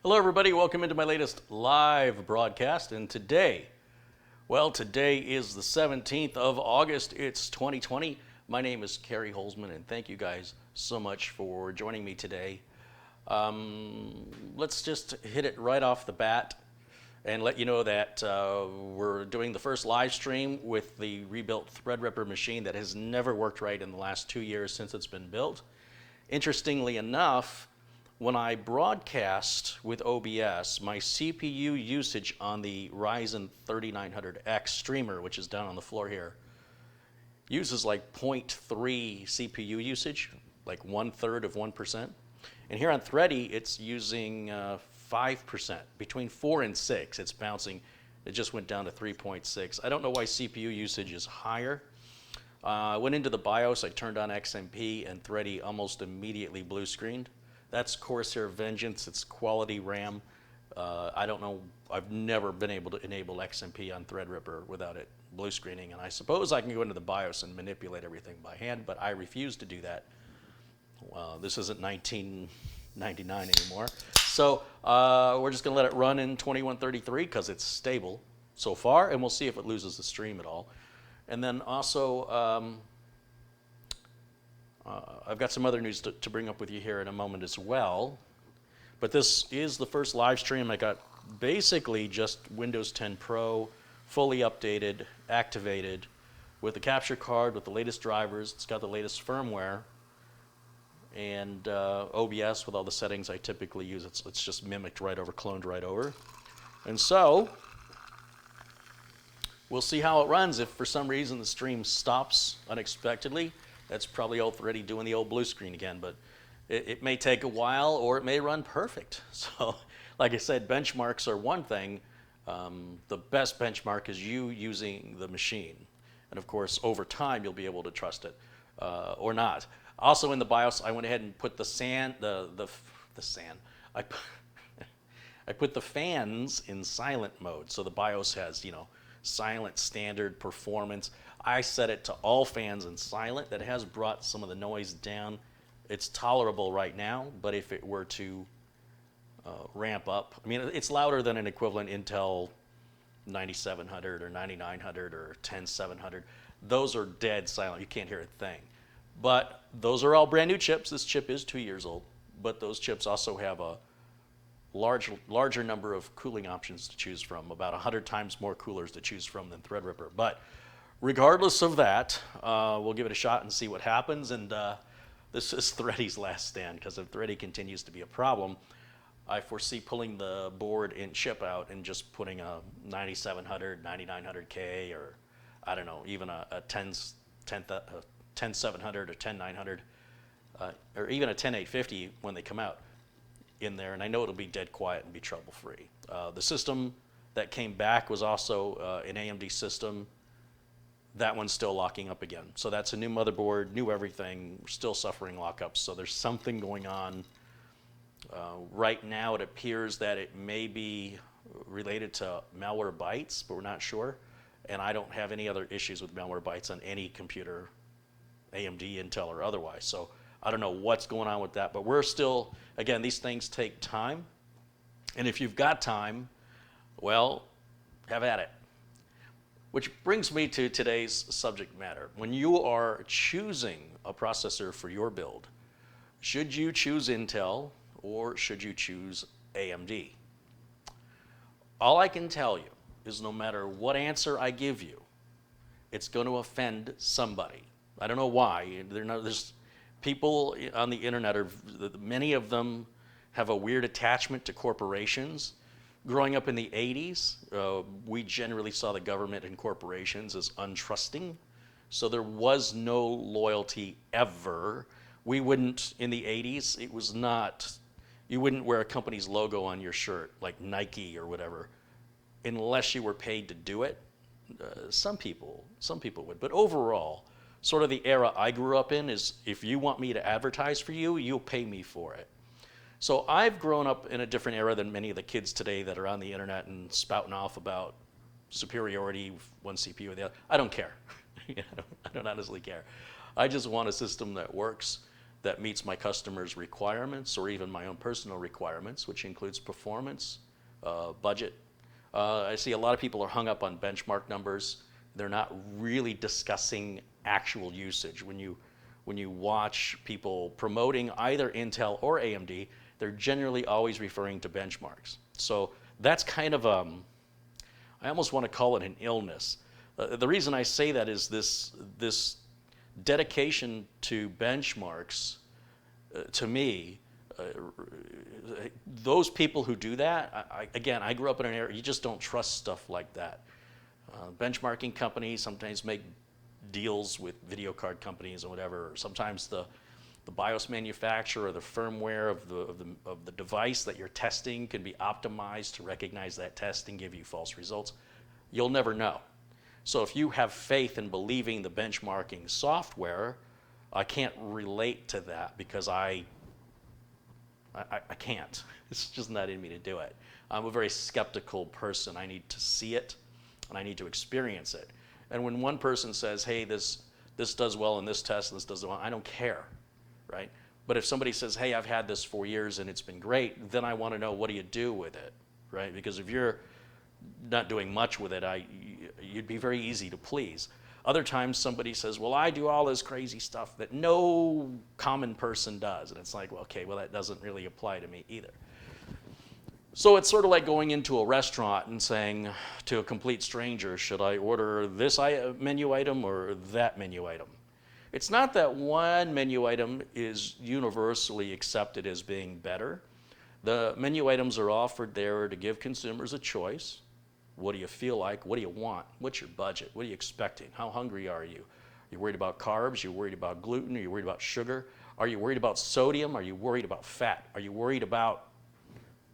Hello, everybody. Welcome into my latest live broadcast. And today is the 17th of August. It's 2020. My name is Kerry Holzman, and thank you guys so much for joining me today. Let's just hit it right off the bat and let you know that we're doing the first live stream with the rebuilt Threadripper machine that has never worked right in the last 2 years since it's been built. Interestingly enough, when I broadcast with OBS, my CPU usage on the Ryzen 3900X streamer, which is down on the floor here, uses like 0.3 CPU usage, like 1/3 of 1%. And here on Thready, it's using 5%, between 4 and 6. It's bouncing. It just went down to 3.6. I don't know why CPU usage is higher. I went into the BIOS, I turned on XMP, and Thready almost immediately blue screened. That's Corsair Vengeance. It's quality RAM. I don't know. I've never been able to enable XMP on Threadripper without it blue screening. And I suppose I can go into the BIOS and manipulate everything by hand, but I refuse to do that. This isn't 1999 anymore. So we're just going to let it run in 2133 because it's stable so far, and we'll see if it loses the stream at all. And then also, I've got some other news to bring up with you here in a moment as well. But this is the first live stream. I got basically just Windows 10 Pro, fully updated, activated, with the capture card, with the latest drivers. It's got the latest firmware, and OBS with all the settings I typically use. It's just mimicked right over, cloned right over. And so we'll see how it runs. If for some reason the stream stops unexpectedly, that's probably already doing the old blue screen again, but it may take a while or it may run perfect. So, like I said, benchmarks are one thing. The best benchmark is you using the machine. And of course, over time, you'll be able to trust it or not. Also in the BIOS, I went ahead and put I put the fans in silent mode. So the BIOS has, silent, standard, performance. I set it to all fans in silent. That has brought some of the noise down. It's tolerable right now, but if it were to ramp up, I mean, it's louder than an equivalent Intel 9700 or 9900 or 10700. Those are dead silent. You can't hear a thing. But those are all brand new chips. This chip is 2 years old, but those chips also have a larger number of cooling options to choose from, about 100 times more coolers to choose from than Threadripper. But regardless of that, we'll give it a shot and see what happens. And this is Thready's last stand, because if Thready continues to be a problem, I foresee pulling the board and chip out and just putting a 9700, 9900K, or I don't know, even a 10700 or 10900, or even a 10850 when they come out in there, and I know it'll be dead quiet and be trouble-free. The system that came back was also an AMD system. That one's still locking up again. So that's a new motherboard, new everything. We're still suffering lockups. So there's something going on. Right now it appears that it may be related to malware bytes, but we're not sure. And I don't have any other issues with malware bytes on any computer, AMD, Intel, or otherwise. So I don't know what's going on with that, but we're still, again, these things take time. And if you've got time, well, have at it. Which brings me to today's subject matter. When you are choosing a processor for your build, should you choose Intel or should you choose AMD? All I can tell you is no matter what answer I give you, it's going to offend somebody. I don't know why. There's people on the internet, many of them have a weird attachment to corporations. Growing up in the 80s, we generally saw the government and corporations as untrusting. So there was no loyalty ever. We wouldn't, in the 80s, it was not, you wouldn't wear a company's logo on your shirt, like Nike or whatever, unless you were paid to do it. Some people would. But overall, sort of the era I grew up in is, if you want me to advertise for you, you'll pay me for it. So I've grown up in a different era than many of the kids today that are on the internet and spouting off about superiority, one CPU or the other. I don't care. I don't honestly care. I just want a system that works. that meets my customers' requirements or even my own personal requirements, which includes performance, budget. I see a lot of people are hung up on benchmark numbers. They're not really discussing actual usage. When you watch people promoting either Intel or AMD, they're generally always referring to benchmarks. So that's kind of, I almost want to call it an illness. The reason I say that is this dedication to benchmarks, to me, those people who do that, again, I grew up in an era, you just don't trust stuff like that. Benchmarking companies sometimes make deals with video card companies or whatever. Sometimes the BIOS manufacturer or the firmware of the device that you're testing can be optimized to recognize that test and give you false results. You'll never know. So if you have faith in believing the benchmarking software, I can't relate to that because I can't. It's just not in me to do it. I'm a very skeptical person. I need to see it and I need to experience it. And when one person says, hey, this does well in this test and this does well, I don't care, right? But if somebody says, hey, I've had this for years and it's been great, then I want to know, what do you do with it, right? Because if you're not doing much with it, you'd be very easy to please. Other times somebody says, well, I do all this crazy stuff that no common person does. And it's like, well, okay, well, that doesn't really apply to me either. So it's sort of like going into a restaurant and saying to a complete stranger, should I order this menu item or that menu item? It's not that one menu item is universally accepted as being better. The menu items are offered there to give consumers a choice. What do you feel like? What do you want? What's your budget? What are you expecting? How hungry are you? Are you worried about carbs? Are you worried about gluten? Are you worried about sugar? Are you worried about sodium? Are you worried about fat? Are you worried about...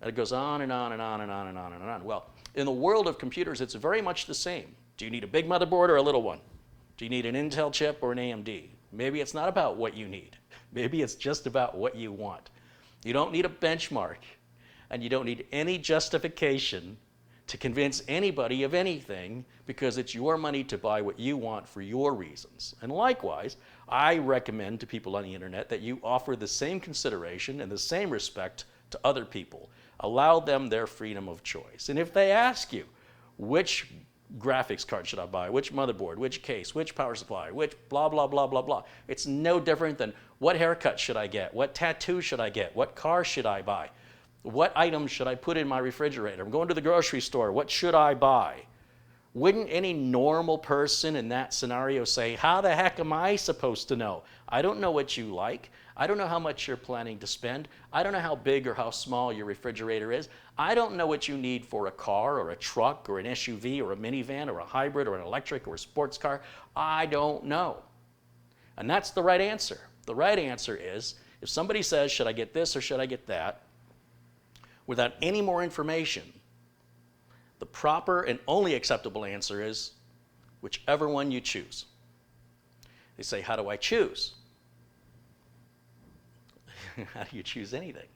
And it goes on and on and on and on and on and on. Well, in the world of computers, it's very much the same. Do you need a big motherboard or a little one? Do you need an Intel chip or an AMD? Maybe it's not about what you need. Maybe it's just about what you want. You don't need a benchmark, and you don't need any justification to convince anybody of anything, because it's your money to buy what you want for your reasons. And likewise, I recommend to people on the internet that you offer the same consideration and the same respect to other people. Allow them their freedom of choice. And if they ask you, which graphics card should I buy, which motherboard, which case, which power supply, which blah, blah, blah, blah, blah, it's no different than what haircut should I get, what tattoo should I get, what car should I buy, what items should I put in my refrigerator, I'm going to the grocery store, what should I buy? Wouldn't any normal person in that scenario say, how the heck am I supposed to know? I don't know what you like. I don't know how much you're planning to spend. I don't know how big or how small your refrigerator is. I don't know what you need for a car or a truck or an SUV or a minivan or a hybrid or an electric or a sports car. I don't know. And that's the right answer. The right answer is, if somebody says, should I get this or should I get that, without any more information, the proper and only acceptable answer is whichever one you choose. They say, how do I choose? How do you choose anything?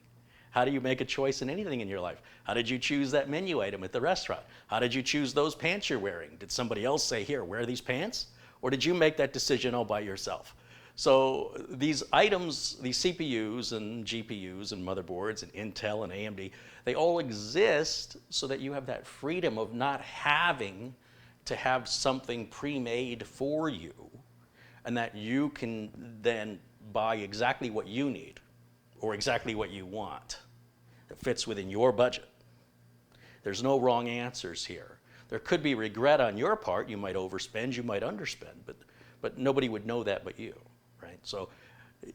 How do you make a choice in anything in your life? How did you choose that menu item at the restaurant? How did you choose those pants you're wearing? Did somebody else say, here, wear these pants? Or did you make that decision all by yourself? So these items, these CPUs and GPUs and motherboards and Intel and AMD, they all exist so that you have that freedom of not having to have something pre-made for you, and that you can then buy exactly what you need or exactly what you want that fits within your budget. There's no wrong answers here. There could be regret on your part. You might overspend, you might underspend, but nobody would know that but you, right? So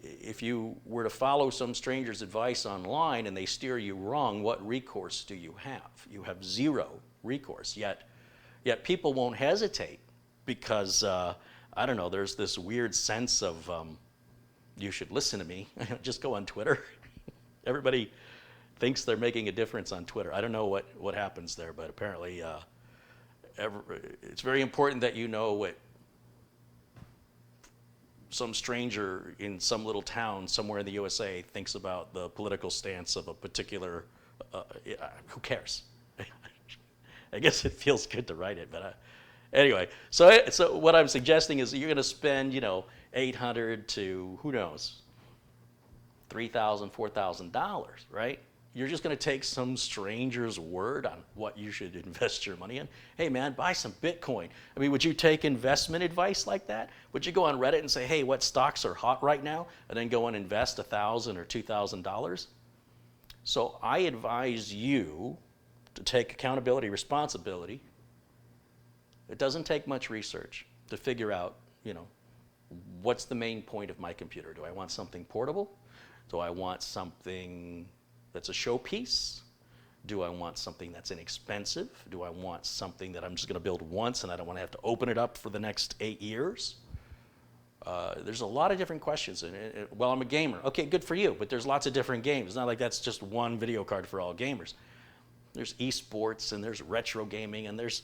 if you were to follow some stranger's advice online and they steer you wrong, what recourse do you have? You have zero recourse, yet people won't hesitate because, I don't know, there's this weird sense of, you should listen to me. Just go on Twitter. Everybody thinks they're making a difference on Twitter. I don't know what happens there, but apparently it's very important that you know what some stranger in some little town somewhere in the USA thinks about the political stance of a particular, who cares? I guess it feels good to write it, but anyway. So what I'm suggesting is that you're going to spend, $800 to, who knows, $3,000, $4,000, right? You're just going to take some stranger's word on what you should invest your money in. Hey man, buy some Bitcoin. I mean, would you take investment advice like that? Would you go on Reddit and say, hey, what stocks are hot right now? And then go and invest $1,000 or $2,000? So I advise you to take accountability, responsibility. It doesn't take much research to figure out, what's the main point of my computer? Do I want something portable? Do I want something that's a showpiece? Do I want something that's inexpensive? Do I want something that I'm just going to build once and I don't want to have to open it up for the next 8 years? There's a lot of different questions. Well, I'm a gamer. Okay, good for you, but there's lots of different games. It's not like that's just one video card for all gamers. There's esports and there's retro gaming and there's,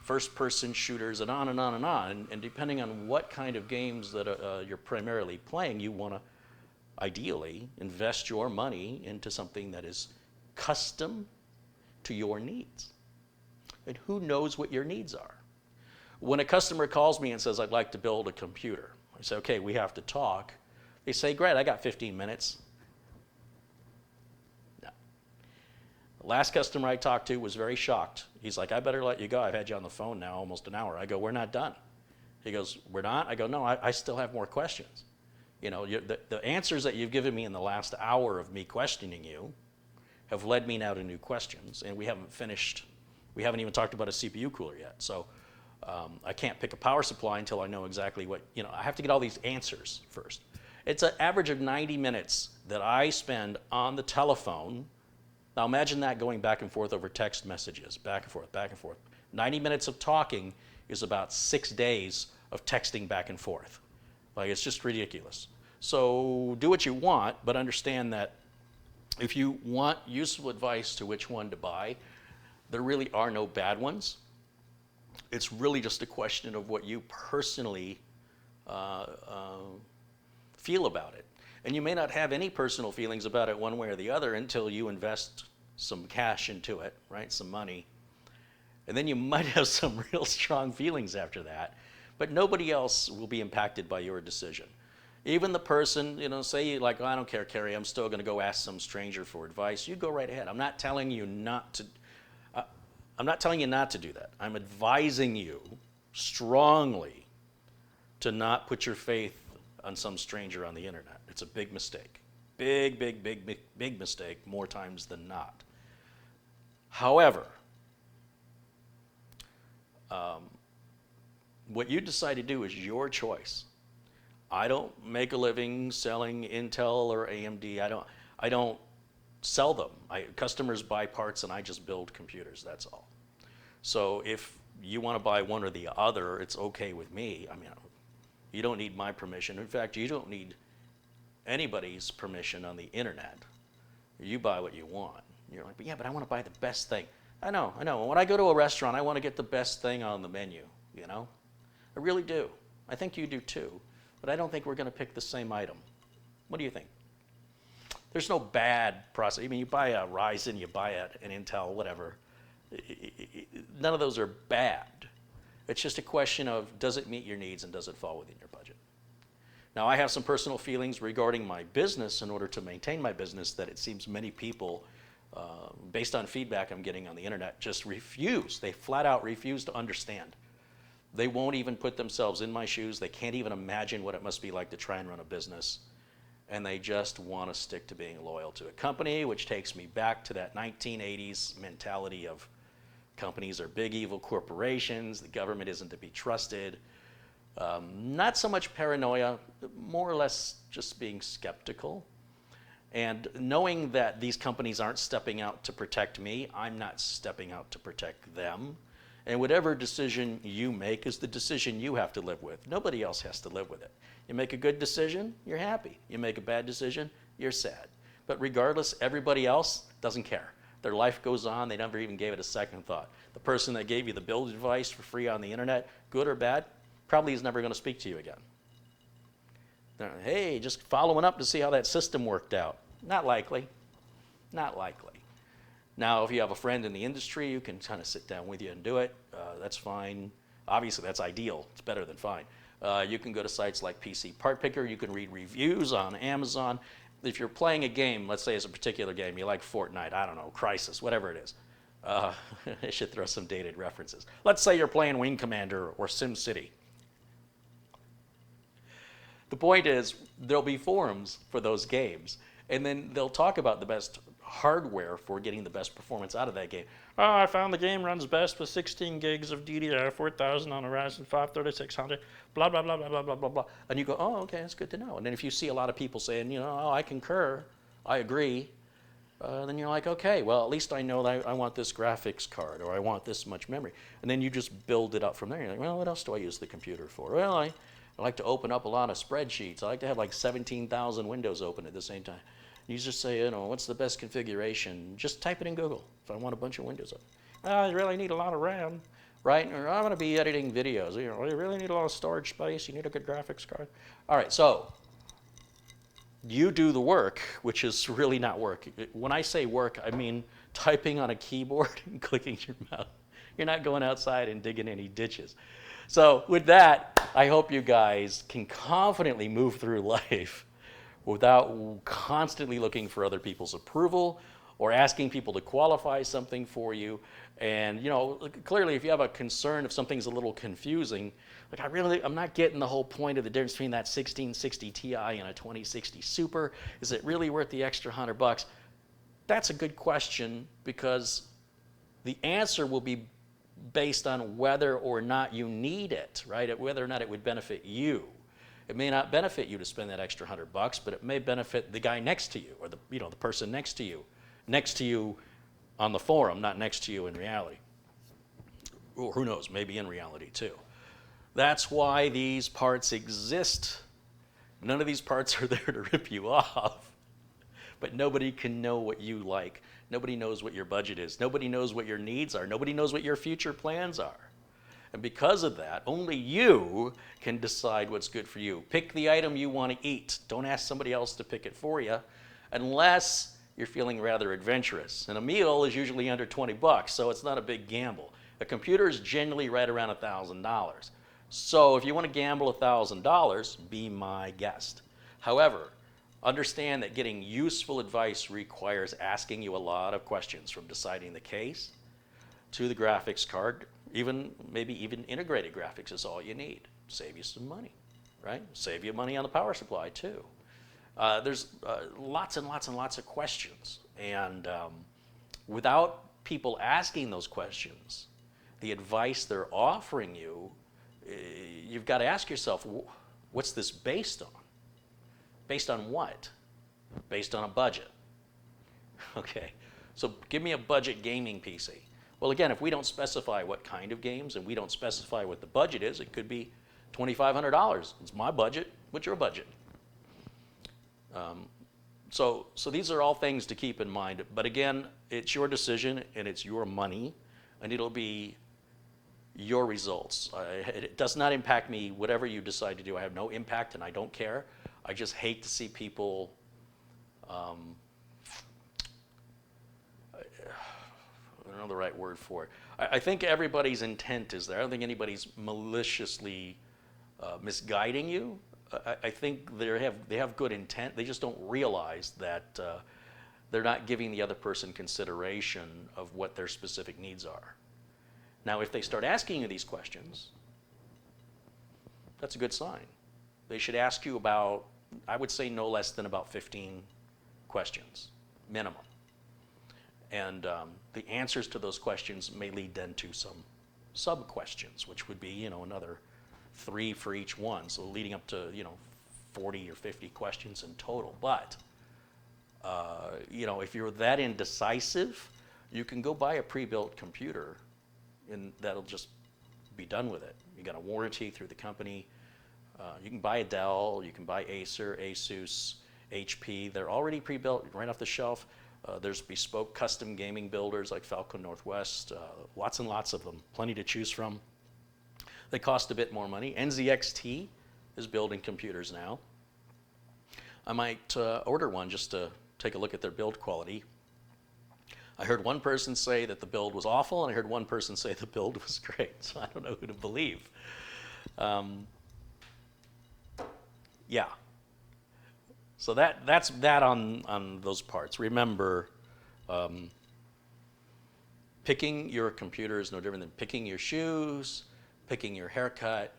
first-person shooters and on and on and on. And depending on what kind of games that you're primarily playing, you want to ideally invest your money into something that is custom to your needs. And who knows what your needs are? When a customer calls me and says, I'd like to build a computer, I say, okay, we have to talk. They say, great, I got 15 minutes. No. The last customer I talked to was very shocked. He's like, I better let you go. I've had you on the phone now almost an hour. I go, we're not done. He goes, we're not? I go, no, I still have more questions. The answers that you've given me in the last hour of me questioning you have led me now to new questions, and we haven't even talked about a CPU cooler yet. So I can't pick a power supply until I know exactly what, I have to get all these answers first. It's an average of 90 minutes that I spend on the telephone. Now imagine that going back and forth over text messages, back and forth, back and forth. 90 minutes of talking is about 6 days of texting back and forth. Like, it's just ridiculous. So do what you want, but understand that if you want useful advice to which one to buy, there really are no bad ones. It's really just a question of what you personally feel about it. And you may not have any personal feelings about it one way or the other until you invest some cash into it, right? Some money. And then you might have some real strong feelings after that. But nobody else will be impacted by your decision. Even the person, say you like, oh, I don't care, Kerry, I'm still going to go ask some stranger for advice. You go right ahead. I'm not telling you not to do that. I'm advising you strongly to not put your faith on some stranger on the internet. It's a big mistake. Big, big, big, big, big mistake, more times than not. However, what you decide to do is your choice. I don't make a living selling Intel or AMD. I don't sell them. Customers buy parts and I just build computers, that's all. So if you want to buy one or the other, it's okay with me. I mean, you don't need my permission. In fact, you don't need anybody's permission on the internet. You buy what you want. You're like, but I want to buy the best thing. I know. When I go to a restaurant, I want to get the best thing on the menu, I really do. I think you do too. But I don't think we're going to pick the same item. What do you think? There's no bad process. I mean, you buy a Ryzen, you buy an Intel, whatever. None of those are bad. It's just a question of, does it meet your needs and does it fall within your budget? Now, I have some personal feelings regarding my business in order to maintain my business that it seems many people, based on feedback I'm getting on the internet, just refuse. They flat out refuse to understand. They won't even put themselves in my shoes. They can't even imagine what it must be like to try and run a business. And they just want to stick to being loyal to a company, which takes me back to that 1980s mentality of companies are big evil corporations, the government isn't to be trusted. Not so much paranoia, more or less just being skeptical. And knowing that these companies aren't stepping out to protect me, I'm not stepping out to protect them. And whatever decision you make is the decision you have to live with. Nobody else has to live with it. You make a good decision, you're happy. You make a bad decision, you're sad. But regardless, everybody else doesn't care. Their life goes on, they never even gave it a second thought. The person that gave you the build advice for free on the internet, good or bad, probably is never going to speak to you again. Hey, just following up to see how that system worked out. Not likely. Not likely. Now, if you have a friend in the industry who can kind of sit down with you and do it, that's fine. Obviously, that's ideal. It's better than fine. You can go to sites like PC Part Picker. You can read reviews on Amazon. If you're playing a game, let's say it's a particular game, you like Fortnite, I don't know, Crysis, whatever it is. I should throw some dated references. Let's say you're playing Wing Commander or SimCity. The point is, there'll be forums for those games, and then they'll talk about the best hardware for getting the best performance out of that game. Oh, I found the game runs best with 16 gigs of DDR4000 on a Ryzen 5 3600, blah, blah, blah, blah, blah, blah, blah, blah. And you go, oh, okay, that's good to know. And then if you see a lot of people saying, you know, oh, I concur, I agree, then you're like, okay, well, at least I know that I want this graphics card, or I want this much memory. And then you just build it up from there. You're like, well, what else do I use the computer for? Well, I like to open up a lot of spreadsheets. I like to have like 17,000 windows open at the same time. You just say, you know, what's the best configuration? Just type it in Google if I want a bunch of windows open. I really need a lot of RAM, right? Or I'm going to be editing videos. You know, you really need a lot of storage space. You need a good graphics card. All right, so you do the work, which is really not work. When I say work, I mean typing on a keyboard and clicking your mouse. You're not going outside and digging any ditches. So with that, I hope you guys can confidently move through life without constantly looking for other people's approval or asking people to qualify something for you. And you know, clearly if you have a concern if something's a little confusing, like I'm not getting the whole point of the difference between that 1660 Ti and a 2060 Super. Is it really worth the extra $100? That's a good question, because the answer will be based on whether or not you need it, right? Whether or not it would benefit you. It may not benefit you to spend that extra $100, but it may benefit the guy next to you, or the person next to you on the forum, not next to you in reality. Or who knows, maybe in reality too. That's why these parts exist. None of these parts are there to rip you off, but nobody can know what you like. Nobody knows what your budget is. Nobody knows what your needs are. Nobody knows what your future plans are. And because of that, only you can decide what's good for you. Pick the item you want to eat. Don't ask somebody else to pick it for you, unless you're feeling rather adventurous. And a meal is usually under $20, so it's not a big gamble. A computer is generally right around $1,000. So if you want to gamble $1,000, be my guest. However, understand that getting useful advice requires asking you a lot of questions, from deciding the case to the graphics card. Maybe even integrated graphics is all you need. Save you some money, right? Save you money on the power supply too. There's lots and lots and lots of questions. And without people asking those questions, the advice they're offering you, you've got to ask yourself, what's this based on? Based on what? Based on a budget. Okay, so give me a budget gaming PC. Well, again, if we don't specify what kind of games and we don't specify what the budget is, it could be $2,500. It's my budget. What's your budget? So these are all things to keep in mind. But again, it's your decision and it's your money, and it'll be your results. It does not impact me. Whatever you decide to do, I have no impact and I don't care. I just hate to see people I don't know the right word for it. I think everybody's intent is there. I don't think anybody's maliciously misguiding you. I think they have good intent. They just don't realize that they're not giving the other person consideration of what their specific needs are. Now, if they start asking you these questions, that's a good sign. They should ask you about, I would say no less than about 15 questions, minimum. And the answers to those questions may lead then to some sub-questions, which would be, you know, another 3 for each one, so leading up to, you know, 40 or 50 questions in total. But, you know, if you're that indecisive, you can go buy a pre-built computer and that'll just be done with it. You got a warranty through the company. You can buy a Dell, you can buy Acer, Asus, HP. They're already pre-built right off the shelf. There's bespoke custom gaming builders like Falcon Northwest, lots and lots of them, plenty to choose from. They cost a bit more money. NZXT is building computers now. I might order one just to take a look at their build quality. I heard one person say that the build was awful, and I heard one person say the build was great, so I don't know who to believe. Yeah. So that's that on those parts. Remember, picking your computer is no different than picking your shoes, picking your haircut,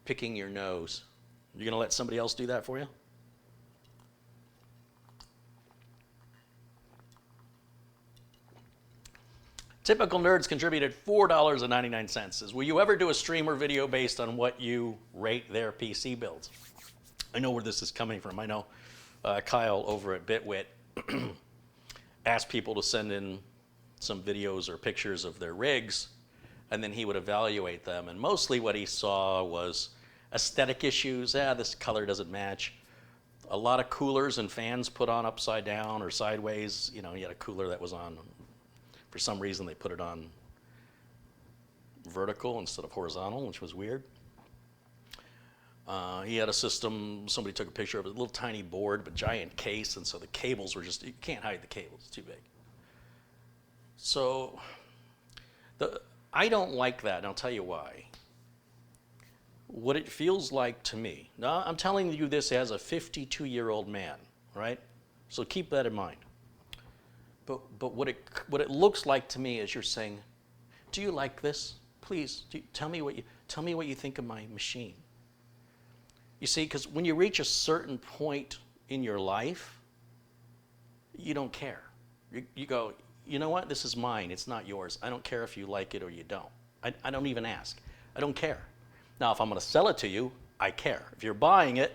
picking your nose. You're going to let somebody else do that for you? Typical Nerds contributed $4.99. Says, will you ever do a stream or video based on what you rate their PC builds? I know where this is coming from. I know Kyle over at Bitwit asked people to send in some videos or pictures of their rigs, and then he would evaluate them. And mostly what he saw was aesthetic issues. This color doesn't match. A lot of coolers and fans put on upside down or sideways. You know, he had a cooler that was on, for some reason they put it on vertical instead of horizontal, which was weird. He had a system, somebody took a picture of a little tiny board, but giant case, and so the cables were just, you can't hide the cables, it's too big. So, I don't like that, and I'll tell you why. What it feels like to me, now I'm telling you this as a 52-year-old man, right? So keep that in mind. But what it looks like to me is you're saying, do you like this? Please, tell me what you think of my machine. You see, because when you reach a certain point in your life, you don't care. You go, you know what? This is mine. It's not yours. I don't care if you like it or you don't. I don't even ask. I don't care. Now, if I'm going to sell it to you, I care. If you're buying it,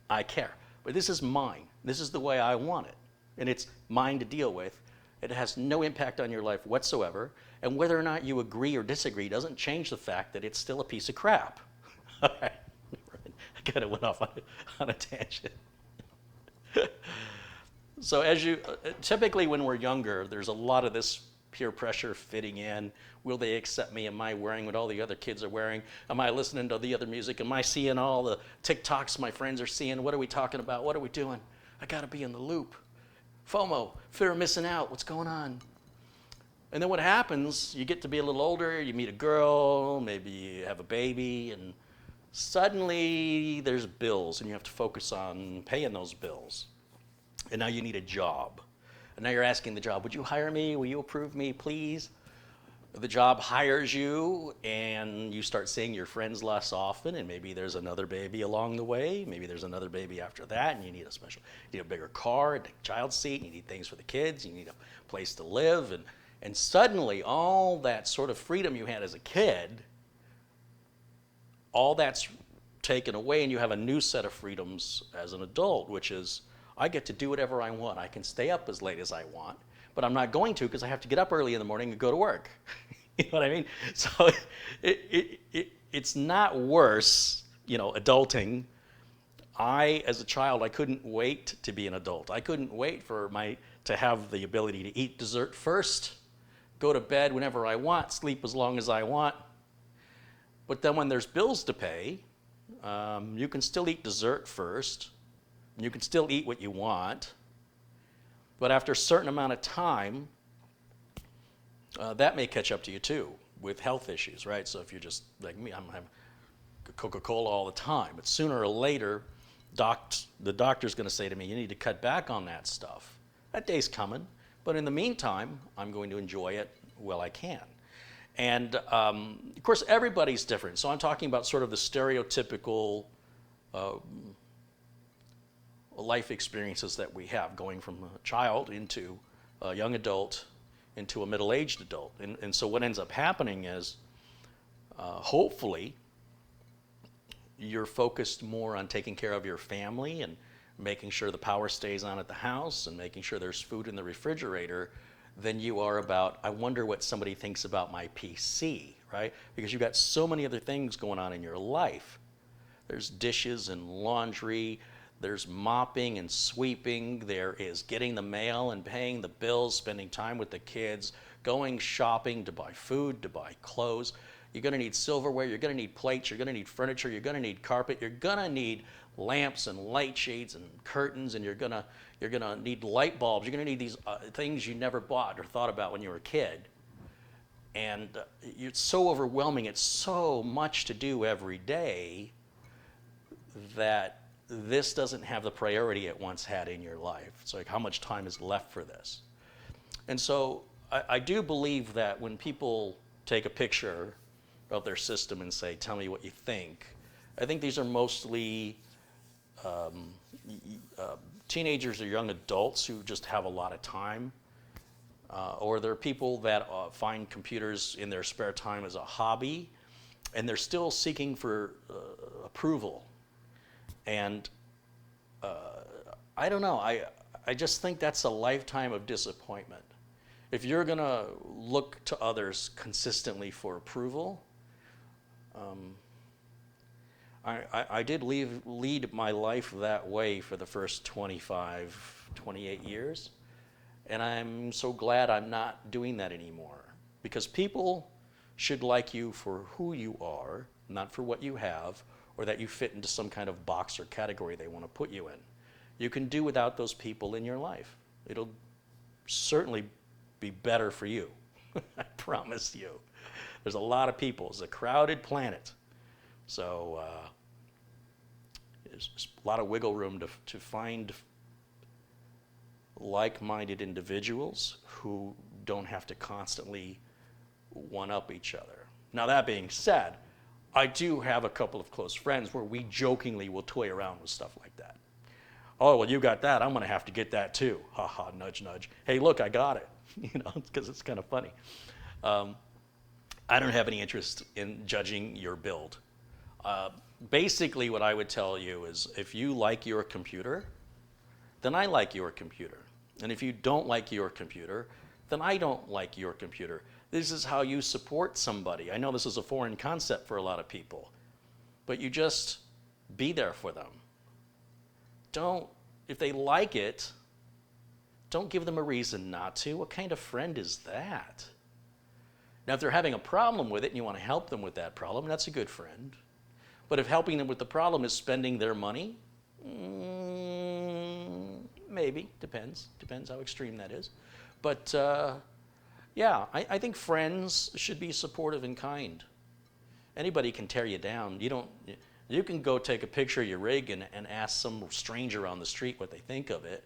I care. But this is mine. This is the way I want it. And it's mine to deal with. It has no impact on your life whatsoever. And whether or not you agree or disagree doesn't change the fact that it's still a piece of crap. All right. I kind of went off on a tangent. So as you, typically when we're younger, there's a lot of this peer pressure fitting in. Will they accept me? Am I wearing what all the other kids are wearing? Am I listening to the other music? Am I seeing all the TikToks my friends are seeing? What are we talking about? What are we doing? I got to be in the loop. FOMO, fear of missing out. What's going on? And then what happens, you get to be a little older, you meet a girl, maybe you have a baby, and suddenly there's bills, and you have to focus on paying those bills. And now you need a job. And now you're asking the job, would you hire me? Will you approve me, please? The job hires you, and you start seeing your friends less often, and maybe there's another baby along the way. Maybe there's another baby after that, and you need a bigger car, a child seat, you need things for the kids, you need a place to live, and suddenly all that sort of freedom you had as a kid, all that's taken away, and you have a new set of freedoms as an adult, which is, I get to do whatever I want. I can stay up as late as I want, but I'm not going to because I have to get up early in the morning and go to work. You know what I mean? So it's not worse, adulting. As a child, I couldn't wait to be an adult. I couldn't wait to have the ability to eat dessert first, go to bed whenever I want, sleep as long as I want. But then when there's bills to pay, you can still eat dessert first. You can still eat what you want. But after a certain amount of time, that may catch up to you too with health issues, right? So if you're just like me, I'm having Coca-Cola all the time. But sooner or later, the doctor's going to say to me, you need to cut back on that stuff. That day's coming. But in the meantime, I'm going to enjoy it while I can. And of course, everybody's different. So I'm talking about sort of the stereotypical life experiences that we have, going from a child into a young adult into a middle-aged adult. And so what ends up happening is, hopefully, you're focused more on taking care of your family and making sure the power stays on at the house and making sure there's food in the refrigerator than you are about, I wonder what somebody thinks about my PC, right? Because you've got so many other things going on in your life. There's dishes and laundry, there's mopping and sweeping, there is getting the mail and paying the bills, spending time with the kids, going shopping to buy food, to buy clothes. You're going to need silverware, you're going to need plates, you're going to need furniture, you're going to need carpet, you're going to need lamps and light shades and curtains, and you're going to need light bulbs. You're going to need these things you never bought or thought about when you were a kid. And it's so overwhelming. It's so much to do every day that this doesn't have the priority it once had in your life. It's like, how much time is left for this? And so I do believe that when people take a picture of their system and say, tell me what you think, I think these are mostly teenagers or young adults who just have a lot of time. Or there are people that find computers in their spare time as a hobby, and they're still seeking for approval. And I don't know, I just think that's a lifetime of disappointment. If you're going to look to others consistently for approval, I did lead my life that way for the first 25, 28 years. And I'm so glad I'm not doing that anymore. Because people should like you for who you are, not for what you have, or that you fit into some kind of box or category they want to put you in. You can do without those people in your life. It'll certainly be better for you. I promise you. There's a lot of people. It's a crowded planet. So there's a lot of wiggle room to find like-minded individuals who don't have to constantly one-up each other. Now, that being said, I do have a couple of close friends where we jokingly will toy around with stuff like that. Oh, well, you got that. I'm going to have to get that too. Ha ha, nudge, nudge. Hey, look, I got it. Because it's kind of funny. I don't have any interest in judging your build. Basically, what I would tell you is if you like your computer, then I like your computer. And if you don't like your computer, then I don't like your computer. This is how you support somebody. I know this is a foreign concept for a lot of people, but you just be there for them. If they like it, don't give them a reason not to. What kind of friend is that? Now, if they're having a problem with it and you want to help them with that problem, that's a good friend. But if helping them with the problem is spending their money, maybe, depends how extreme that is. But yeah, I think friends should be supportive and kind. Anybody can tear you down. You can go take a picture of your rig and ask some stranger on the street what they think of it.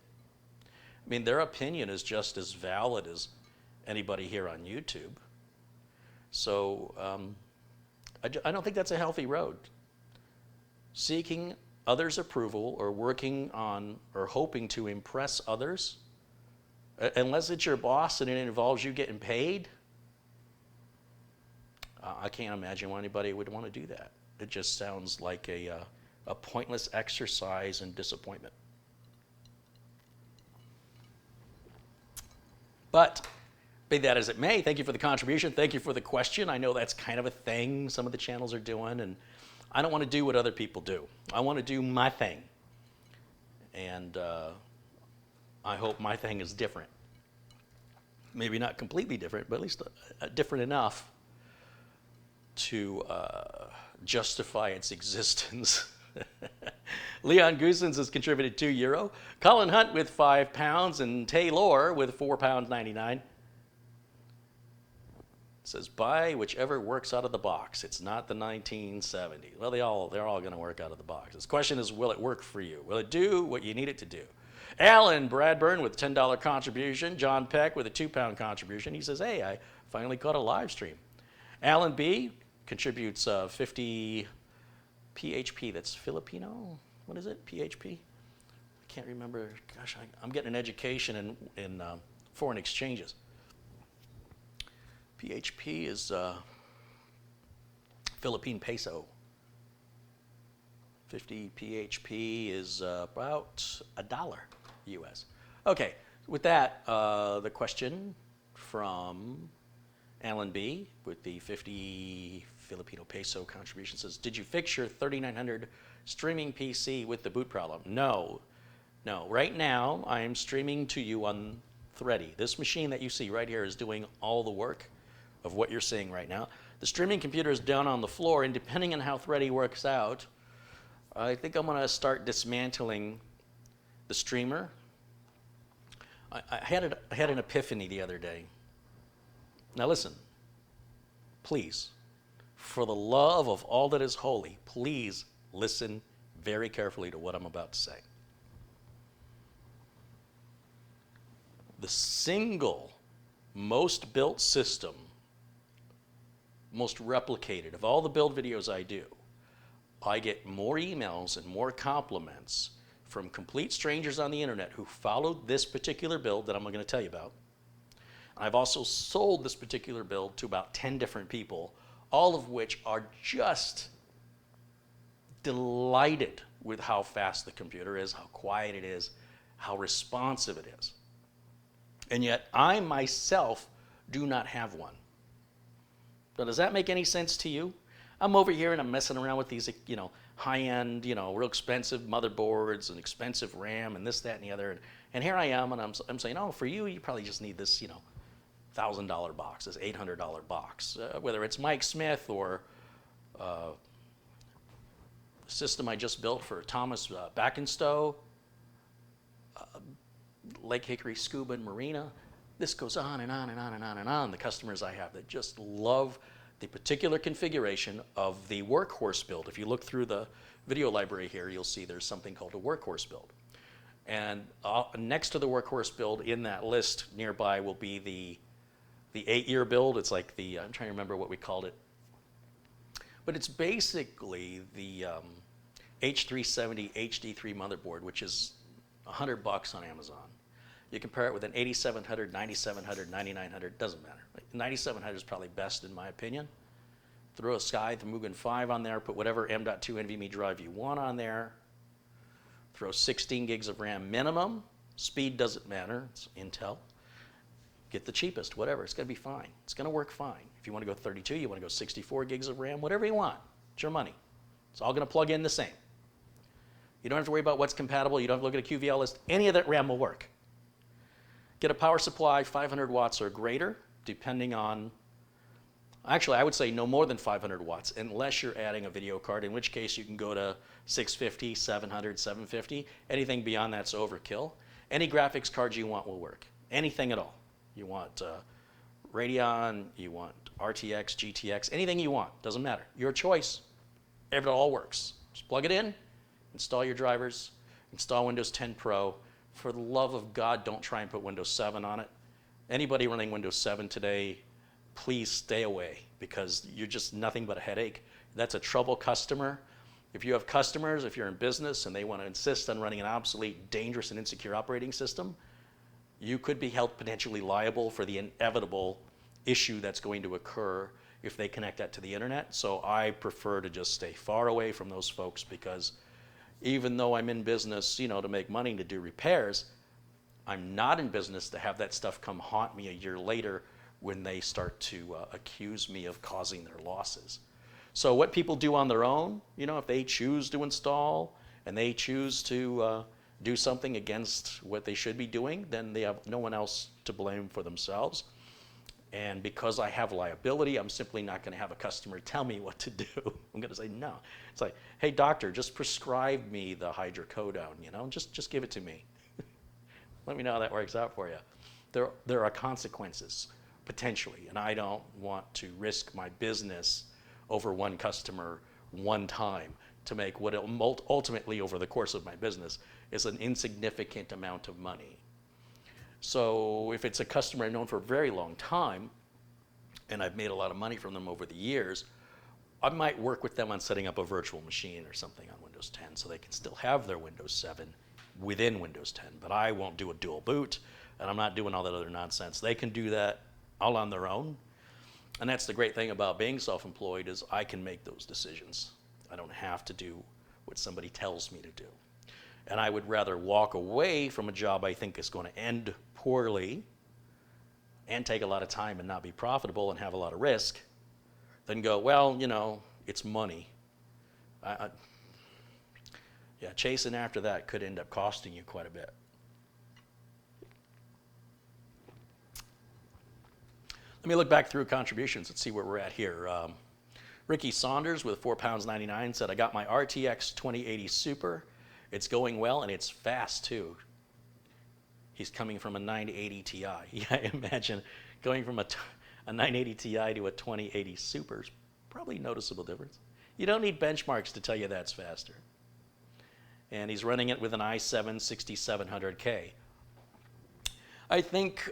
I mean, their opinion is just as valid as anybody here on YouTube. So I don't think that's a healthy road. Seeking others' approval or working on or hoping to impress others, unless it's your boss and it involves you getting paid, I can't imagine why anybody would want to do that. It just sounds like a pointless exercise in disappointment. But be that as it may, thank you for the contribution. Thank you for the question. I know that's kind of a thing some of the channels are doing, and I don't want to do what other people do. I want to do my thing. And I hope my thing is different. Maybe not completely different, but at least different enough to justify its existence. Leon Goosens has contributed €2. Colin Hunt with £5, and Taylor with £4.99. Says buy whichever works out of the box. It's not the 1970s. Well, they're all going to work out of the box. This question is, will it work for you? Will it do what you need it to do? Alan Bradburn with a $10 contribution. John Peck with a £2 contribution. He says, hey, I finally caught a live stream. Alan B contributes 50 PHP. That's Filipino? What is it? PHP? I can't remember. Gosh, I'm getting an education in foreign exchanges. PHP is Philippine peso. 50 PHP is about $1 US. Okay, with that, the question from Alan B with the 50 Filipino peso contribution says, did you fix your 3900 streaming PC with the boot problem? No. Right now, I am streaming to you on Thready. This machine that you see right here is doing all the work of what you're seeing right now. The streaming computer is down on the floor, and depending on how Thready works out, I think I'm going to start dismantling the streamer. I had an epiphany the other day. Now listen, please, for the love of all that is holy, please listen very carefully to what I'm about to say. The single most built system, most replicated of all the build videos I do, I get more emails and more compliments from complete strangers on the internet who followed this particular build that I'm going to tell you about. I've also sold this particular build to about 10 different people, all of which are just delighted with how fast the computer is, how quiet it is, how responsive it is. And yet I myself do not have one. So does that make any sense to you? I'm over here and I'm messing around with these, high-end, real expensive motherboards and expensive RAM and this, that, and the other. And here I am, and I'm saying, oh, for you, you probably just need this, $1,000 box, this $800 box. Whether it's Mike Smith or the system I just built for Thomas Backenstow, Lake Hickory Scuba and Marina. This goes on and on and on and on and on. The customers I have that just love the particular configuration of the Workhorse build. If you look through the video library here, you'll see there's something called a Workhorse build. And next to the Workhorse build in that list nearby will be the 8-year build. It's like I'm trying to remember what we called it. But it's basically the H370 HD3 motherboard, which is $100 on Amazon. You compare it with an 8700, 9700, 9900, doesn't matter. 9700 is probably best in my opinion. Throw a Sky, the Mugen 5 on there, put whatever M.2 NVMe drive you want on there. Throw 16 gigs of RAM minimum. Speed doesn't matter, it's Intel. Get the cheapest, whatever, it's gonna be fine. It's gonna work fine. If you wanna go 32, you wanna go 64 gigs of RAM, whatever you want, it's your money. It's all gonna plug in the same. You don't have to worry about what's compatible, you don't have to look at a QVL list, any of that RAM will work. Get a power supply 500 watts or greater, depending on, actually I would say no more than 500 watts, unless you're adding a video card, in which case you can go to 650, 700, 750. Anything beyond that's overkill. Any graphics cards you want will work, anything at all. You want Radeon, you want RTX, GTX, anything you want, doesn't matter. Your choice, it all works. Just plug it in, install your drivers, install Windows 10 Pro. For the love of God, don't try and put Windows 7 on it. Anybody running Windows 7 today, please stay away because you're just nothing but a headache. That's a trouble customer. If you have customers, if you're in business and they want to insist on running an obsolete, dangerous, and insecure operating system, you could be held potentially liable for the inevitable issue that's going to occur if they connect that to the internet. So I prefer to just stay far away from those folks because even though I'm in business, to make money to do repairs, I'm not in business to have that stuff come haunt me a year later when they start to accuse me of causing their losses. So what people do on their own, if they choose to install and they choose to do something against what they should be doing, then they have no one else to blame for themselves. And because I have liability, I'm simply not going to have a customer tell me what to do. I'm going to say no. It's like, hey, doctor, just prescribe me the hydrocodone, just give it to me. Let me know how that works out for you. There are consequences, potentially, and I don't want to risk my business over one customer one time to make what ultimately over the course of my business is an insignificant amount of money. So if it's a customer I've known for a very long time, and I've made a lot of money from them over the years, I might work with them on setting up a virtual machine or something on Windows 10 so they can still have their Windows 7 within Windows 10. But I won't do a dual boot, and I'm not doing all that other nonsense. They can do that all on their own. And that's the great thing about being self-employed is I can make those decisions. I don't have to do what somebody tells me to do. And I would rather walk away from a job I think is going to end poorly and take a lot of time and not be profitable and have a lot of risk than go, well, it's money. Chasing after that could end up costing you quite a bit. Let me look back through contributions and see where we're at here. Ricky Saunders with £4.99 said, I got my RTX 2080 Super. It's going well, and it's fast, too. He's coming from a 980 Ti. Yeah, imagine going from a 980 Ti to a 2080 Super is probably a noticeable difference. You don't need benchmarks to tell you that's faster. and he's running it with an i7 6700K. I think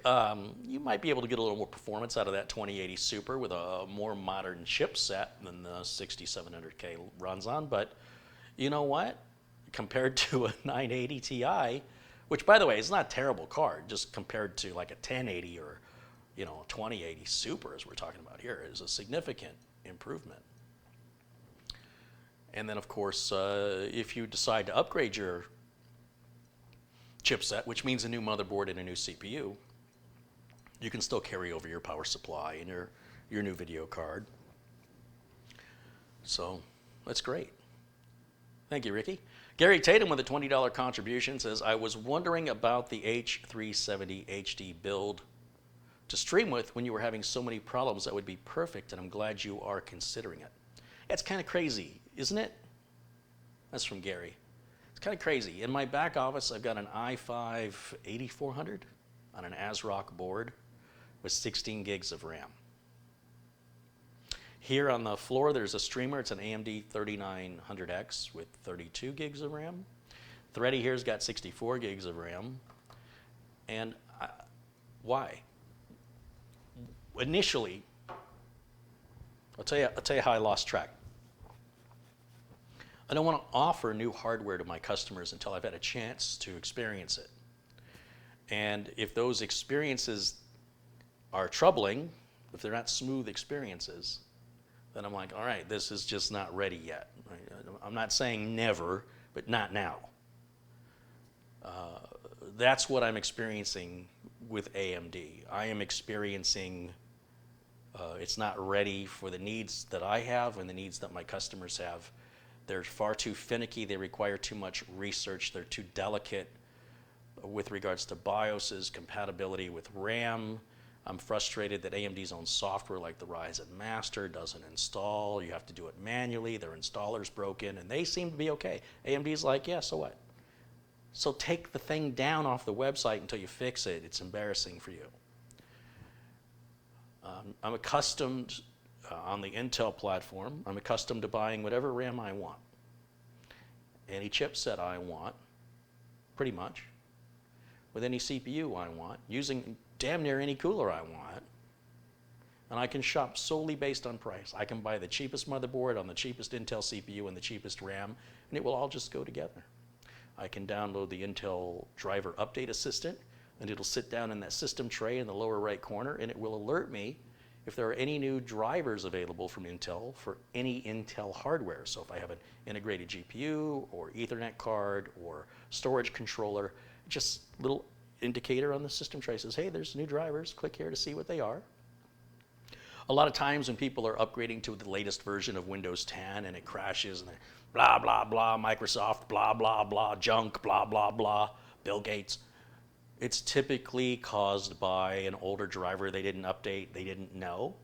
you might be able to get a little more performance out of that 2080 Super with a more modern chipset than the 6700K runs on, but you know what? Compared to a 980 Ti, which by the way is not a terrible card, just compared to like a 1080 or a 2080 Super as we're talking about here, is a significant improvement. And then of course, if you decide to upgrade your chipset, which means a new motherboard and a new CPU, you can still carry over your power supply and your new video card. So that's great. Thank you, Ricky. Gary Tatum with a $20 contribution says, I was wondering about the H370 HD build to stream with when you were having so many problems. That would be perfect, and I'm glad you are considering it. It's kind of crazy, isn't it? That's from Gary. It's kind of crazy. In my back office, I've got an i5 8400 on an ASRock board with 16 gigs of RAM. Here on the floor, there's a streamer. It's an AMD 3900X with 32 gigs of RAM. Thready here's got 64 gigs of RAM. And why? Initially, I'll tell you how I lost track. I don't want to offer new hardware to my customers until I've had a chance to experience it. And if those experiences are troubling, if they're not smooth experiences, then I'm like, all right, this is just not ready yet. I'm not saying never, but not now. That's what I'm experiencing with AMD. I am experiencing it's not ready for the needs that I have and the needs that my customers have. They're far too finicky. They require too much research. They're too delicate with regards to BIOSes, compatibility with RAM. I'm frustrated that AMD's own software like the Ryzen Master doesn't install. You have to do it manually. Their installer's broken, and they seem to be okay. AMD's like, yeah, so what? So take the thing down off the website until you fix it. It's embarrassing for you. I'm accustomed on the Intel platform, I'm accustomed to buying whatever RAM I want, any chipset I want, pretty much, with any CPU I want, using damn near any cooler I want, and I can shop solely based on price. I can buy the cheapest motherboard on the cheapest Intel CPU and the cheapest RAM, and it will all just go together. I can download the Intel Driver Update Assistant, and it'll sit down in that system tray in the lower right corner, and it will alert me if there are any new drivers available from Intel for any Intel hardware. So if I have an integrated GPU or Ethernet card or storage controller, just a little indicator on the system tray says, hey, there's new drivers, click here to see what they are. A lot of times when people are upgrading to the latest version of Windows 10 and it crashes and blah, blah, blah, Microsoft, blah, blah, blah, junk, blah, blah, blah, Bill Gates, it's typically caused by an older driver they didn't update, they didn't know,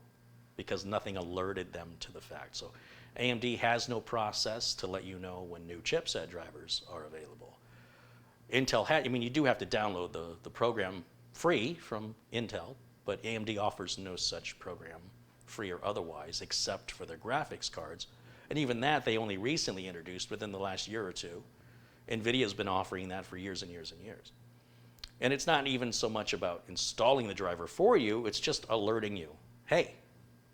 because nothing alerted them to the fact. So AMD has no process to let you know when new chipset drivers are available. Intel had, you do have to download the program free from Intel, but AMD offers no such program, free or otherwise, except for their graphics cards. And even that they only recently introduced within the last year or two. NVIDIA's been offering that for years and years and years. And it's not even so much about installing the driver for you, it's just alerting you. Hey,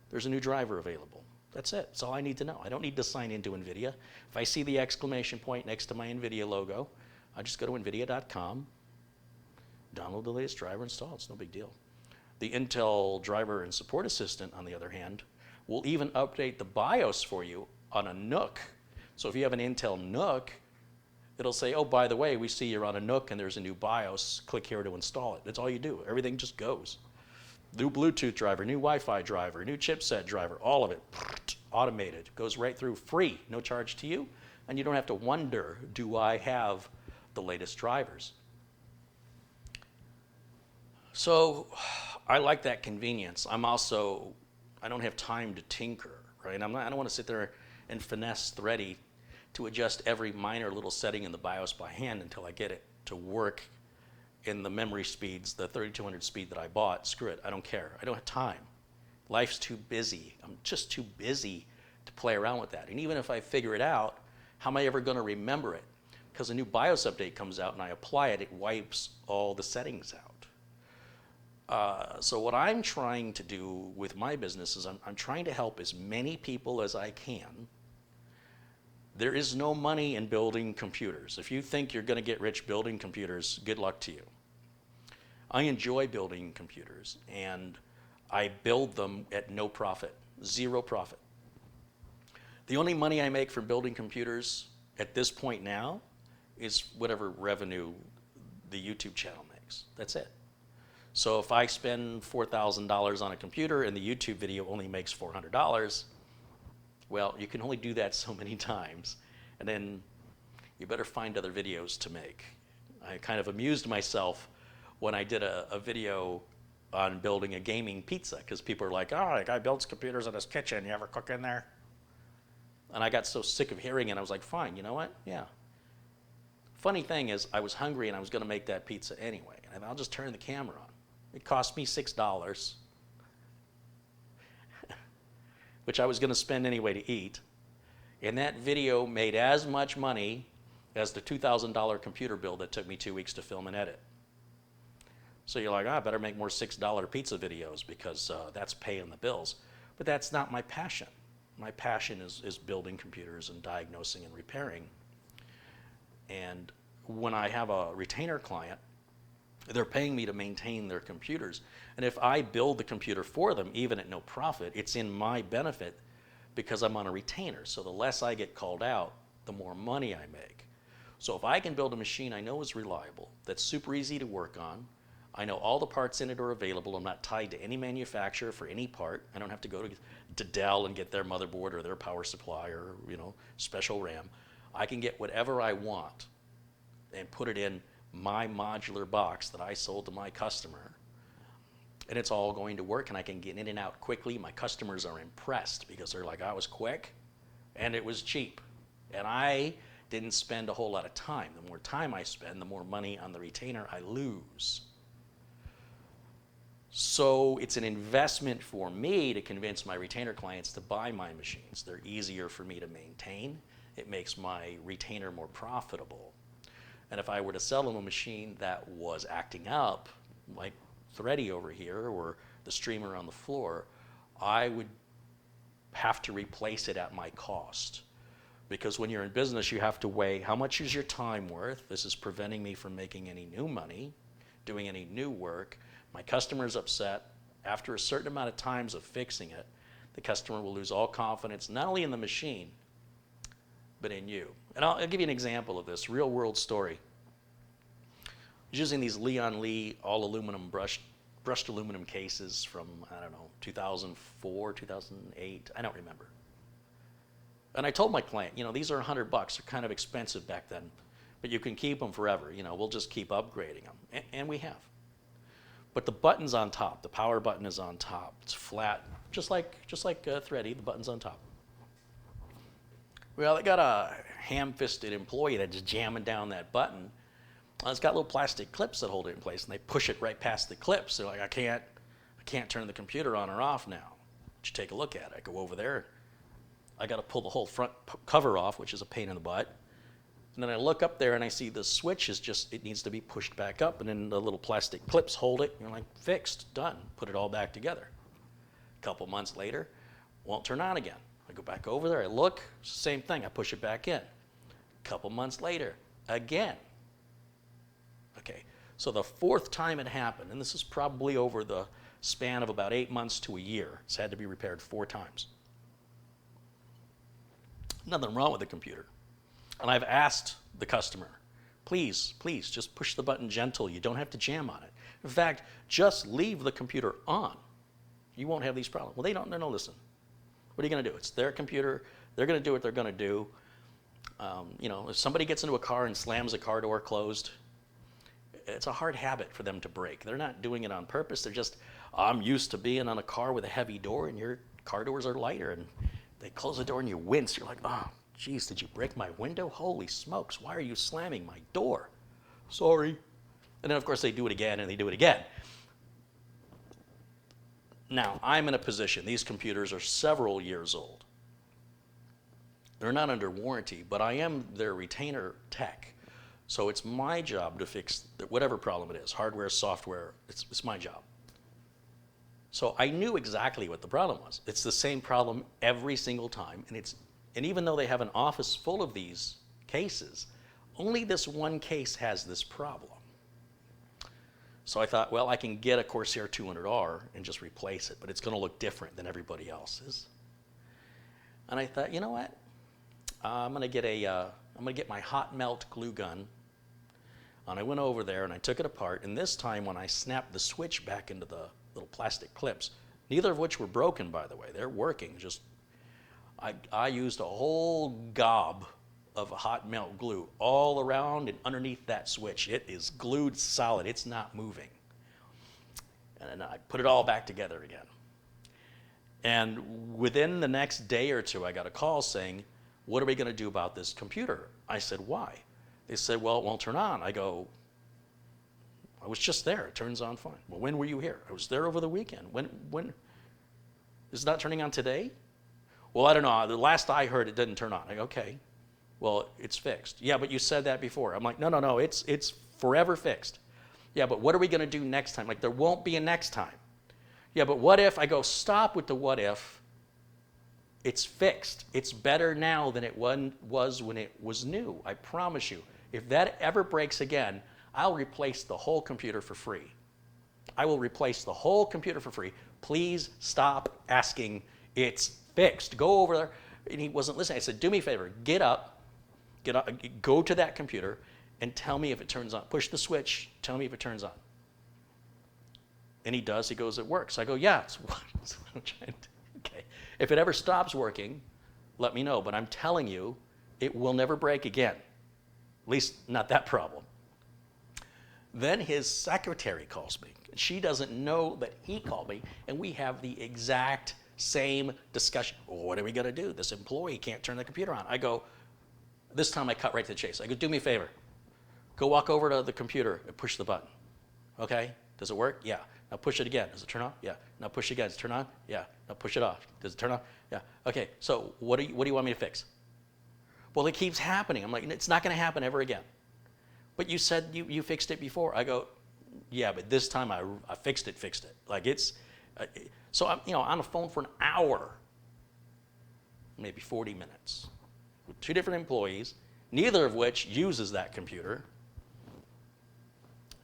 there's a new driver available. That's it. That's all I need to know. I don't need to sign into NVIDIA. If I see the exclamation point next to my NVIDIA logo, I just go to NVIDIA.com, download the latest driver, install it. It's no big deal. The Intel Driver and Support Assistant, on the other hand, will even update the BIOS for you on a NUC. So if you have an Intel NUC, it'll say, oh, by the way, we see you're on a NUC and there's a new BIOS. Click here to install it. That's all you do. Everything just goes. New Bluetooth driver, new Wi-Fi driver, new chipset driver, all of it automated. Goes right through, free, no charge to you. And you don't have to wonder, do I have the latest drivers? So I like that convenience. I don't have time to tinker, right? I don't want to sit there and finesse Thready to adjust every minor little setting in the BIOS by hand until I get it to work in the memory speeds, the 3200 speed that I bought. Screw it, I don't care. I don't have time. Life's too busy. I'm just too busy to play around with that. And even if I figure it out, how am I ever going to remember it? because a new BIOS update comes out and I apply it, it wipes all the settings out. So what I'm trying to do with my business is I'm trying to help as many people as I can. There is no money in building computers. If you think you're going to get rich building computers, good luck to you. I enjoy building computers, and I build them at no profit, zero profit. The only money I make from building computers at this point now is whatever revenue the YouTube channel makes. That's it. So if I spend $4,000 on a computer and the YouTube video only makes $400, well, you can only do that so many times, and then you better find other videos to make. I kind of amused myself when I did a video on building a gaming pizza, because people are like, oh, the guy builds computers in his kitchen, you ever cook in there? And I got so sick of hearing it, I was like, fine, you know what? Yeah. Funny thing is, I was hungry and I was going to make that pizza anyway, and I'll just turn the camera on. It cost me $6, which I was going to spend anyway to eat. And that video made as much money as the $2,000 computer bill that took me 2 weeks to film and edit. So you're like, I better make more $6 pizza videos because that's paying the bills. But that's not my passion. My passion is building computers and diagnosing and repairing. And when I have a retainer client, they're paying me to maintain their computers. And if I build the computer for them, even at no profit, it's in my benefit because I'm on a retainer. So the less I get called out, the more money I make. So if I can build a machine I know is reliable, that's super easy to work on, I know all the parts in it are available, I'm not tied to any manufacturer for any part, I don't have to go to Dell and get their motherboard or their power supply or special RAM. I can get whatever I want and put it in my modular box that I sold to my customer, and it's all going to work, and I can get in and out quickly. My customers are impressed because they're like, I was quick and it was cheap, and I didn't spend a whole lot of time. The more time I spend, the more money on the retainer I lose. So it's an investment for me to convince my retainer clients to buy my machines. They're easier for me to maintain. It makes my retainer more profitable. And if I were to sell them a machine that was acting up, like Thready over here or the streamer on the floor, I would have to replace it at my cost. Because when you're in business, you have to weigh how much is your time worth. This is preventing me from making any new money, doing any new work. My customer's upset. After a certain amount of times of fixing it, the customer will lose all confidence, not only in the machine, but in you. And I'll give you an example of this, real world story. I was using these Leon Lee all aluminum brushed aluminum cases from, 2004, 2008, I don't remember. And I told my client, these are $100, they're kind of expensive back then, but you can keep them forever, we'll just keep upgrading them, and we have. But the button's on top, the power button is on top, it's flat, just like Thready, the button's on top. Well, they got a ham-fisted employee that's jamming down that button. It's got little plastic clips that hold it in place, and they push it right past the clips. They're like, I can't turn the computer on or off now. But you take a look at it. I go over there. I got to pull the whole front cover off, which is a pain in the butt. And then I look up there, and I see the switch it needs to be pushed back up, and then the little plastic clips hold it. And you're like, fixed, done. Put it all back together. A couple months later, won't turn on again. I go back over there, I look, it's the same thing, I push it back in. A couple months later, again. Okay, so the fourth time it happened, and this is probably over the span of about 8 months to a year, it's had to be repaired 4 times. Nothing wrong with the computer. And I've asked the customer, please, just push the button gentle, you don't have to jam on it. In fact, just leave the computer on. You won't have these problems. Well, they don't listen. What are you going to do? It's their computer. They're going to do what they're going to do. If somebody gets into a car and slams a car door closed, it's a hard habit for them to break. They're not doing it on purpose. They're just, I'm used to being on a car with a heavy door, and your car doors are lighter. And they close the door and you wince. You're like, oh, geez, did you break my window? Holy smokes, why are you slamming my door? Sorry. And then, of course, they do it again and they do it again. Now, I'm in a position, these computers are several years old. They're not under warranty, but I am their retainer tech. So it's my job to fix whatever problem it is, hardware, software, it's my job. So I knew exactly what the problem was. It's the same problem every single time, and even though they have an office full of these cases, only this one case has this problem. So I thought, well, I can get a Corsair 200R and just replace it, but it's going to look different than everybody else's. And I thought, you know what? I'm going to get my hot melt glue gun. And I went over there and I took it apart. And this time, when I snapped the switch back into the little plastic clips, neither of which were broken, by the way. They're working. Just I used a whole gob of hot melt glue all around and underneath that switch. It is glued solid. It's not moving. And I put it all back together again. And within the next day or two, I got a call saying, what are we going to do about this computer? I said, why? They said, well, it won't turn on. I go, I was just there. It turns on fine. Well, when were you here? I was there over the weekend. When? Is it not turning on today? Well, I don't know. The last I heard, it didn't turn on. I go, okay. Well, it's fixed. Yeah, but you said that before. I'm like, no, it's forever fixed. Yeah, but what are we going to do next time? Like, there won't be a next time. Yeah, but what if? I go, stop with the what if. It's fixed. It's better now than it was when it was new. I promise you. If that ever breaks again, I'll replace the whole computer for free. I will replace the whole computer for free. Please stop asking. It's fixed. Go over there. And he wasn't listening. I said, do me a favor. Get up, go to that computer, and tell me if it turns on. Push the switch. Tell me if it turns on. And he does. He goes, it works. I go, yeah, it's what I'm trying to do. Okay. If it ever stops working, let me know. But I'm telling you, it will never break again. At least not that problem. Then his secretary calls me. She doesn't know that he called me, and we have the exact same discussion. Well, what are we going to do? This employee can't turn the computer on. I go, this time I cut right to the chase. I go, do me a favor. Go walk over to the computer and push the button. Okay? Does it work? Yeah. Now push it again. Does it turn on? Yeah. Now push it again. Does it turn on? Yeah. Now push it off. Does it turn on? Yeah. Okay. So what do you want me to fix? Well, it keeps happening. I'm like, it's not going to happen ever again. But you said you fixed it before. I go, yeah, but this time I fixed it. Like it's, so I'm on the phone for an hour, maybe 40 minutes, with two different employees, neither of which uses that computer.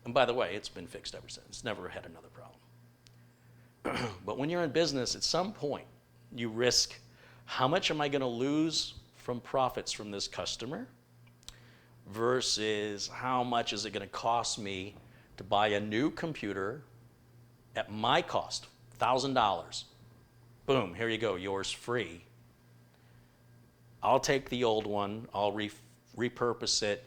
And by the way, it's been fixed ever since. It's never had another problem. But when you're in business, at some point, you risk, how much am I going to lose from profits from this customer versus how much is it going to cost me to buy a new computer at my cost, $1,000. Boom, here you go, yours free. I'll take the old one, I'll repurpose it,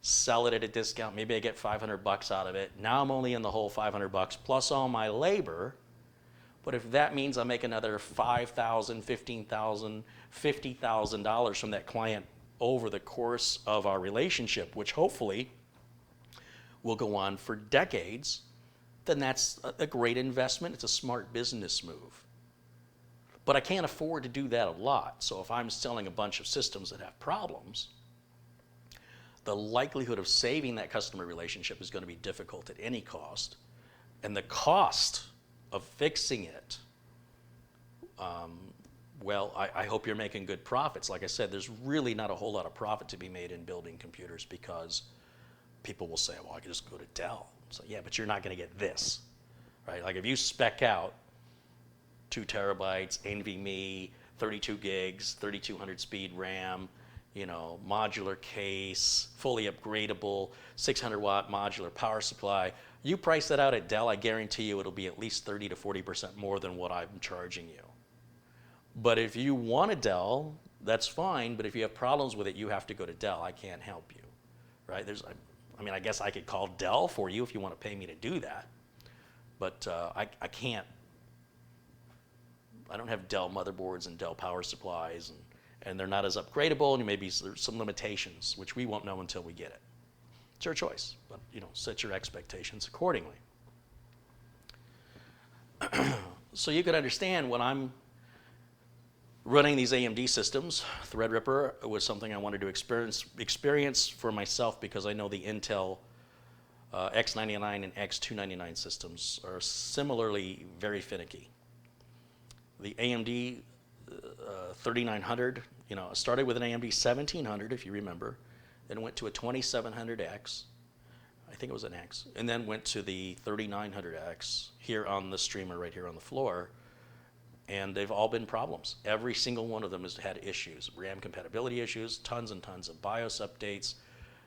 sell it at a discount, maybe I get $500 out of it. Now I'm only in the whole $500 plus all my labor. But if that means I make another $5,000, $15,000, $50,000 from that client over the course of our relationship, which hopefully will go on for decades, then that's a great investment. It's a smart business move. But I can't afford to do that a lot. So if I'm selling a bunch of systems that have problems, the likelihood of saving that customer relationship is going to be difficult at any cost. And the cost of fixing it, well, I hope you're making good profits. Like I said, there's really not a whole lot of profit to be made in building computers because people will say, well, I can just go to Dell. So yeah, but you're not going to get this, right? Like if you spec out 2 terabytes, NVMe, 32 gigs, 3200 speed RAM, modular case, fully upgradable, 600 watt modular power supply, you price that out at Dell, I guarantee you it'll be at least 30 to 40% more than what I'm charging you. But if you want a Dell, that's fine, but if you have problems with it, you have to go to Dell. I can't help you, right? I guess I could call Dell for you if you want to pay me to do that, but I can't. I don't have Dell motherboards and Dell power supplies, and they're not as upgradable, and maybe there's some limitations, which we won't know until we get it. It's your choice, but set your expectations accordingly. So you can understand when I'm Running these AMD systems, Threadripper was something I wanted to experience for myself because I know the Intel X99 and X299 systems are similarly very finicky. The AMD 3900, started with an AMD 1700, if you remember, then went to a 2700X, I think it was an X, and then went to the 3900X here on the streamer right here on the floor, and they've all been problems. Every single one of them has had issues, RAM compatibility issues, tons and tons of BIOS updates.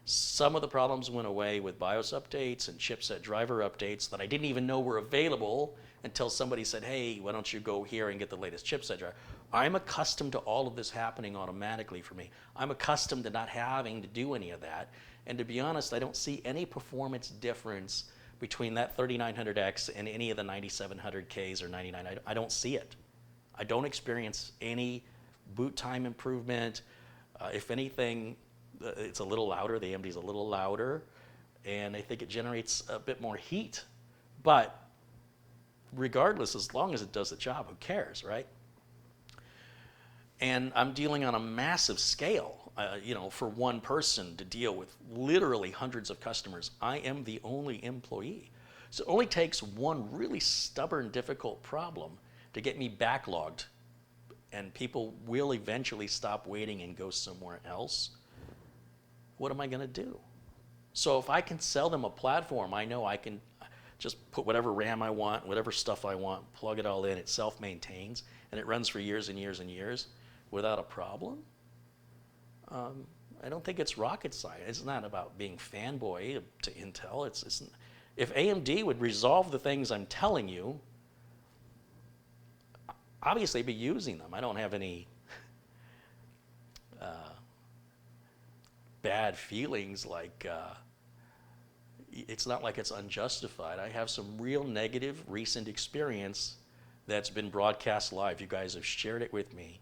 Some of the problems went away with BIOS updates and chipset driver updates that I didn't even know were available until somebody said, hey, why don't you go here and get the latest chipset driver. I'm accustomed to all of this happening automatically for me. I'm accustomed to not having to do any of that. And to be honest, I don't see any performance difference between that 3900X and any of the 9700Ks or 99. I don't see it. I don't experience any boot time improvement. If anything, it's a little louder. The AMD's a little louder, and I think it generates a bit more heat. But regardless, as long as it does the job, who cares, right? And I'm dealing on a massive scale, for one person to deal with literally hundreds of customers. I am the only employee. So it only takes one really stubborn, difficult problem to get me backlogged, and people will eventually stop waiting and go somewhere else. What am I going to do? So if I can sell them a platform, I know I can just put whatever RAM I want, whatever stuff I want, plug it all in, it self-maintains, and it runs for years and years and years without a problem. I don't think it's rocket science. It's not about being fanboy to Intel. If AMD would resolve the things I'm telling you, obviously I'd be using them. I don't have any bad feelings like it's not like it's unjustified. I have some real negative recent experience that's been broadcast live. You guys have shared it with me.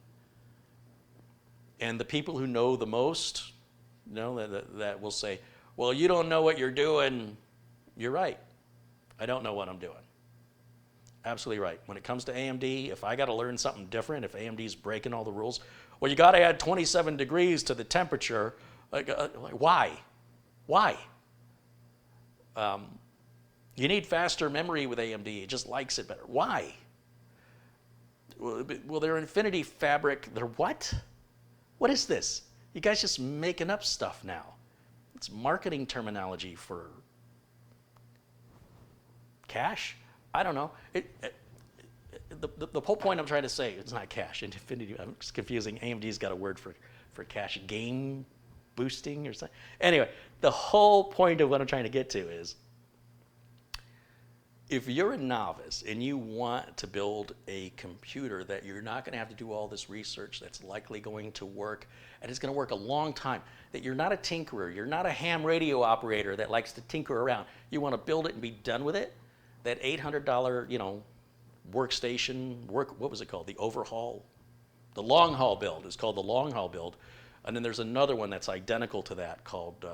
And the people who know the most, that will say, well, you don't know what you're doing. You're right. I don't know what I'm doing. Absolutely right. When it comes to AMD, if I got to learn something different, if AMD's breaking all the rules, well, you got to add 27 degrees to the temperature. Why? Why? You need faster memory with AMD. It just likes it better. Why? Well, their Infinity Fabric, their what? What is this? You guys just making up stuff now. It's marketing terminology for cash? I don't know. The whole point I'm trying to say, it's not cash. Infinity, I'm just confusing. AMD's got a word for cash. Game boosting or something. Anyway, the whole point of what I'm trying to get to is, if you're a novice and you want to build a computer that you're not going to have to do all this research, that's likely going to work, and it's going to work a long time, that you're not a tinkerer, you're not a ham radio operator that likes to tinker around, you want to build it and be done with it, that $800, workstation, what was it called? The overhaul? The long haul build is called the long haul build. And then there's another one that's identical to that called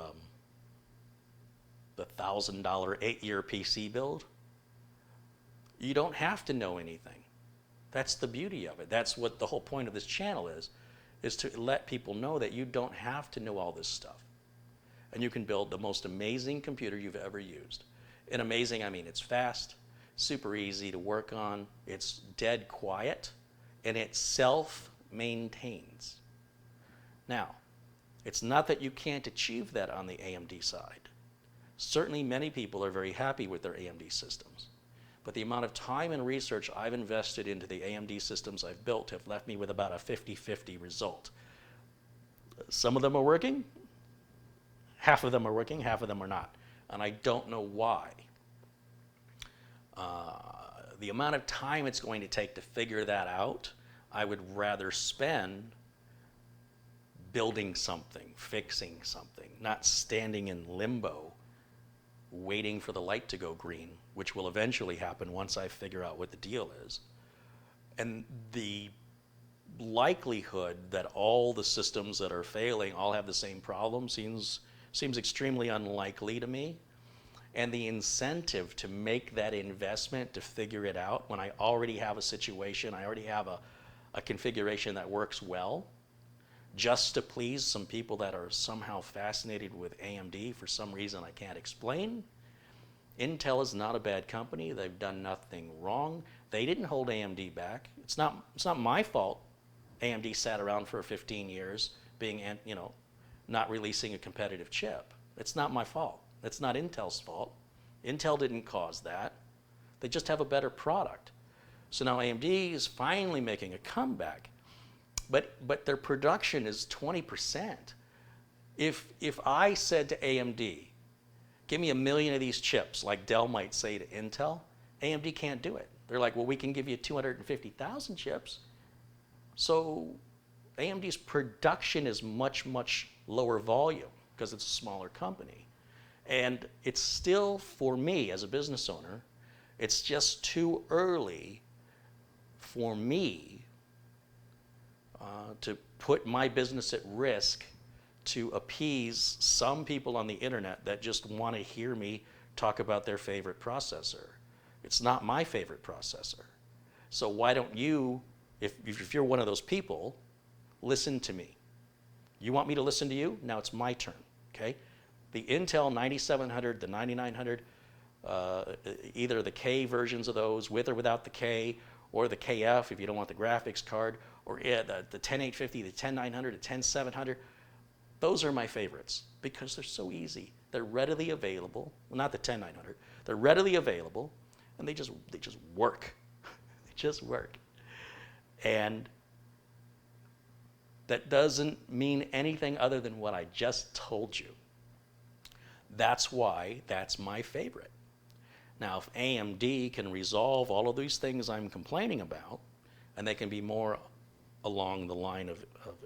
the $1,000 8-year PC build. You don't have to know anything. That's the beauty of it. That's what the whole point of this channel is to let people know that you don't have to know all this stuff. And you can build the most amazing computer you've ever used. And amazing, I mean it's fast, super easy to work on, it's dead quiet, and it self-maintains. Now, it's not that you can't achieve that on the AMD side. Certainly many people are very happy with their AMD systems. But the amount of time and research I've invested into the AMD systems I've built have left me with about a 50-50 result. Some of them are working, half of them are working, half of them are not. And I don't know why. The amount of time it's going to take to figure that out, I would rather spend building something, fixing something, not standing in limbo, waiting for the light to go green, which will eventually happen once I figure out what the deal is. And the likelihood that all the systems that are failing all have the same problem seems extremely unlikely to me. And the incentive to make that investment to figure it out when I already have a situation, I already have a configuration that works well just to please some people that are somehow fascinated with AMD for some reason I can't explain. Intel is not a bad company. They've done nothing wrong. They didn't hold AMD back. It's not my fault AMD sat around for 15 years being, not releasing a competitive chip. It's not my fault. It's not Intel's fault. Intel didn't cause that. They just have a better product. So now AMD is finally making a comeback, but their production is 20%. If I said to AMD, give me 1 million of these chips, like Dell might say to Intel, AMD can't do it. They're like, well, we can give you 250,000 chips. So AMD's production is much, much lower volume because it's a smaller company. And it's still, for me as a business owner, it's just too early for me to put my business at risk to appease some people on the internet that just want to hear me talk about their favorite processor. It's not my favorite processor. So why don't you, if you're one of those people, listen to me. You want me to listen to you? Now it's my turn, okay? The Intel 9700, the 9900, either the K versions of those with or without the K, or the KF if you don't want the graphics card, or the 10850, the 10900, the 10700, those are my favorites because they're so easy. They're readily available. Well, not the 10900. They're readily available, and they just work. They just work. And that doesn't mean anything other than what I just told you. That's why that's my favorite. Now, if AMD can resolve all of these things I'm complaining about, and they can be more along the line of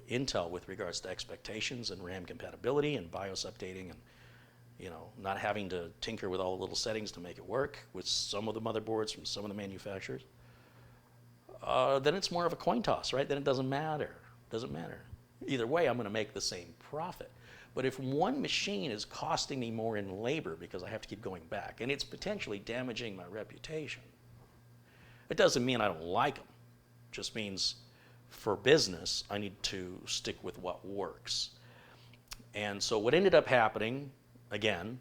Intel with regards to expectations and RAM compatibility and BIOS updating and not having to tinker with all the little settings to make it work with some of the motherboards from some of the manufacturers, then it's more of a coin toss, right? Then it doesn't matter. Doesn't matter. Either way, I'm going to make the same profit. But if one machine is costing me more in labor because I have to keep going back, and it's potentially damaging my reputation, it doesn't mean I don't like them. It just means for business, I need to stick with what works. And so what ended up happening, again,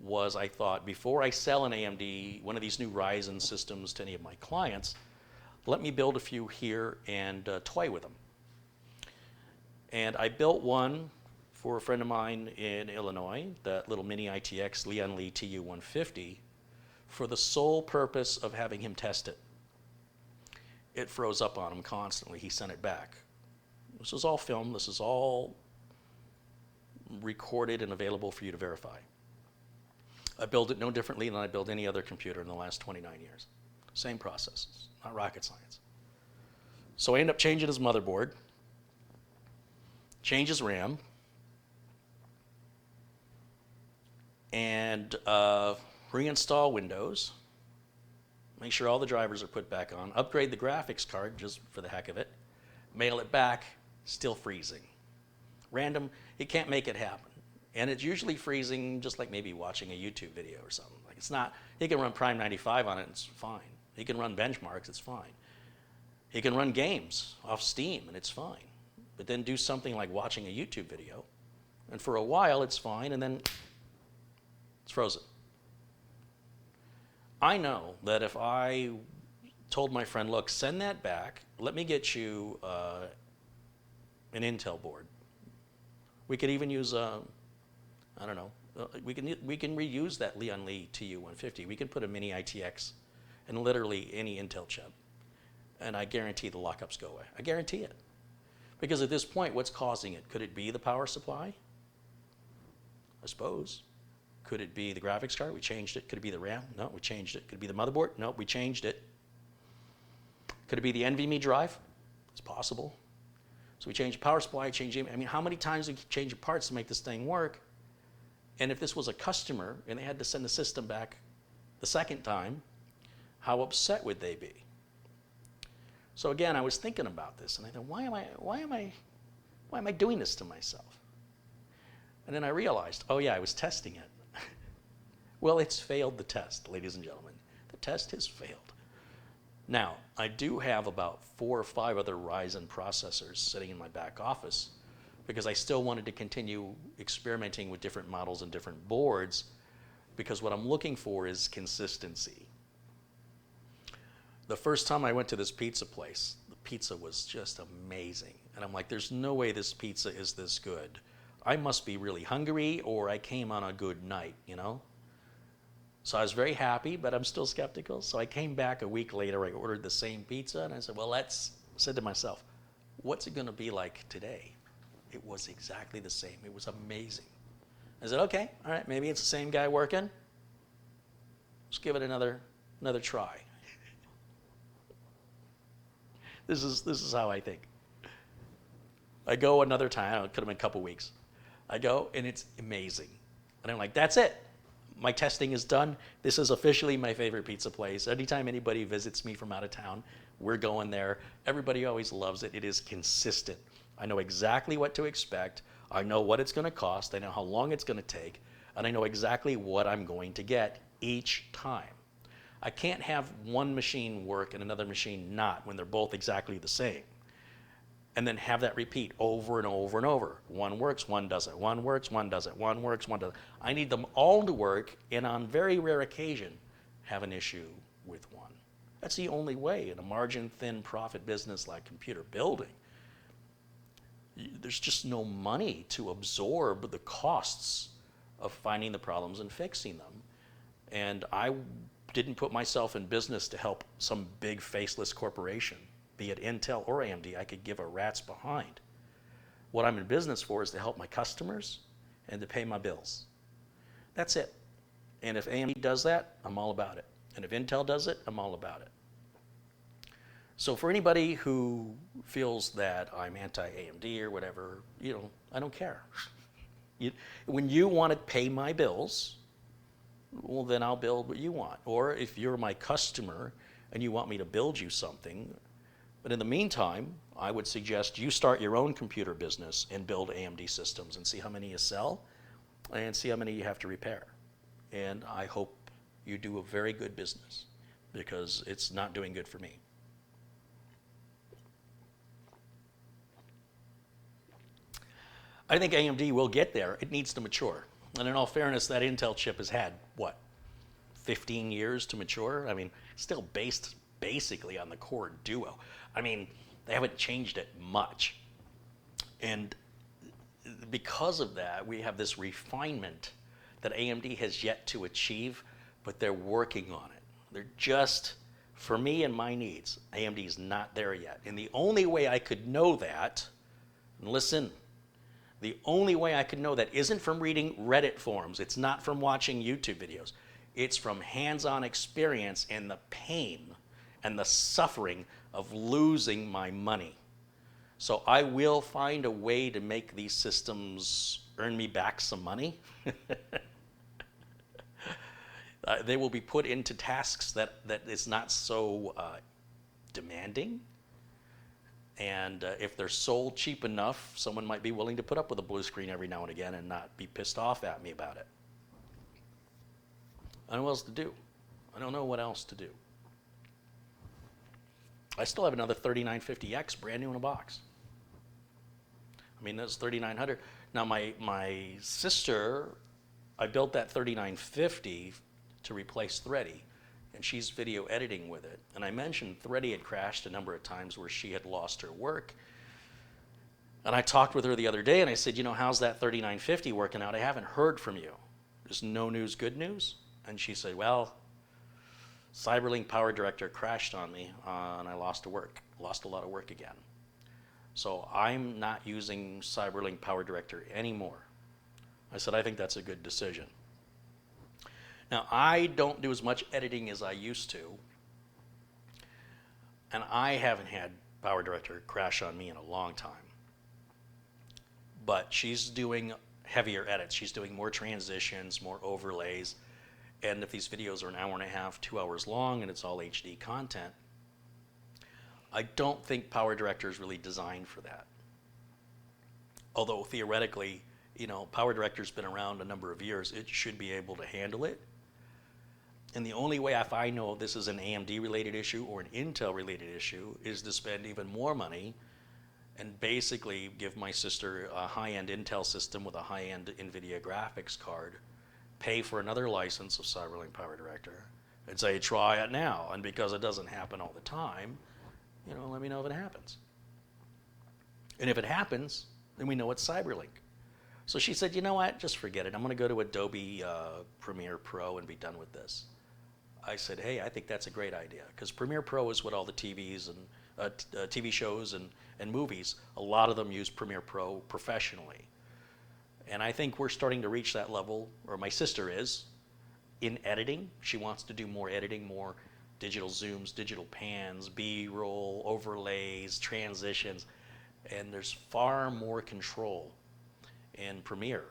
was I thought before I sell an AMD, one of these new Ryzen systems to any of my clients, let me build a few here and toy with them. And I built one for a friend of mine in Illinois, that little mini ITX Lian Li TU150, for the sole purpose of having him test it. It froze up on him constantly. He sent it back. This is all filmed. This is all recorded and available for you to verify. I build it no differently than I build any other computer in the last 29 years. Same processes, not rocket science. So I end up changing his motherboard, change his RAM, and reinstall Windows, make sure all the drivers are put back on, upgrade the graphics card just for the heck of it, mail it back, still freezing. Random, he can't make it happen. And it's usually freezing just like maybe watching a YouTube video or something. Like it's not, he can run Prime 95 on it and it's fine. He can run benchmarks, it's fine. He can run games off Steam and it's fine. But then do something like watching a YouTube video, and for a while it's fine, and then it's frozen. I know that if I told my friend, look, send that back, let me get you an Intel board. We could even use, I don't know, we can reuse that Lian Li TU150. We can put a mini ITX and literally any Intel chip, and I guarantee the lockups go away. I guarantee it. Because at this point, what's causing it? Could it be the power supply? I suppose. Could it be the graphics card? We changed it. Could it be the RAM? No, we changed it. Could it be the motherboard? No, we changed it. Could it be the NVMe drive? It's possible. So we changed power supply, changed, I mean, how many times do we change parts to make this thing work? And if this was a customer and they had to send the system back the second time, how upset would they be? So again, I was thinking about this, and I thought, why am I doing this to myself? And then I realized, oh yeah, I was testing it. Well, it's failed the test, ladies and gentlemen. The test has failed. Now, I do have about 4 or 5 other Ryzen processors sitting in my back office because I still wanted to continue experimenting with different models and different boards, because what I'm looking for is consistency. The first time I went to this pizza place, the pizza was just amazing. And I'm like, there's no way this pizza is this good. I must be really hungry, or I came on a good night, you know? So I was very happy, but I'm still skeptical. So I came back a week later, I ordered the same pizza, and I said, well, said to myself, what's it gonna be like today? It was exactly the same. It was amazing. I said, okay, all right, maybe it's the same guy working. Let's give it another try. This is how I think. I go another time, it could have been a couple weeks. I go and it's amazing. And I'm like, that's it. My testing is done. This is officially my favorite pizza place. Anytime anybody visits me from out of town, we're going there. Everybody always loves it. It is consistent. I know exactly what to expect. I know what it's going to cost. I know how long it's going to take. And I know exactly what I'm going to get each time. I can't have one machine work and another machine not when they're both exactly the same. And then have that repeat over and over and over. One works, one doesn't. One works, one doesn't. One works, one doesn't. I need them all to work, and on very rare occasion, have an issue with one. That's the only way in a margin-thin profit business like computer building. There's just no money to absorb the costs of finding the problems and fixing them. And I didn't put myself in business to help some big faceless corporation, be it Intel or AMD. I could give a rat's behind. What I'm in business for is to help my customers and to pay my bills. That's it. And if AMD does that, I'm all about it. And if Intel does it, I'm all about it. So for anybody who feels that I'm anti-AMD or whatever, I don't care. When you want to pay my bills, well, then I'll build what you want. Or if you're my customer and you want me to build you something, but in the meantime, I would suggest you start your own computer business and build AMD systems and see how many you sell and see how many you have to repair. And I hope you do a very good business, because it's not doing good for me. I think AMD will get there. It needs to mature. And in all fairness, that Intel chip has had, 15 years to mature? I mean, still based basically on the Core Duo. I mean, they haven't changed it much. And because of that, we have this refinement that AMD has yet to achieve, but they're working on it. They're just, for me and my needs, AMD is not there yet. And the only way I could know that, and listen, the only way I could know that isn't from reading Reddit forums. It's not from watching YouTube videos. It's from hands-on experience and the pain and the suffering of losing my money. So I will find a way to make these systems earn me back some money. They will be put into tasks that is not so demanding. And if they're sold cheap enough, someone might be willing to put up with a blue screen every now and again and not be pissed off at me about it. I don't know what else to do. I don't know what else to do. I still have another 3950X brand new in a box. I mean, that's 3900. Now my sister, I built that 3950 to replace Thready, and she's video editing with it. And I mentioned Thready had crashed a number of times where she had lost her work. And I talked with her the other day and I said, how's that 3950 working out? I haven't heard from you. There's no news, good news? And she said, well, Cyberlink Power Director crashed on me and I lost a lot of work again. So I'm not using Cyberlink Power Director anymore. I said, I think that's a good decision. Now, I don't do as much editing as I used to, and I haven't had Power Director crash on me in a long time. But she's doing heavier edits. She's doing more transitions, more overlays, and if these videos are an hour and a half, 2 hours long, and it's all HD content, I don't think Power Director is really designed for that. Although theoretically, Power Director's been around a number of years, it should be able to handle it. And the only way if I know this is an AMD related issue or an Intel related issue is to spend even more money and basically give my sister a high-end Intel system with a high-end NVIDIA graphics card, pay for another license of CyberLink PowerDirector, and say, try it now. And because it doesn't happen all the time, let me know if it happens. And if it happens, then we know it's CyberLink. So she said, you know what, just forget it. I'm going to go to Adobe Premiere Pro and be done with this. I said, hey, I think that's a great idea, because Premiere Pro is what all the TVs and TV shows and movies, a lot of them use Premiere Pro professionally. And I think we're starting to reach that level, or my sister is, in editing. She wants to do more editing, more digital zooms, digital pans, B-roll, overlays, transitions, and there's far more control in Premiere.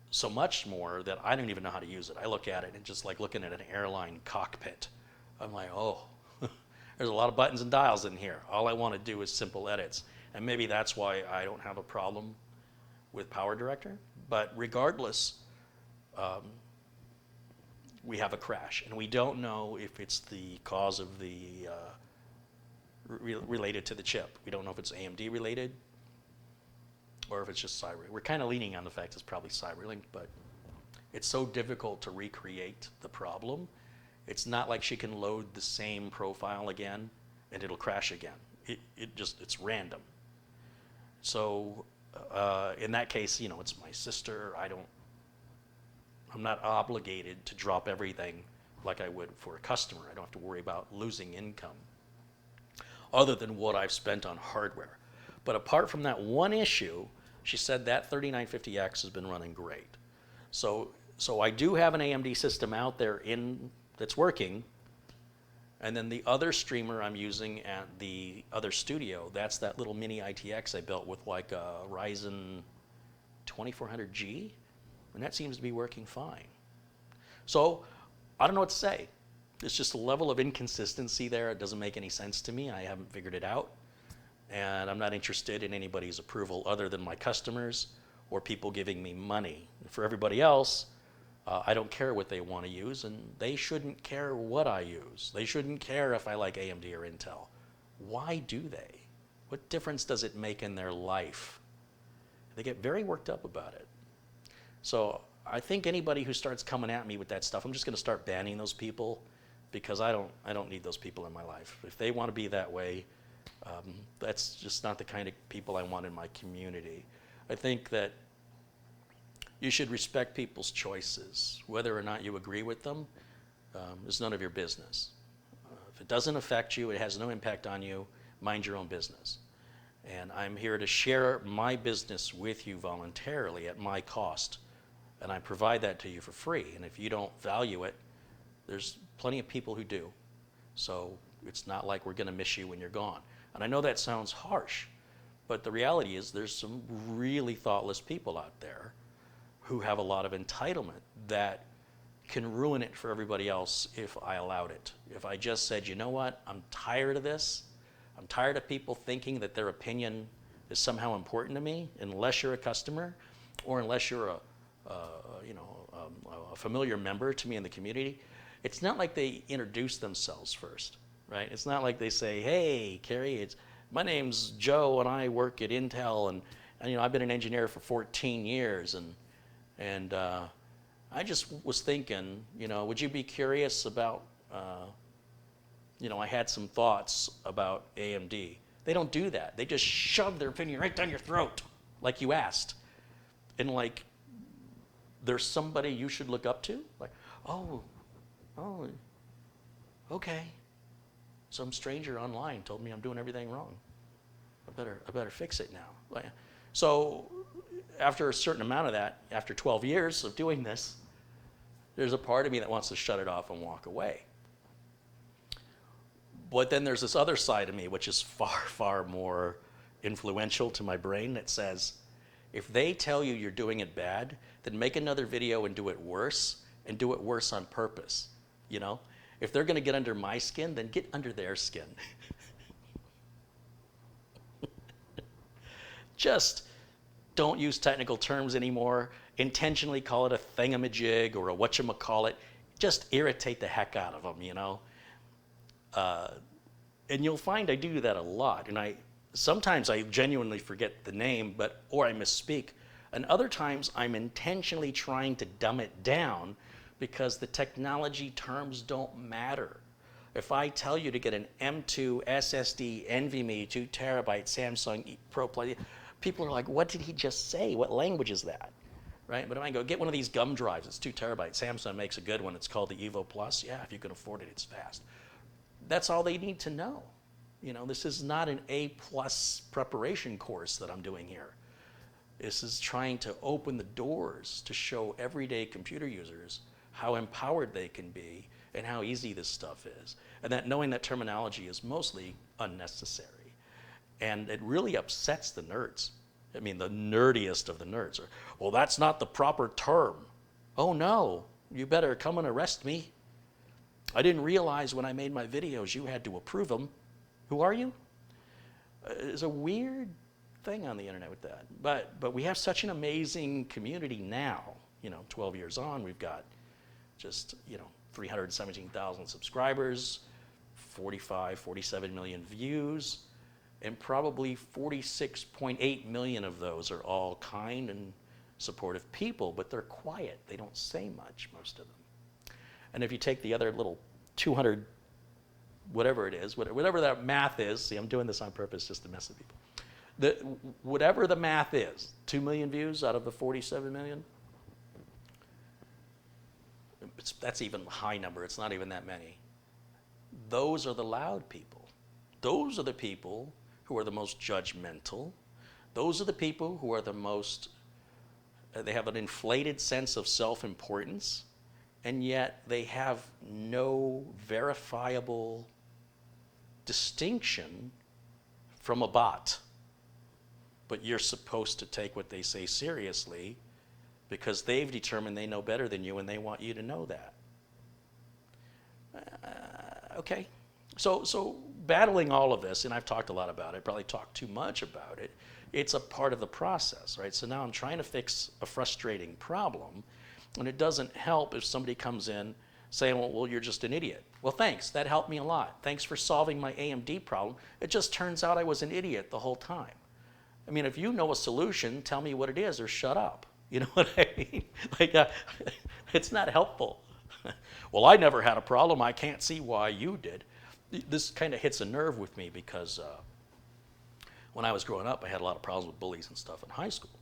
So much more that I don't even know how to use it. I look at it and just like looking at an airline cockpit. I'm like, oh, there's a lot of buttons and dials in here. All I want to do is simple edits. And maybe that's why I don't have a problem with PowerDirector. But regardless, we have a crash. And we don't know if it's the cause of the related to the chip. We don't know if it's AMD related or if it's just CyberLink. We're kind of leaning on the fact it's probably CyberLink, but it's so difficult to recreate the problem. It's not like she can load the same profile again and it'll crash again. It's random. So in that case, it's my sister. I'm not obligated to drop everything like I would for a customer. I don't have to worry about losing income other than what I've spent on hardware. But apart from that one issue, she said that 3950X has been running great. So I do have an AMD system out there that's working, and then the other streamer I'm using at the other studio, that's that little mini ITX I built with like a Ryzen 2400G, and that seems to be working fine. So I don't know what to say. It's just a level of inconsistency there. It doesn't make any sense to me. I haven't figured it out. And I'm not interested in anybody's approval other than my customers or people giving me money. For everybody else, I don't care what they want to use, and they shouldn't care what I use. They shouldn't care if I like AMD or Intel. Why do they? What difference does it make in their life? They get very worked up about it. So I think anybody who starts coming at me with that stuff, I'm just going to start banning those people, because I don't need those people in my life. If they want to be that way, that's just not the kind of people I want in my community. I think that you should respect people's choices. Whether or not you agree with them is none of your business. If it doesn't affect you, it has no impact on you, mind your own business. And I'm here to share my business with you voluntarily at my cost. And I provide that to you for free. And if you don't value it, there's plenty of people who do. So it's not like we're going to miss you when you're gone. And I know that sounds harsh, but the reality is there's some really thoughtless people out there who have a lot of entitlement that can ruin it for everybody else if I allowed it. If I just said, you know what, I'm tired of this. I'm tired of people thinking that their opinion is somehow important to me, unless you're a customer or unless you're a familiar member to me in the community. It's not like they introduce themselves first. Right? It's not like they say, hey, Kerry, my name's Joe and I work at Intel and I've been an engineer for 14 years and I just was thinking, would you be curious about, I had some thoughts about AMD. They don't do that. They just shove their opinion right down your throat like you asked. And like there's somebody you should look up to? Like, oh, okay. Some stranger online told me I'm doing everything wrong. I better fix it now. So after a certain amount of that, after 12 years of doing this, there's a part of me that wants to shut it off and walk away. But then there's this other side of me, which is far, far more influential to my brain, that says, if they tell you you're doing it bad, then make another video and do it worse on purpose, If they're going to get under my skin, then get under their skin. Just don't use technical terms anymore. Intentionally call it a thingamajig or a whatchamacallit. just irritate the heck out of them, and you'll find I do that a lot. And sometimes I genuinely forget the name, or I misspeak. And other times I'm intentionally trying to dumb it down because the technology terms don't matter. If I tell you to get an M2 SSD NVMe 2 terabyte Samsung Pro Plus, people are like, what did he just say? What language is that? Right? But if I go get one of these gum drives, it's 2 terabytes. Samsung makes a good one. It's called the Evo Plus. Yeah, if you can afford it, it's fast. That's all they need to know. This is not an A+ preparation course that I'm doing here. This is trying to open the doors to show everyday computer users how empowered they can be and how easy this stuff is. And that knowing that terminology is mostly unnecessary. And it really upsets the nerds. I mean, the nerdiest of the nerds are, well, that's not the proper term. Oh no, you better come and arrest me. I didn't realize when I made my videos you had to approve them. Who are you? It's a weird thing on the internet with that. But we have such an amazing community now. 12 years on, we've got just, 317,000 subscribers, 47 million views, and probably 46.8 million of those are all kind and supportive people, but they're quiet. They don't say much, most of them. And if you take the other little 200, whatever it is, whatever that math is, see, I'm doing this on purpose just to mess with people. Whatever the math is, 2 million views out of the 47 million, that's even a high number. It's not even that many. Those are the loud people. Those are the people who are the most judgmental. Those are the people who are the most, they have an inflated sense of self-importance, and yet they have no verifiable distinction from a bot. But you're supposed to take what they say seriously because they've determined they know better than you and they want you to know that. Okay, so battling all of this, and I've talked a lot about it, probably talked too much about it, it's a part of the process, right? So now I'm trying to fix a frustrating problem, and it doesn't help if somebody comes in saying, well, you're just an idiot. Well, thanks, that helped me a lot. Thanks for solving my AMD problem. It just turns out I was an idiot the whole time. I mean, if you know a solution, tell me what it is or shut up. You know what I mean? It's not helpful. Well, I never had a problem. I can't see why you did. This kind of hits a nerve with me because when I was growing up, I had a lot of problems with bullies and stuff in high school.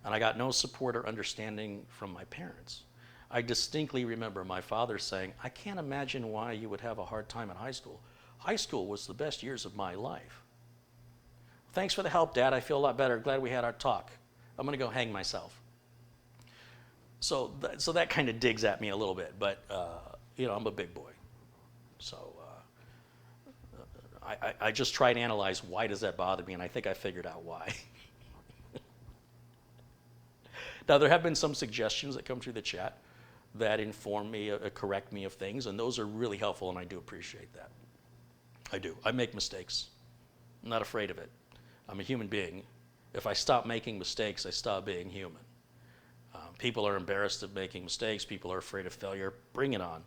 And I got no support or understanding from my parents. I distinctly remember my father saying, I can't imagine why you would have a hard time in high school. High school was the best years of my life. Thanks for the help, Dad. I feel a lot better. Glad we had our talk. I'm going to go hang myself. So that kind of digs at me a little bit, but I'm a big boy. So I just try to analyze why does that bother me, and I think I figured out why. Now, there have been some suggestions that come through the chat that inform me, correct me of things, and those are really helpful, and I do appreciate that. I do. I make mistakes. I'm not afraid of it. I'm a human being. If I stop making mistakes, I stop being human. People are embarrassed of making mistakes. People are afraid of failure. Bring it on.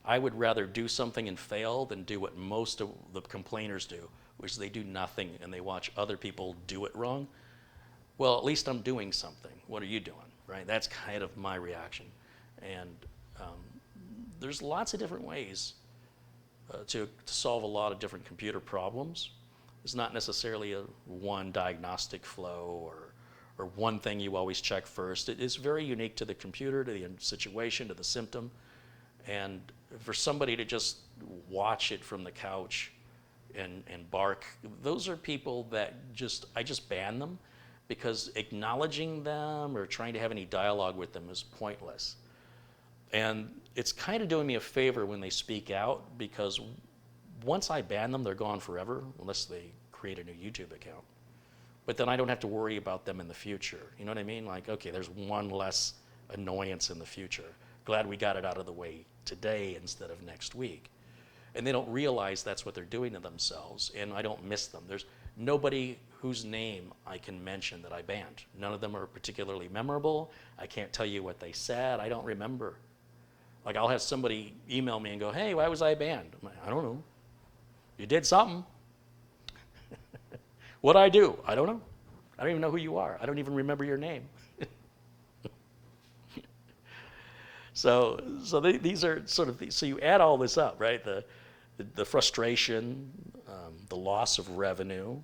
I would rather do something and fail than do what most of the complainers do, which is they do nothing and they watch other people do it wrong. Well, at least I'm doing something. What are you doing, right? That's kind of my reaction. And there's lots of different ways to solve a lot of different computer problems. It's not necessarily a one diagnostic flow or one thing you always check first. It is very unique to the computer, to the situation, to the symptom. And for somebody to just watch it from the couch and bark, those are people that I just ban them because acknowledging them or trying to have any dialogue with them is pointless. And it's kind of doing me a favor when they speak out because once I ban them, they're gone forever unless they create a new YouTube account. But then I don't have to worry about them in the future. You know what I mean? Like, okay, there's one less annoyance in the future. Glad we got it out of the way today instead of next week. And they don't realize that's what they're doing to themselves, and I don't miss them. There's nobody whose name I can mention that I banned. None of them are particularly memorable. I can't tell you what they said. I don't remember. Like I'll have somebody email me and go, hey, why was I banned? I'm like, I don't know. You did something. What'd I do? I don't know. I don't even know who you are. I don't even remember your name. These are sort of, so you add all this up, right? The frustration, the loss of revenue,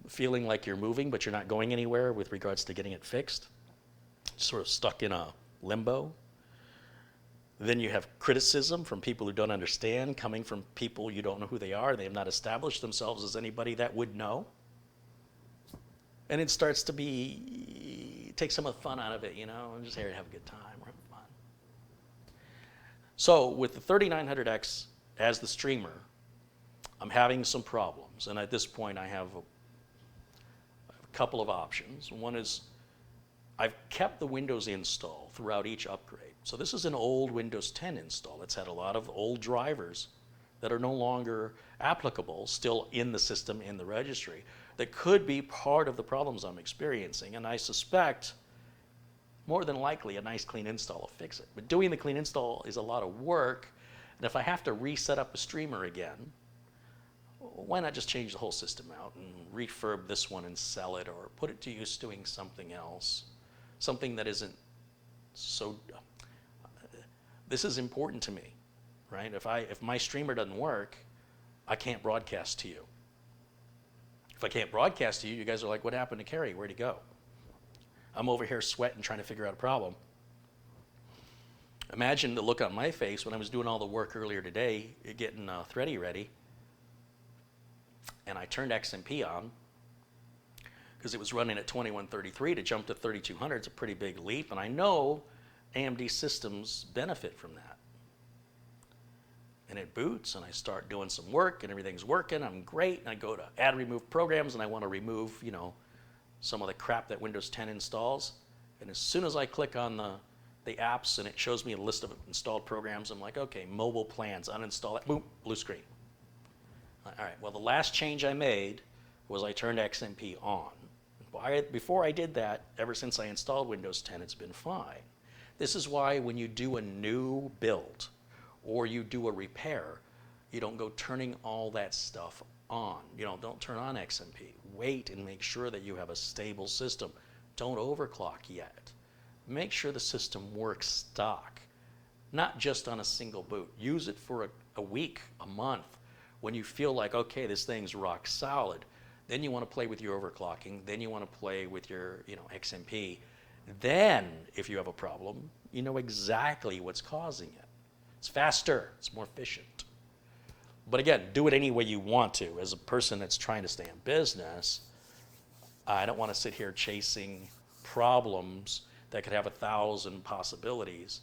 feeling like you're moving but you're not going anywhere with regards to getting it fixed, sort of stuck in a limbo. Then you have criticism from people who don't understand, coming from people you don't know who they are. They have not established themselves as anybody that would know. And it starts to take some of the fun out of it, I'm just here to have a good time. We're having fun. So with the 3900X as the streamer, I'm having some problems. And at this point, I have a couple of options. One is I've kept the Windows install throughout each upgrade. So this is an old Windows 10 install. It's had a lot of old drivers that are no longer applicable, still in the system, in the registry, that could be part of the problems I'm experiencing. And I suspect, more than likely, a nice clean install will fix it. But doing the clean install is a lot of work. And if I have to reset up a streamer again, why not just change the whole system out and refurb this one and sell it, or put it to use doing something else, something that isn't so. This is important to me, right? If my streamer doesn't work, I can't broadcast to you. If I can't broadcast to you, you guys are like, what happened to Kerry? Where'd he go? I'm over here sweating trying to figure out a problem. Imagine the look on my face when I was doing all the work earlier today, getting Thready ready, and I turned XMP on because it was running at 2133. To jump to 3200 is a pretty big leap, and I know AMD systems benefit from that. And it boots, and I start doing some work, and everything's working. I'm great, and I go to add remove programs, and I want to remove, some of the crap that Windows 10 installs. And as soon as I click on the apps, and it shows me a list of installed programs, I'm like, okay, mobile plans, uninstall it, boom, blue screen. All right, well, the last change I made was I turned XMP on. Before I did that, ever since I installed Windows 10, it's been fine. This is why when you do a new build or you do a repair, you don't go turning all that stuff on. Don't turn on XMP. Wait and make sure that you have a stable system. Don't overclock yet. Make sure the system works stock, not just on a single boot. Use it for a week, a month. When you feel like, okay, this thing's rock solid, then you want to play with your overclocking, then you want to play with your XMP. Then, if you have a problem, you know exactly what's causing it. It's faster, it's more efficient. But again, do it any way you want to. As a person that's trying to stay in business, I don't want to sit here chasing problems that could have 1,000 possibilities.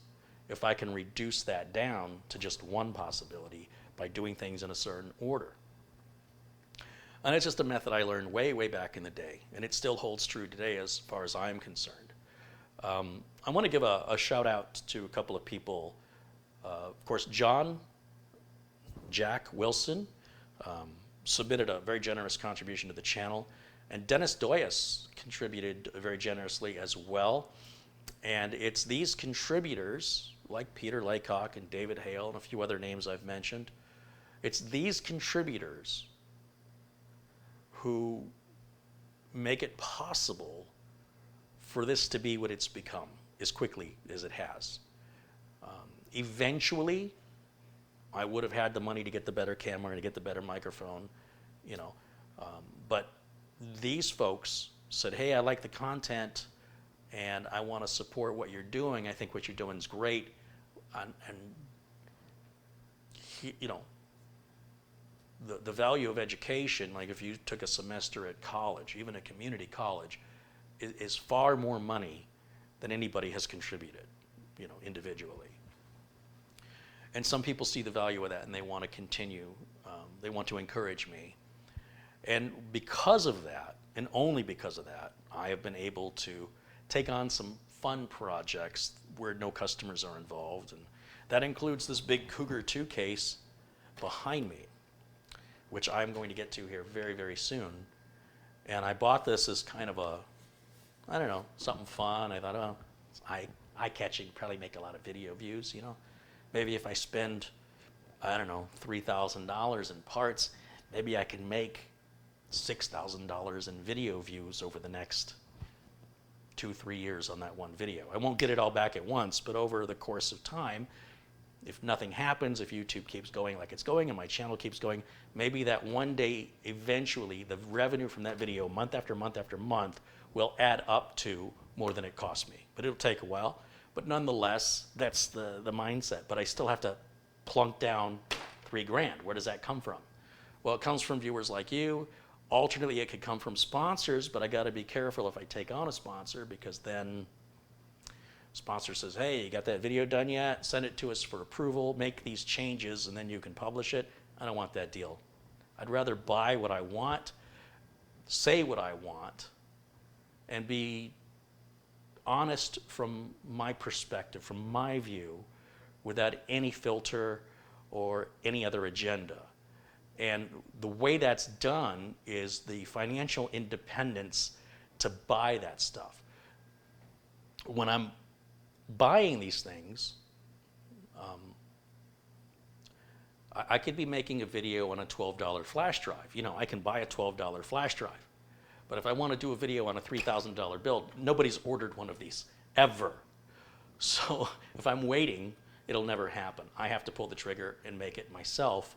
If I can reduce that down to just one possibility by doing things in a certain order. And it's just a method I learned way, way back in the day, and it still holds true today as far as I'm concerned. I want to give a shout out to a couple of people. Of course, Jack Wilson submitted a very generous contribution to the channel, and Dennis Doyas contributed very generously as well. And it's these contributors, like Peter Laycock and David Hale and a few other names I've mentioned, it's these contributors who make it possible for this to be what it's become as quickly as it has. Eventually, I would have had the money to get the better camera and to get the better microphone, but these folks said, hey, I like the content and I want to support what you're doing. I think what you're doing is great. The value of education, like if you took a semester at college, even a community college, is far more money than anybody has contributed, individually. And some people see the value of that and they want to continue, they want to encourage me. And because of that, and only because of that, I have been able to take on some fun projects where no customers are involved. And that includes this big Cougar 2 case behind me, which I'm going to get to here very, very soon. And I bought this as kind of something fun. I thought, I eye-catching, probably make a lot of video views, you know. Maybe if I spend, I don't know, $3,000 in parts, maybe I can make $6,000 in video views over the next 2-3 years on that one video. I won't get it all back at once, but over the course of time, if nothing happens, if YouTube keeps going like it's going and my channel keeps going, maybe that one day, eventually, the revenue from that video, month after month after month, will add up to more than it cost me. But it'll take a while. But nonetheless, that's the mindset. But I still have to plunk down $3,000. Where does that come from? Well, it comes from viewers like you. Alternately, it could come from sponsors, but I got to be careful if I take on a sponsor, because then sponsor says, hey, you got that video done yet? Send it to us for approval, make these changes, and then you can publish it. I don't want that deal. I'd rather buy what I want, say what I want, and be honest from my perspective, from my view, without any filter or any other agenda. And the way that's done is the financial independence to buy that stuff. When I'm buying these things, I could be making a video on a $12 flash drive. You know, I can buy a $12 flash drive. But if I want to do a video on a $3,000 build, nobody's ordered one of these, ever. So if I'm waiting, it'll never happen. I have to pull the trigger and make it myself.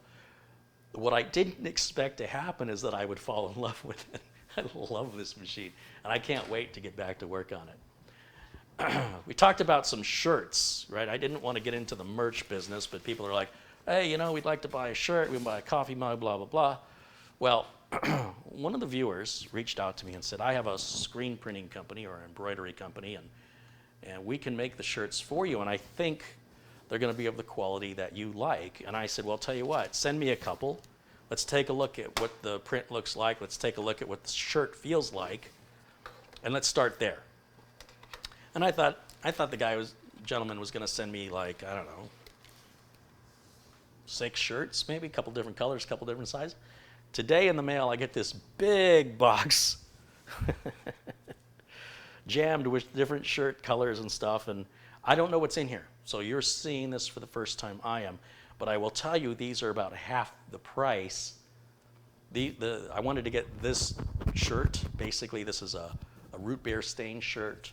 What I didn't expect to happen is that I would fall in love with it. I love this machine, and I can't wait to get back to work on it. We talked about some shirts, right? I didn't want to get into the merch business, but people are like, hey, you know, we'd like to buy a shirt, we can buy a coffee mug, blah, blah, blah. Well, one of the viewers reached out to me and said, I have a screen printing company or an embroidery company, and we can make the shirts for you, and I think they're going to be of the quality that you like. And I said, well, tell you what, send me a couple. Let's take a look at what the print looks like. Let's take a look at what the shirt feels like, and let's start there. And I thought the gentleman was going to send me, like, I don't know, 6 shirts, maybe a couple different colors, a couple different sizes. Today in the mail, I get this big box jammed with different shirt colors and stuff, and I don't know what's in here. So you're seeing this for the first time, I am. But I will tell you, these are about half the price. I wanted to get this shirt. Basically, this is a root beer stain shirt.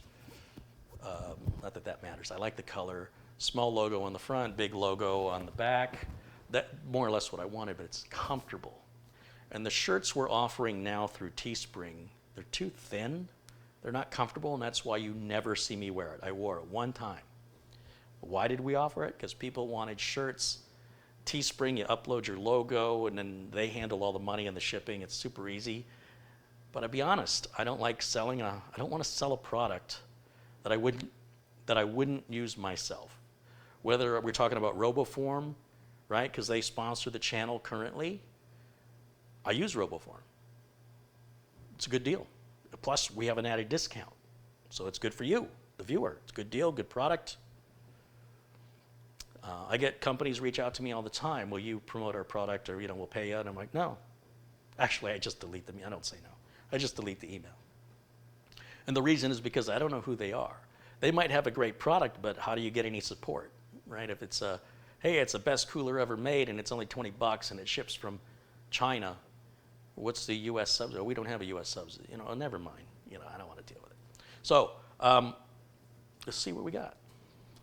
Not that that matters. I like the color. Small logo on the front, big logo on the back. That more or less what I wanted, but it's comfortable. And the shirts we're offering now through Teespring, they're too thin. They're not comfortable, and that's why you never see me wear it. I wore it one time. Why did we offer it? Because people wanted shirts. Teespring, you upload your logo, and then they handle all the money and the shipping. It's super easy. But I'll be honest, I don't want to sell a product that I wouldn't use myself. Whether we're talking about RoboForm, right? Because they sponsor the channel currently. I use RoboForm. It's a good deal. Plus, we have an added discount. So it's good for you, the viewer. It's a good deal, good product. I get companies reach out to me all the time. Will you promote our product, or we'll pay you? And I'm like, no. Actually, I just delete them. I don't say no. I just delete the email. And the reason is because I don't know who they are. They might have a great product, but how do you get any support, right? If it's hey, it's the best cooler ever made, and it's only $20 and it ships from China, what's the U.S. subsidy? Oh, we don't have a U.S. subsidy. Oh, never mind. I don't want to deal with it. So let's see what we got.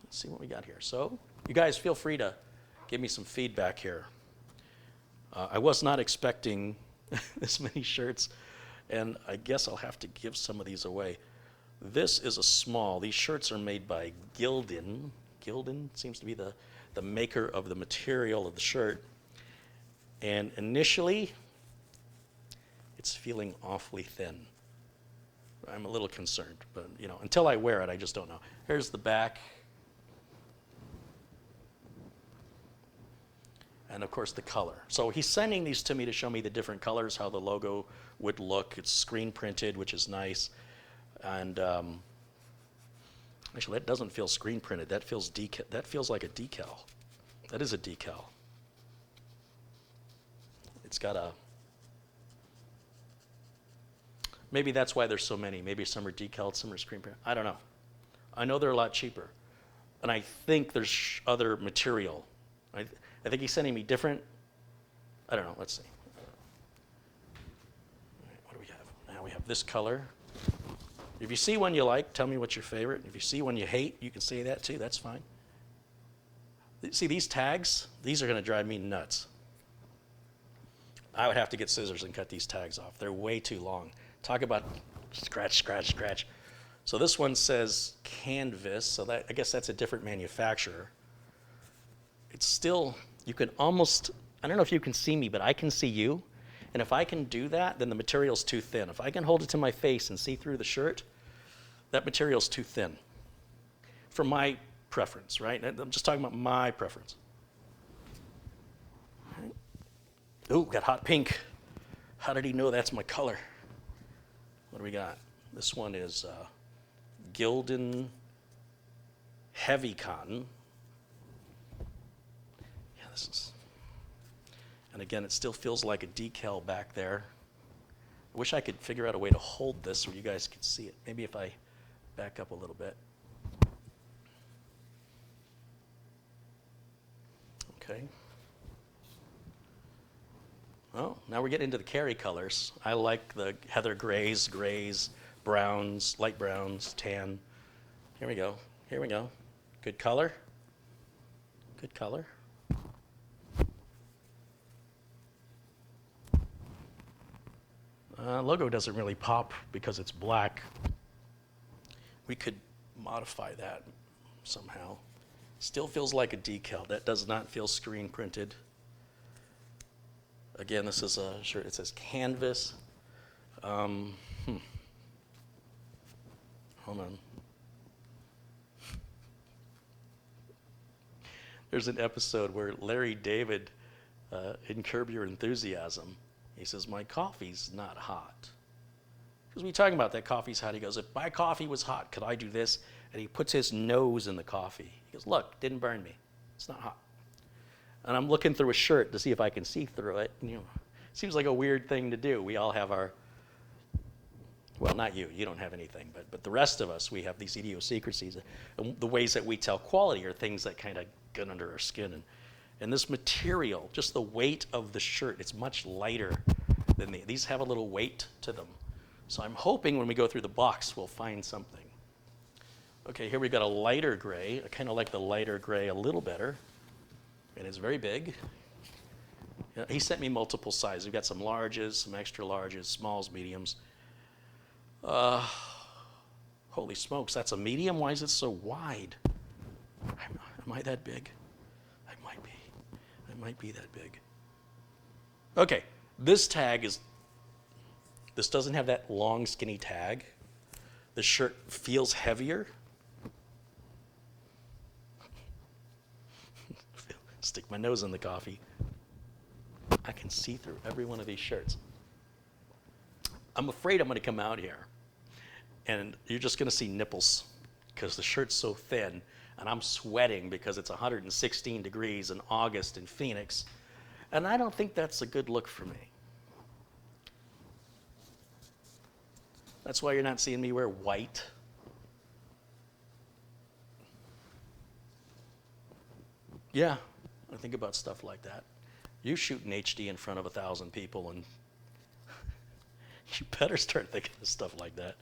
Let's see what we got here. So you guys feel free to give me some feedback here. I was not expecting this many shirts, and I guess I'll have to give some of these away. This is a small. These shirts are made by Gildan. Gildan seems to be the maker of the material of the shirt. And initially, it's feeling awfully thin. I'm a little concerned, but until I wear it, I just don't know. Here's the back. And of course the color. So he's sending these to me to show me the different colors, how the logo would look. It's screen printed, which is nice. And actually, that doesn't feel screen printed. That feels like a decal. That is a decal. It's got a. Maybe that's why there's so many. Maybe some are decaled, some are screen printed. I don't know. I know they're a lot cheaper. And I think there's other material. I think he's sending me different, I don't know, let's see. All right, what do we have? Now we have this color. If you see one you like, tell me what's your favorite. If you see one you hate, you can say that too, that's fine. See these tags? These are gonna drive me nuts. I would have to get scissors and cut these tags off. They're way too long. Talk about scratch, scratch, scratch. So this one says canvas, so that, I guess that's a different manufacturer. It's still, you can almost, I don't know if you can see me, but I can see you. And if I can do that, then the material's too thin. If I can hold it to my face and see through the shirt, that material's too thin. For my preference, right? I'm just talking about my preference. Right. Ooh, got hot pink. How did he know that's my color? What do we got? This one is Gildan heavy cotton. Yeah, this is, and again, it still feels like a decal back there. I wish I could figure out a way to hold this so you guys could see it. Maybe if I back up a little bit. Okay. Well, now we're getting into the carry colors. I like the heather grays, browns, light browns, tan. Here we go. Here we go. Good color. Good color. Logo doesn't really pop because it's black. We could modify that somehow. Still feels like a decal. That does not feel screen printed. Again, this is a shirt. It says canvas. Hold on. There's an episode where Larry David, in Curb Your Enthusiasm, he says, my coffee's not hot. Because we talking about that coffee's hot. He goes, if my coffee was hot, could I do this? And he puts his nose in the coffee. He goes, look, didn't burn me. It's not hot. And I'm looking through a shirt to see if I can see through it. And, seems like a weird thing to do. We all have our, well, not you. You don't have anything. But the rest of us, we have these idiosyncrasies. And the ways that we tell quality are things that kind of get under our skin. And this material, just the weight of the shirt, it's much lighter than these have a little weight to them. So I'm hoping when we go through the box, we'll find something. Okay, here we've got a lighter gray. I kind of like the lighter gray a little better. And it's very big. Yeah, he sent me multiple sizes. We've got some larges, some extra larges, smalls, mediums. Holy smokes, that's a medium? Why is it so wide? Am I that big? I might be. I might be that big. Okay, this doesn't have that long, skinny tag. The shirt feels heavier. Stick my nose in the coffee. I can see through every one of these shirts. I'm afraid I'm going to come out here and you're just going to see nipples because the shirt's so thin and I'm sweating because it's 116 degrees in August in Phoenix. And I don't think that's a good look for me. That's why you're not seeing me wear white. Yeah. I think about stuff like that. You shoot in HD in front of 1,000 people and you better start thinking of stuff like that.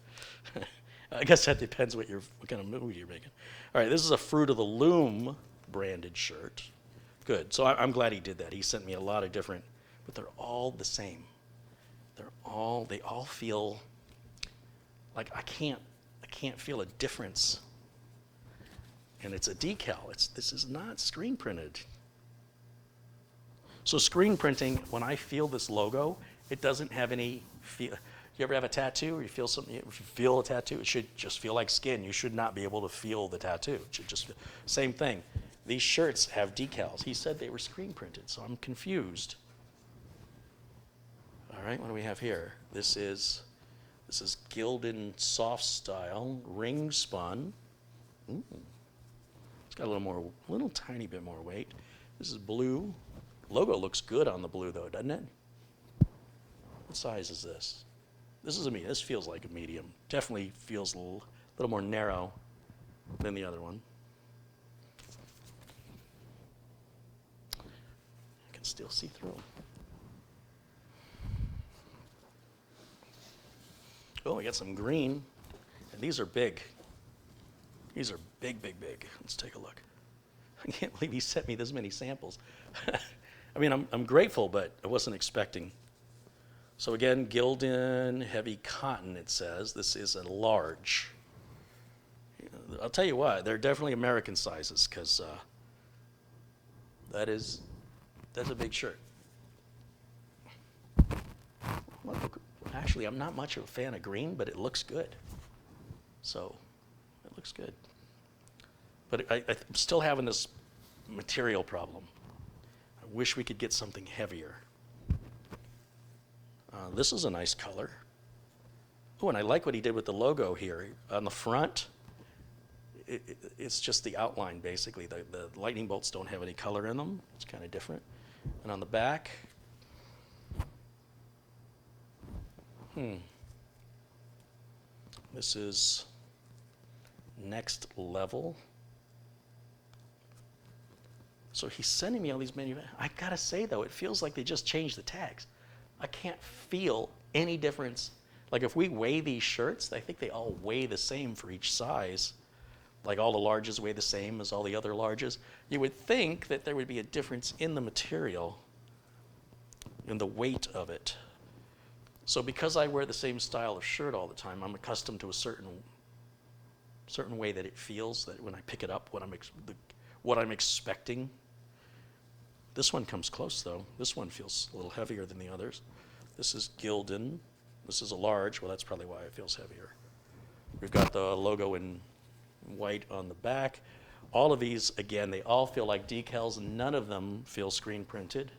I guess that depends what kind of movie you're making. All right, this is a Fruit of the Loom branded shirt. Good, so I'm glad he did that. He sent me a lot of different, but they're all the same. They all feel like I can't feel a difference. And it's a decal. This is not screen printed. So screen printing, when I feel this logo, it doesn't have any feel. You ever have a tattoo or you feel something, if you feel a tattoo, it should just feel like skin. You should not be able to feel the tattoo. It should just, same thing. These shirts have decals. He said they were screen printed, so I'm confused. All right, what do we have here? This is Gildan Soft Style, ring spun. Ooh. It's got a little tiny bit more weight. This is blue. Logo looks good on the blue though, doesn't it? What size is this? This is a medium. This feels like a medium. Definitely feels a little more narrow than the other one. still see through them. Oh, we got some green, and these are big. These are big, big, big. Let's take a look. I can't believe he sent me this many samples. I mean, I'm grateful, but I wasn't expecting. So again, Gildan heavy cotton, it says. This is a large. I'll tell you what, they're definitely American sizes, because that's a big shirt. Look, actually, I'm not much of a fan of green, but it looks good. So, it looks good. But I'm still having this material problem. I wish we could get something heavier. This is a nice color. Oh, and I like what he did with the logo here. On the front, it's just the outline, basically. The lightning bolts don't have any color in them. It's kind of different. And on the back, this is next level. So he's sending me all these menus. I gotta say though, it feels like they just changed the tags. I can't feel any difference. Like if we weigh these shirts, I think they all weigh the same for each size. Like all the larges weigh the same as all the other larges. You would think that there would be a difference in the material, in the weight of it. So because I wear the same style of shirt all the time, I'm accustomed to a certain way that it feels, that when I pick it up, what I'm expecting. This one comes close though. This one feels a little heavier than the others. This is Gildan. This is a large. Well, that's probably why it feels heavier. We've got the logo in white on the back. All of these, again, they all feel like decals. None of them feel screen printed.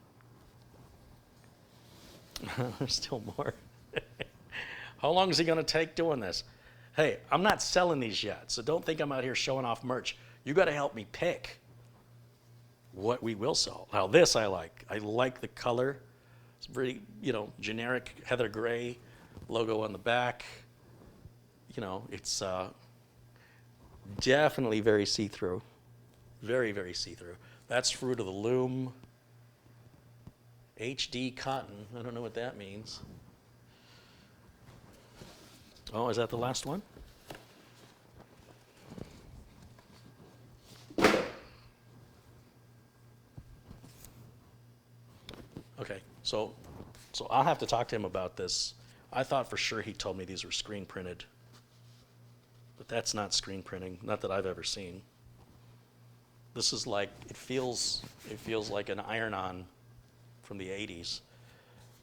There's still more. How long is he going to take doing this? Hey, I'm not selling these yet, so don't think I'm out here showing off merch. You got to help me pick what we will sell. Now this I like. I like the color. It's very, generic heather gray logo on the back. It's definitely very see-through. Very, very see-through. That's Fruit of the Loom. HD cotton. I don't know what that means. Oh, is that the last one? Okay, so I'll have to talk to him about this. I thought for sure he told me these were screen printed, but that's not screen printing, not that I've ever seen. This is like, it feels like an iron-on from the 80s.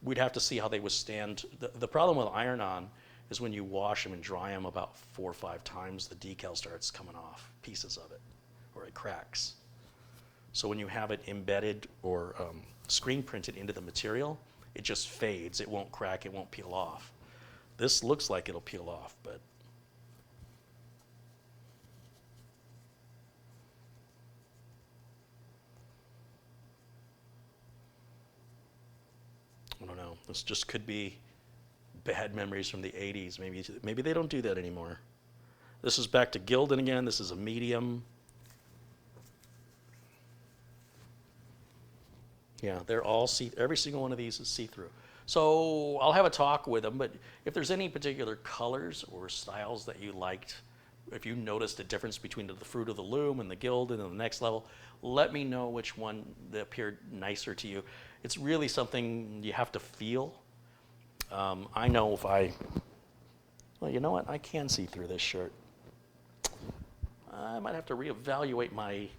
We'd have to see how they withstand. The problem with iron-on is when you wash them and dry them about 4 or 5 times, the decal starts coming off, pieces of it, or it cracks. So when you have it embedded or screen printed into the material, it just fades. It won't crack, it won't peel off. This looks like it'll peel off, but I don't know. This just could be bad memories from the 80s. Maybe they don't do that anymore. This is back to Gildan again. This is a medium. Yeah, they're all every single one of these is see-through. So I'll have a talk with them, but if there's any particular colors or styles that you liked, if you noticed a difference between the Fruit of the Loom and the Gildan and the next level, let me know which one that appeared nicer to you. It's really something you have to feel. I know if well, you know what? I can see through this shirt. I might have to reevaluate my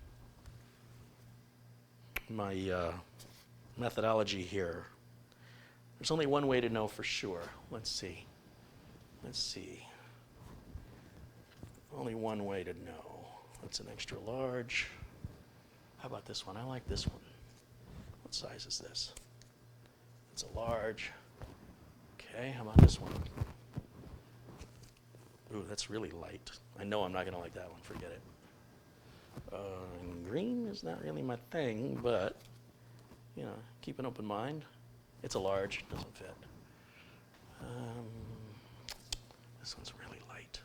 methodology here. There's only one way to know for sure. Let's see. Only one way to know. That's an extra large. How about this one? I like this one. What size is this? It's a large. Okay, how about this one? Ooh, that's really light. I know I'm not going to like that one. Forget it. Green is not really my thing, but, keep an open mind. It's a large. Doesn't fit. This one's really light.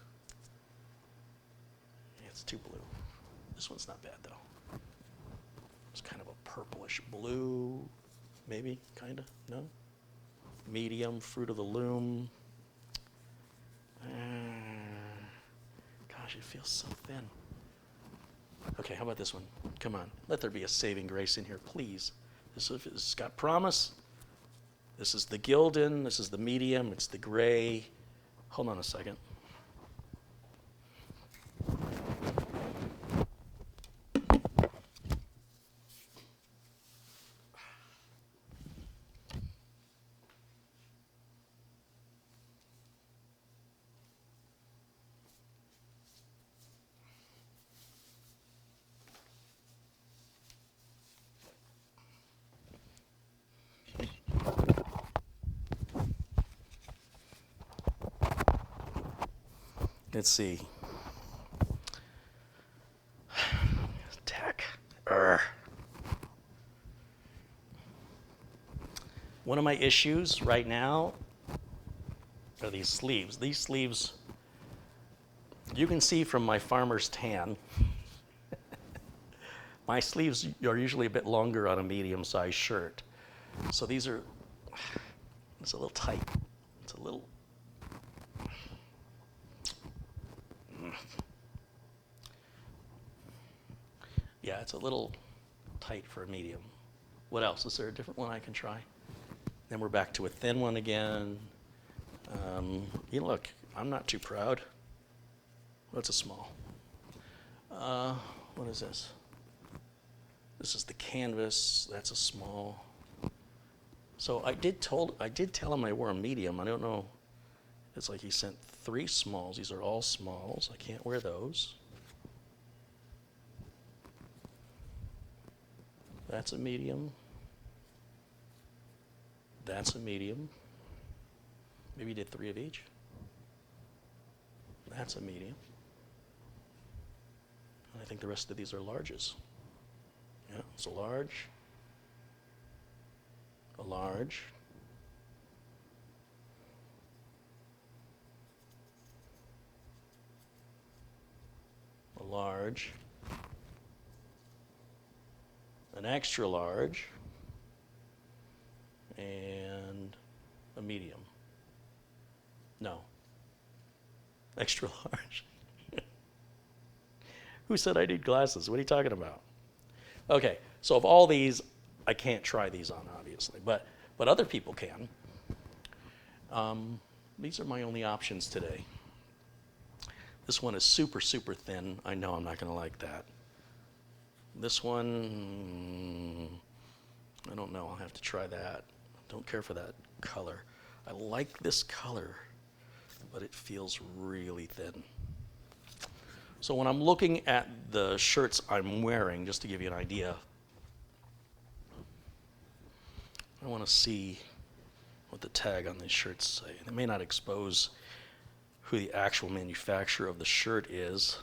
It's too blue. This one's not bad, though. It's kind of a purplish blue. Maybe, kind of, no? Medium, fruit of the loom. Gosh, it feels so thin. Okay, how about this one? Come on, let there be a saving grace in here, please. This has got promise. This is the Gildan, this is the medium, it's the gray. Hold on a second. Let's see. Tech. One of my issues right now are these sleeves. These sleeves, you can see from my farmer's tan, my sleeves are usually a bit longer on a medium-sized shirt. So these are, it's a little tight. It's a little, yeah, it's a little tight for a medium. What else? Is there a different one I can try? Then we're back to a thin one again. You know, look, I'm not too proud. What's a small? What is this? This is the canvas. That's a small. So I did tell him I wore a medium. I don't know. It's like he sent 3 smalls. These are all smalls. I can't wear those. That's a medium. That's a medium. Maybe you did 3 of each. That's a medium. And I think the rest of these are larges. Yeah, it's a large, a large, a large, an extra large, and a medium. No. Extra large. Who said I need glasses? What are you talking about? Okay, so of all these, I can't try these on, obviously, but other people can. These are my only options today. This one is super, super thin. I know I'm not going to like that. This one, I don't know. I'll have to try that. Don't care for that color. I like this color, but it feels really thin. So when I'm looking at the shirts I'm wearing, just to give you an idea, I want to see what the tag on these shirts say. They may not expose who the actual manufacturer of the shirt is.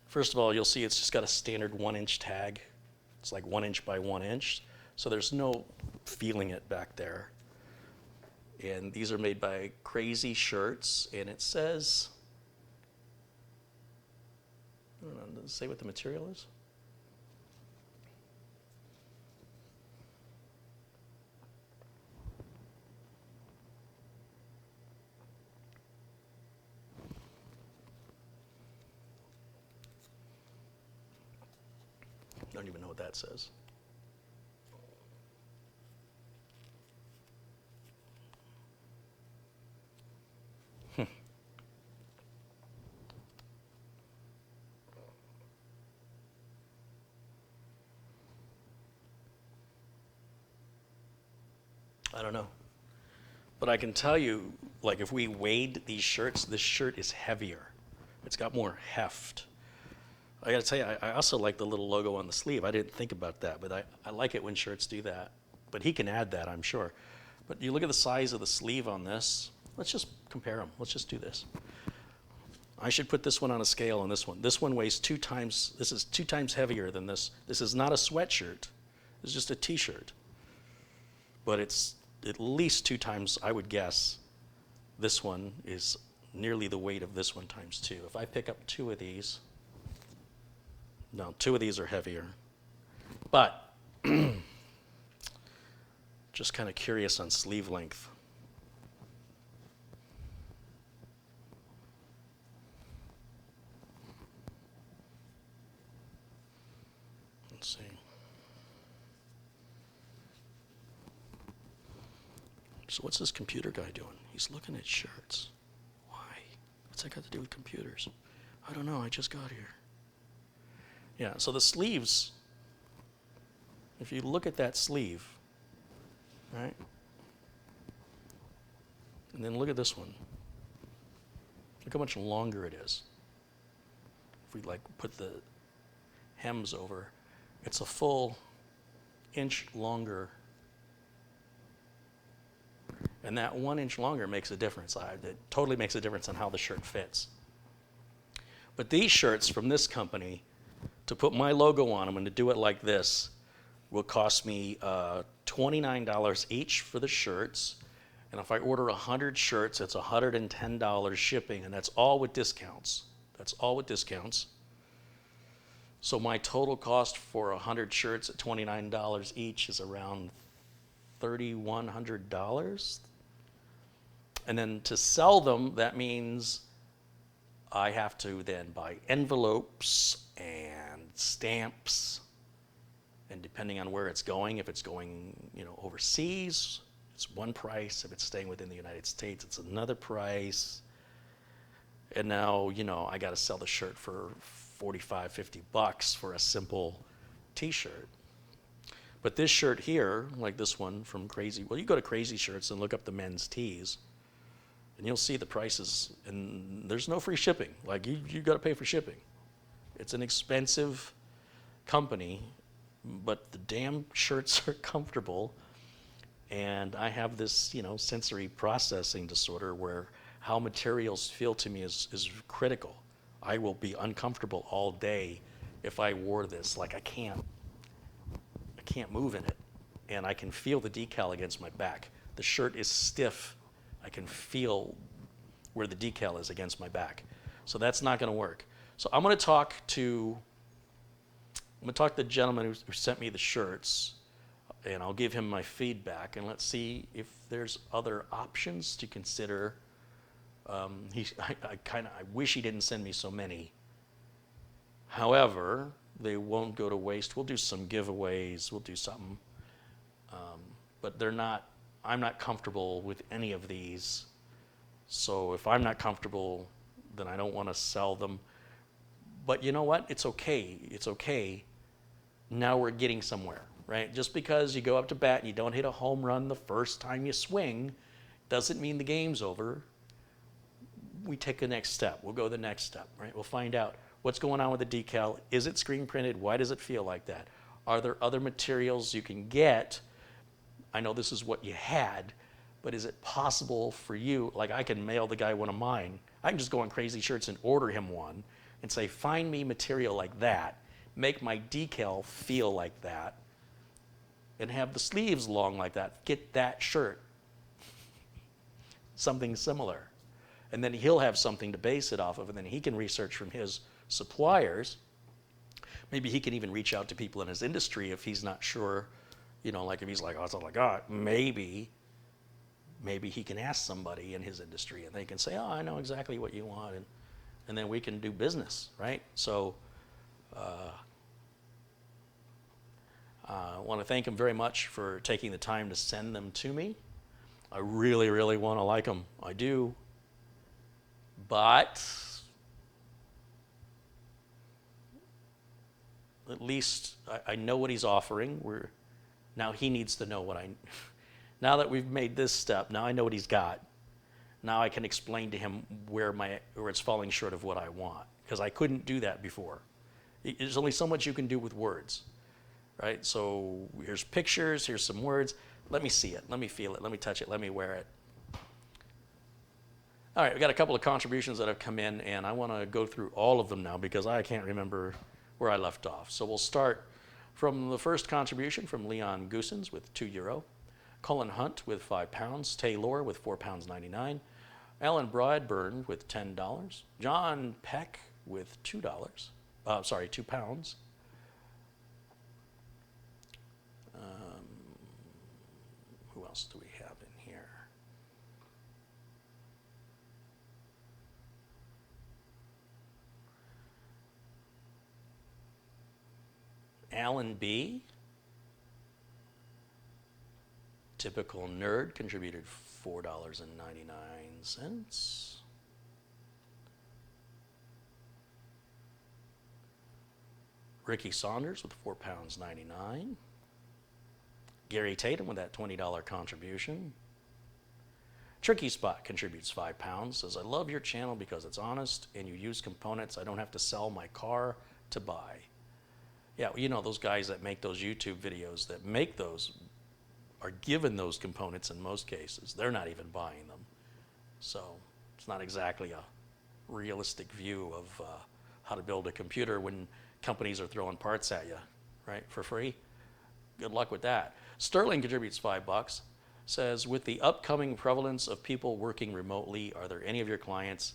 First of all, you'll see it's just got a standard 1-inch tag. It's like 1 inch by 1 inch. So there's no feeling it back there. And these are made by Crazy Shirts, and it says, I don't know, does it say what the material is? I don't even know what that says. I don't know. But I can tell you, like if we weighed these shirts, this shirt is heavier. It's got more heft. I gotta tell you, I also like the little logo on the sleeve. I didn't think about that, but I like it when shirts do that. But he can add that, I'm sure. But you look at the size of the sleeve on this. Let's just compare them. Let's just do this. I should put this one on a scale on this one. This one weighs 2 times, this is 2 times heavier than this. This is not a sweatshirt. It's just a t-shirt. But it's at least 2 times, I would guess, this one is nearly the weight of this one times 2. If I pick up 2 of these, no, 2 of these are heavier. But Just kind of curious on sleeve length. Let's see. So what's this computer guy doing? He's looking at shirts. Why? What's that got to do with computers? I don't know, I just got here. Yeah, so the sleeves, if you look at that sleeve, right? And then look at this one. Look how much longer it is. If we like put the hems over, it's a full inch longer. And that 1 inch longer makes a difference. It totally makes a difference on how the shirt fits. But these shirts from this company, to put my logo on them and to do it like this, will cost me $29 each for the shirts. And if I order 100 shirts, it's $110 shipping, and that's all with discounts. That's all with discounts. So my total cost for 100 shirts at $29 each is around $3,100. And then to sell them, that means I have to then buy envelopes and stamps. And depending on where it's going, if it's going, overseas, it's one price. If it's staying within the United States, it's another price. And now, I got to sell the shirt for $45, $50 for a simple t-shirt. But this shirt here, like this one from Crazy, well, you go to Crazy Shirts and look up the men's tees, and you'll see the prices, and there's no free shipping. Like, you got to pay for shipping. It's an expensive company, but the damn shirts are comfortable. And I have this, sensory processing disorder where how materials feel to me is critical. I will be uncomfortable all day if I wore this. Like, I can't move in it. And I can feel the decal against my back. The shirt is stiff. I can feel where the decal is against my back. So that's not going to work. So I'm going to talk to the gentleman who sent me the shirts, and I'll give him my feedback, and let's see if there's other options to consider. I wish he didn't send me so many. However, they won't go to waste. We'll do some giveaways. We'll do something. But I'm not comfortable with any of these. So if I'm not comfortable, then I don't want to sell them. But you know what? It's okay. It's okay. Now we're getting somewhere, right? Just because you go up to bat and you don't hit a home run the first time you swing doesn't mean the game's over. We take the next step. We'll go the next step, right? We'll find out what's going on with the decal. Is it screen printed? Why does it feel like that? Are there other materials you can get? I know this is what you had, but is it possible for you? Like, I can mail the guy one of mine. I can just go on Crazy Shirts and order him one and say, find me material like that, make my decal feel like that, and have the sleeves long like that. Get that shirt. Something similar. And then he'll have something to base it off of, and then he can research from his suppliers. Maybe he can even reach out to people in his industry if he's not sure, like if he's like, oh, it's all I got, maybe he can ask somebody in his industry and they can say, oh, I know exactly what you want, and then we can do business, right? So I want to thank him very much for taking the time to send them to me. I really, really want to like them. I do. But at least I know what he's offering. Now he needs to know what now that we've made this step, now I know what he's got. Now I can explain to him where it's falling short of what I want, because I couldn't do that before. There's only so much you can do with words, right? So here's pictures, here's some words. Let me see it, let me feel it, let me touch it, let me wear it. All right, we got a couple of contributions that have come in, and I want to go through all of them now because I can't remember where I left off. So we'll start from the first contribution from Leon Goosens with €2, Colin Hunt with £5, Taylor with £4.99, Alan Broadburn with $10, John Peck with £2, £2, else do we have in here? Alan B. Typical Nerd contributed $4.99. Ricky Saunders with £4.99. Gary Tatum with that $20 contribution. Tricky Spot contributes £5. Says, I love your channel because it's honest and you use components I don't have to sell my car to buy. Yeah, you know, those guys that make those YouTube videos that make those are given those components in most cases. They're not even buying them. So it's not exactly a realistic view of how to build a computer when companies are throwing parts at you, right, for free. Good luck with that. Sterling contributes $5. Says, with the upcoming prevalence of people working remotely, are there any of your clients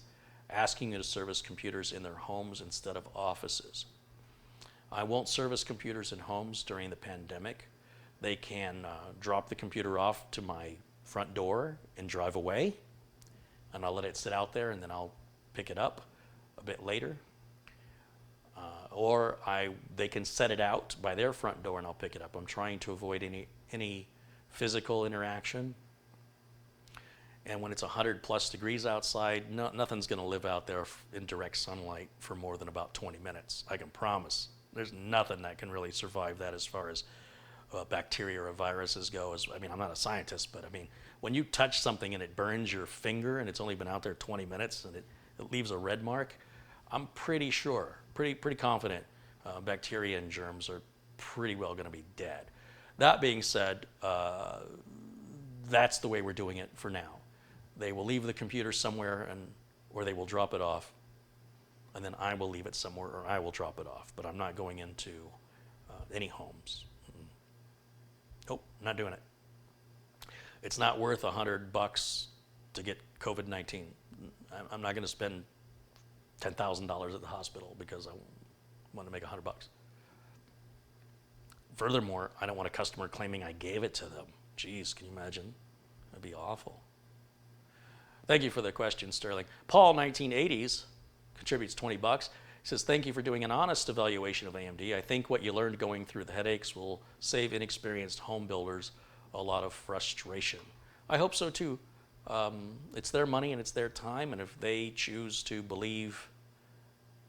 asking you to service computers in their homes instead of offices? I won't service computers in homes during the pandemic. They can drop the computer off to my front door and drive away, and I'll let it sit out there and then I'll pick it up a bit later. Or they can set it out by their front door and I'll pick it up. I'm trying to avoid any physical interaction. And when it's 100 plus degrees outside, nothing's going to live out there in direct sunlight for more than about 20 minutes. I can promise. There's nothing that can really survive that as far as bacteria or viruses go. I mean, I'm not a scientist, but I mean, when you touch something and it burns your finger and it's only been out there 20 minutes and it leaves a red mark, I'm pretty sure, pretty confident bacteria and germs are pretty well going to be dead. That being said, that's the way we're doing it for now. They will leave the computer somewhere or they will drop it off, and then I will leave it somewhere or I will drop it off. But I'm not going into any homes. Nope, not doing it. It's not worth $100 to get COVID-19. I'm not going to spend $10,000 at the hospital because I want to make $100. Furthermore, I don't want a customer claiming I gave it to them. Geez, can you imagine? That'd be awful. Thank you for the question, Sterling. Paul, 1980s, contributes $20. He says, thank you for doing an honest evaluation of AMD. I think what you learned going through the headaches will save inexperienced home builders a lot of frustration. I hope so too. It's their money and it's their time, and if they choose to believe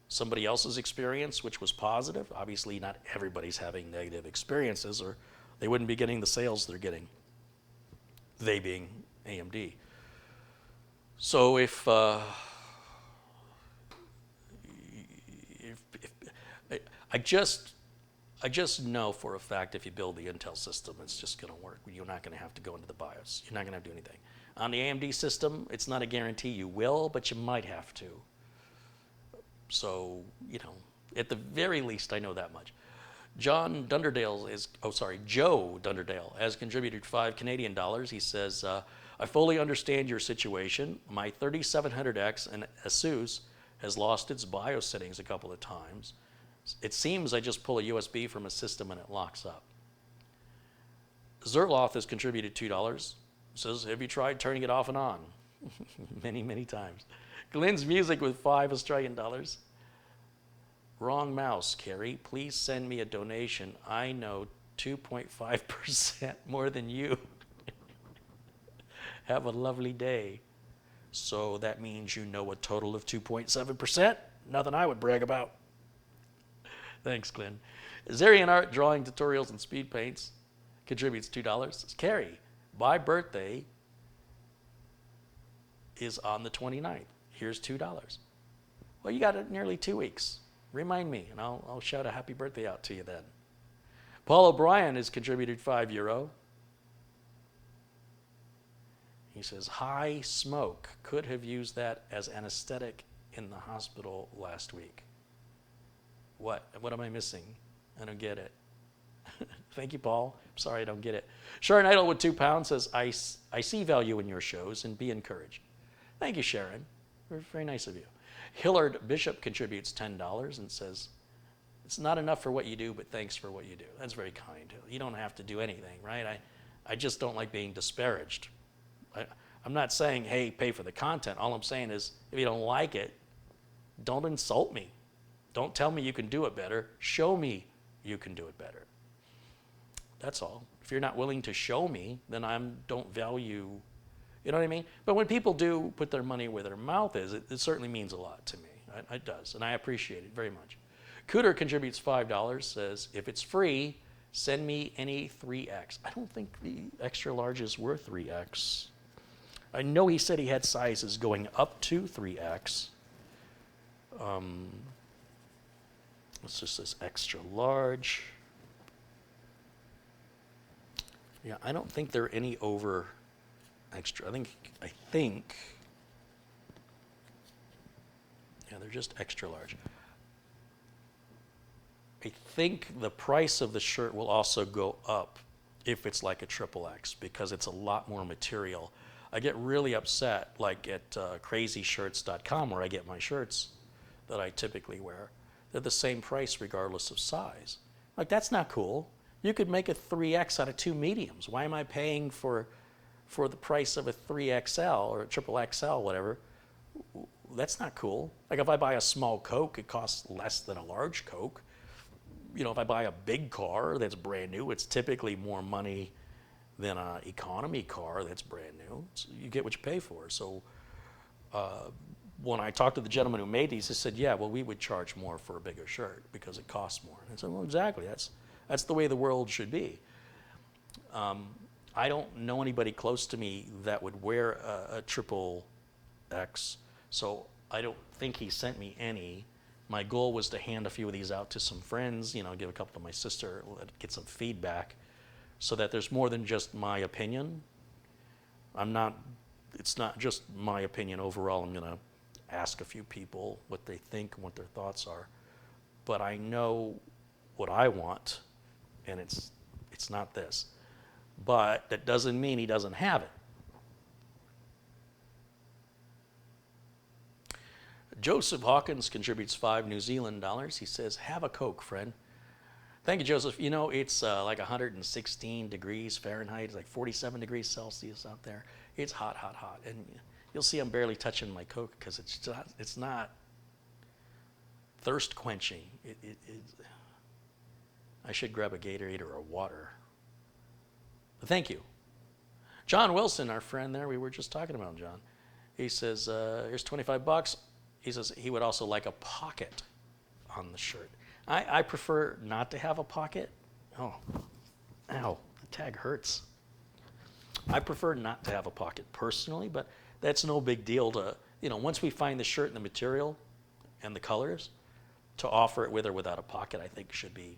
somebody else's experience, which was positive, obviously not everybody's having negative experiences or they wouldn't be getting the sales they're getting, they being AMD. So if I just know for a fact if you build the Intel system, it's just going to work. You're not going to have to go into the BIOS. You're not going to have to do anything. On the AMD system, it's not a guarantee you will, but you might have to. So, you know, at the very least, I know that much. Joe Dunderdale has contributed $5 Canadian. He says, I fully understand your situation. My 3700X and ASUS has lost its BIOS settings a couple of times. It seems I just pull a USB from a system and it locks up. Zerloth has contributed $2. Says, have you tried turning it off and on? Many, many times. Glenn's Music with $5 Australian. Wrong mouse, Carrie. Please send me a donation. I know 2.5% more than you. Have a lovely day. So that means you know a total of 2.7%? Nothing I would brag about. Thanks, Glenn. Zarian Art Drawing Tutorials and Speed Paints contributes $2. Says, Carrie, my birthday is on the 29th. Here's $2. Well, you got it nearly 2 weeks. Remind me, and I'll shout a happy birthday out to you then. Paul O'Brien has contributed €5. He says, high smoke. Could have used that as anesthetic in the hospital last week. What am I missing? I don't get it. Thank you, Paul. I'm sorry I don't get it. Sharon Idle with £2 says, I see value in your shows and be encouraged. Thank you, Sharon. Very nice of you. Hillard Bishop contributes $10 and says, it's not enough for what you do, but thanks for what you do. That's very kind. You don't have to do anything, right? I just don't like being disparaged. I'm not saying, hey, pay for the content. All I'm saying is, if you don't like it, don't insult me. Don't tell me you can do it better. Show me you can do it better. That's all. If you're not willing to show me, then I don't value, you know what I mean? But when people do put their money where their mouth is, it certainly means a lot to me. It does, and I appreciate it very much. Cooter contributes $5, says, if it's free, send me any 3X. I don't think the extra larges were 3X. I know he said he had sizes going up to 3X. It's just this extra large. Yeah, I don't think there are any over extra. I think, yeah, they're just extra large. I think the price of the shirt will also go up if it's like a XXX because it's a lot more material. I get really upset, like at crazyshirts.com where I get my shirts that I typically wear. They're the same price regardless of size. Like, that's not cool. You could make a 3X out of 2 mediums. Why am I paying for the price of a 3XL or a triple XL, whatever? That's not cool. Like, if I buy a small Coke, it costs less than a large Coke. You know, if I buy a big car that's brand new, it's typically more money than an economy car that's brand new. So you get what you pay for. So when I talked to the gentleman who made these, he said, yeah, well, we would charge more for a bigger shirt because it costs more. And I said, well, exactly. That's the way the world should be. I don't know anybody close to me that would wear a triple X, so I don't think he sent me any. My goal was to hand a few of these out to some friends, you know, give a couple to my sister, get some feedback, so that there's more than just my opinion. It's not just my opinion overall. I'm gonna ask a few people what they think and what their thoughts are. But I know what I want, and it's not this. But that doesn't mean he doesn't have it. Joseph Hawkins contributes 5 New Zealand dollars. He says, have a Coke, friend. Thank you, Joseph. You know, it's like 116 degrees Fahrenheit. It's like 47 degrees Celsius out there. It's hot, hot, hot. And you'll see I'm barely touching my Coke because it's not thirst quenching. I should grab a Gatorade or a water. But thank you. John Wilson, our friend there, we were just talking about John. He says, here's $25. He says he would also like a pocket on the shirt. I prefer not to have a pocket. Oh, ow, the tag hurts. I prefer not to have a pocket personally, but that's no big deal to, you know, once we find the shirt and the material and the colors, to offer it with or without a pocket, I think should be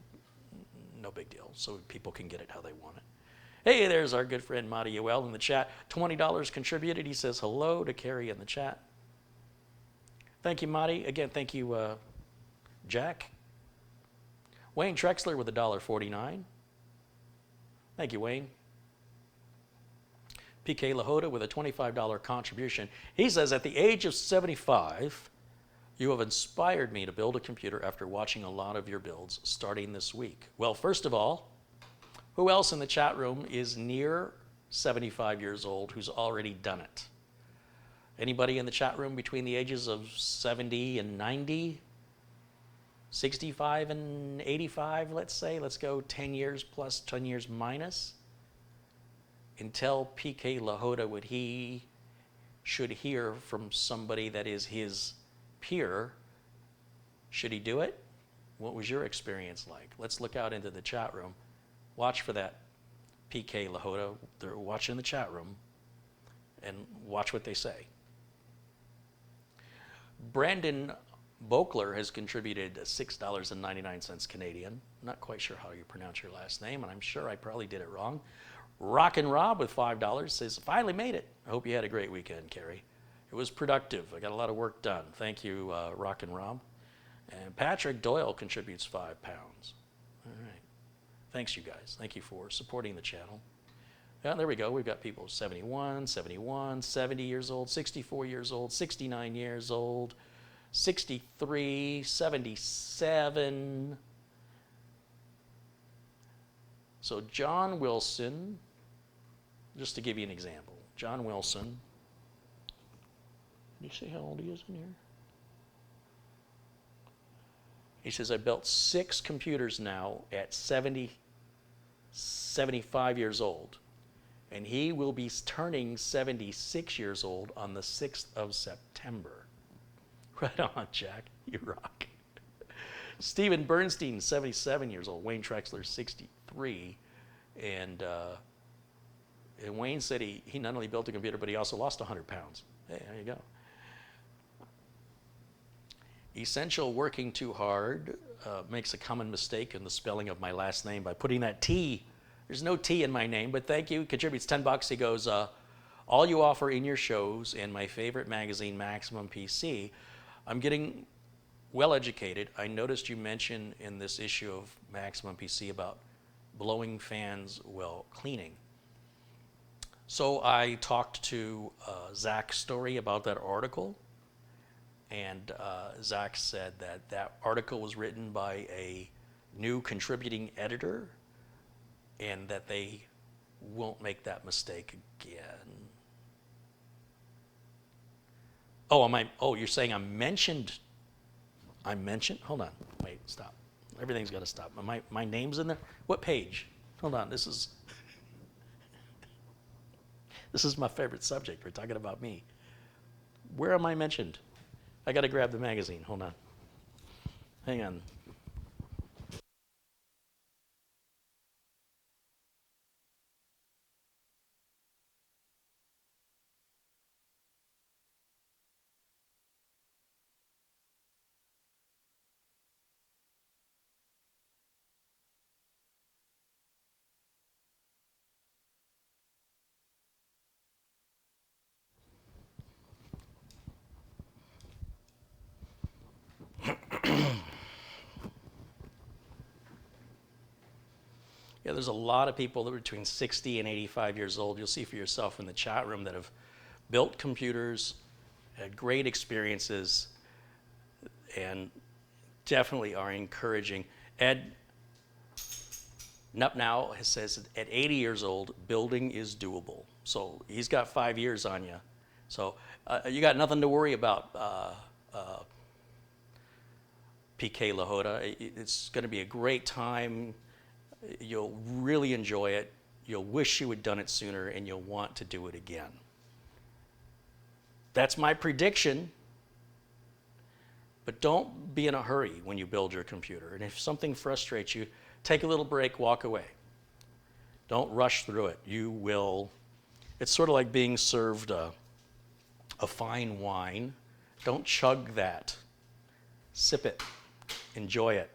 no big deal, so people can get it how they want it. Hey, there's our good friend Madi Yoel in the chat. $20 contributed. He says hello to Carrie in the chat. Thank you, Madi. Again, thank you, Jack. Wayne Trexler with $1.49. Thank you, Wayne. PK Lahota with a $25 contribution. He says, at the age of 75, you have inspired me to build a computer after watching a lot of your builds starting this week. Well, first of all, who else in the chat room is near 75 years old who's already done it? Anybody in the chat room between the ages of 70 and 90? 65 and 85, let's say? Let's go 10 years plus, 10 years minus. Until PK Lahota should hear from somebody that is his peer, should he do it? What was your experience like? Let's look out into the chat room. Watch for that PK Lahota. They're watching the chat room and watch what they say. Brandon Bokler has contributed $6.99 Canadian. Not quite sure how you pronounce your last name, and I'm sure I probably did it wrong. Rockin' Rob with $5 says, finally made it. I hope you had a great weekend, Carrie. It was productive. I got a lot of work done. Thank you, Rockin' Rob. And Patrick Doyle contributes £5. All right. Thanks, you guys. Thank you for supporting the channel. Yeah, there we go. We've got people 71, 71, 70 years old, 64 years old, 69 years old, 63, 77. So John Wilson, just to give you an example. John Wilson. Can you see how old he is in here? He says, I built 6 computers now at 75 years old. And he will be turning 76 years old on the 6th of September. Right on, Jack. You rock. Stephen Bernstein, 77 years old. Wayne Trexler, 63. And Wayne said he not only built a computer, but he also lost 100 pounds. Hey, there you go. Essential working too hard makes a common mistake in the spelling of my last name by putting that T. There's no T in my name, but thank you. Contributes $10. He goes, all you offer in your shows and my favorite magazine, Maximum PC. I'm getting well educated. I noticed you mentioned in this issue of Maximum PC about blowing fans while cleaning. So I talked to Zach Story about that article. And Zach said that that article was written by a new contributing editor and that they won't make that mistake again. Oh, you're saying I'm mentioned? Hold on, wait, stop. Everything's got to stop. My name's in there? What page? Hold on, this is my favorite subject. We're talking about me. Where am I mentioned? I got to grab the magazine. Hold on. Hang on. Yeah, there's a lot of people that are between 60 and 85 years old. You'll see for yourself in the chat room that have built computers, had great experiences, and definitely are encouraging. Ed Nupnow says at 80 years old, building is doable. So he's got 5 years on you. So you got nothing to worry about, PK Lahota. It's going to be a great time. You'll really enjoy it. You'll wish you had done it sooner, and you'll want to do it again. That's my prediction. But don't be in a hurry when you build your computer. And if something frustrates you, take a little break, walk away. Don't rush through it. You will. It's sort of like being served a fine wine. Don't chug that. Sip it. Enjoy it.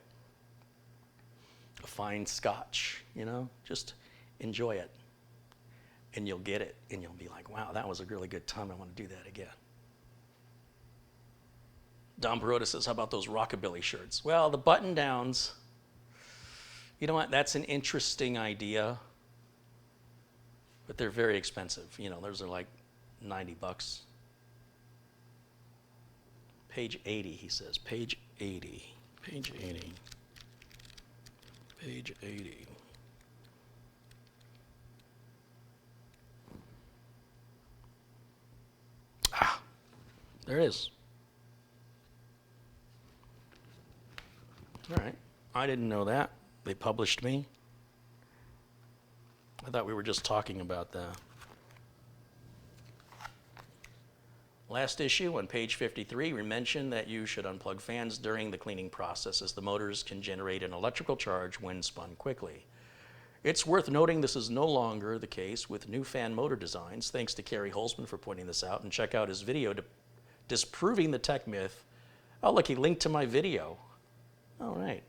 A fine scotch, just enjoy it. And you'll get it. And you'll be like, wow, that was a really good time. I want to do that again. Don Baroda says, how about those rockabilly shirts? Well, the button downs, you know what? That's an interesting idea. But they're very expensive. Those are like $90. Page 80, he says. Page 80. Page 80. Page 80. Ah, there it is. All right. I didn't know that. They published me. I thought we were just talking about the last issue on page 53. We mentioned that you should unplug fans during the cleaning process as the motors can generate an electrical charge when spun quickly. It's worth noting this is no longer the case with new fan motor designs. Thanks to Kerry Holzman for pointing this out, and check out his video disproving the tech myth. Oh, look, he linked to my video. All right.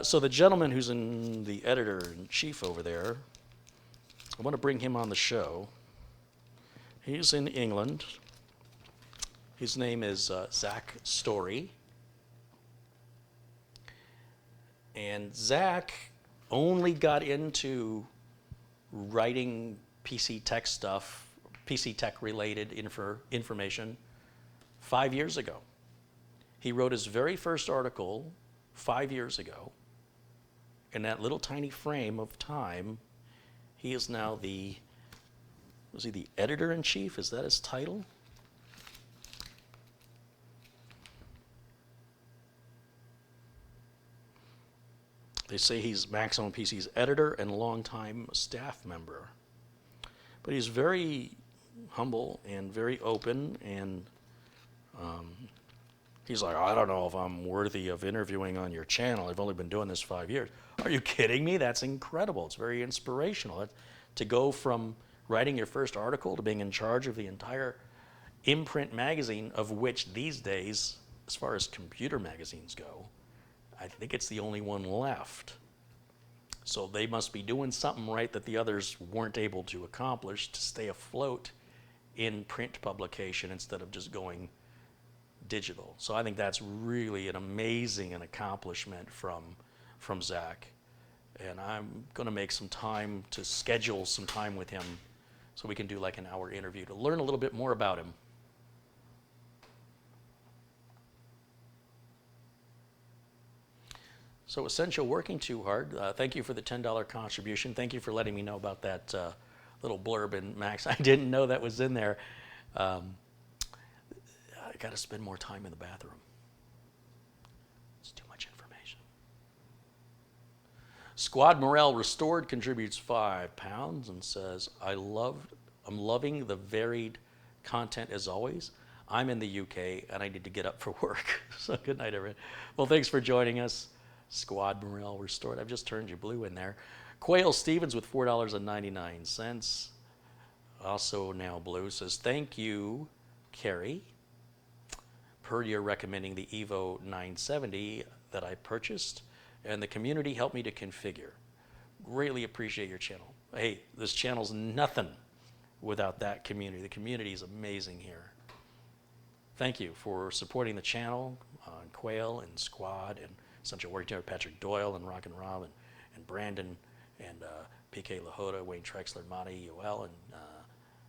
So the gentleman who's in the editor-in-chief over there, I want to bring him on the show. He's in England. His name is Zach Story. And Zach only got into writing PC tech stuff, PC tech related information 5 years ago. He wrote his very first article 5 years ago. In that little tiny frame of time, he is now the Was he the editor-in-chief? Is that his title? They say he's Maximum PC's editor and longtime staff member. But he's very humble and very open, and he's like, I don't know if I'm worthy of interviewing on your channel. I've only been doing this 5 years. Are you kidding me? That's incredible. It's very inspirational. To go from writing your first article to being in charge of the entire imprint magazine, of which these days, as far as computer magazines go, I think it's the only one left. So they must be doing something right that the others weren't able to accomplish to stay afloat in print publication instead of just going digital. So I think that's really an amazing accomplishment from Zach. And I'm going to make some time to schedule some time with him so we can do like an hour interview to learn a little bit more about him. So Essential Working Too Hard, thank you for the $10 contribution. Thank you for letting me know about that little blurb in Max. I didn't know that was in there. I got to spend more time in the bathroom. It's too much information. Squad Morale Restored contributes £5 and says, I'm loving the varied content as always. I'm in the UK and I need to get up for work. So good night, everyone. Well, thanks for joining us. Squad Morale Restored. I've just turned you blue in there. Quail Stevens with $4.99. Also now blue, says, thank you, Carrie. Per your recommending the Evo 970 that I purchased, and the community helped me to configure. Greatly appreciate your channel. Hey, this channel's nothing without that community. The community is amazing here. Thank you for supporting the channel, Quail and Squad and Essential Working, Patrick Doyle and Rock and Rob and Brandon and PK Lahota, Wayne Trexler, Monty, Yoel, and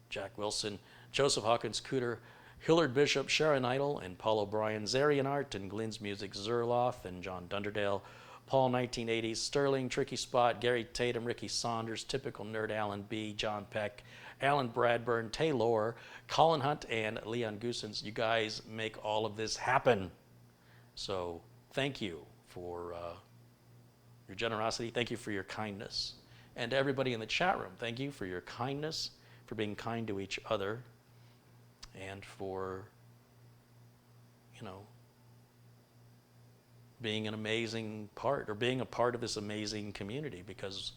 Jack Wilson, Joseph Hawkins, Cooter, Hillard Bishop, Sharon Idle, and Paul O'Brien, Zarian Art, and Glenn's Music, Zerloff, and John Dunderdale, Paul 1980s, Sterling, Tricky Spot, Gary Tatum, Ricky Saunders, Typical Nerd, Alan B., John Peck, Alan Bradburn, Taylor, Colin Hunt, and Leon Goosens. You guys make all of this happen. So thank you for your generosity. Thank you for your kindness. And to everybody in the chat room, thank you for your kindness, for being kind to each other, and for, being an amazing part, or being a part of this amazing community, because,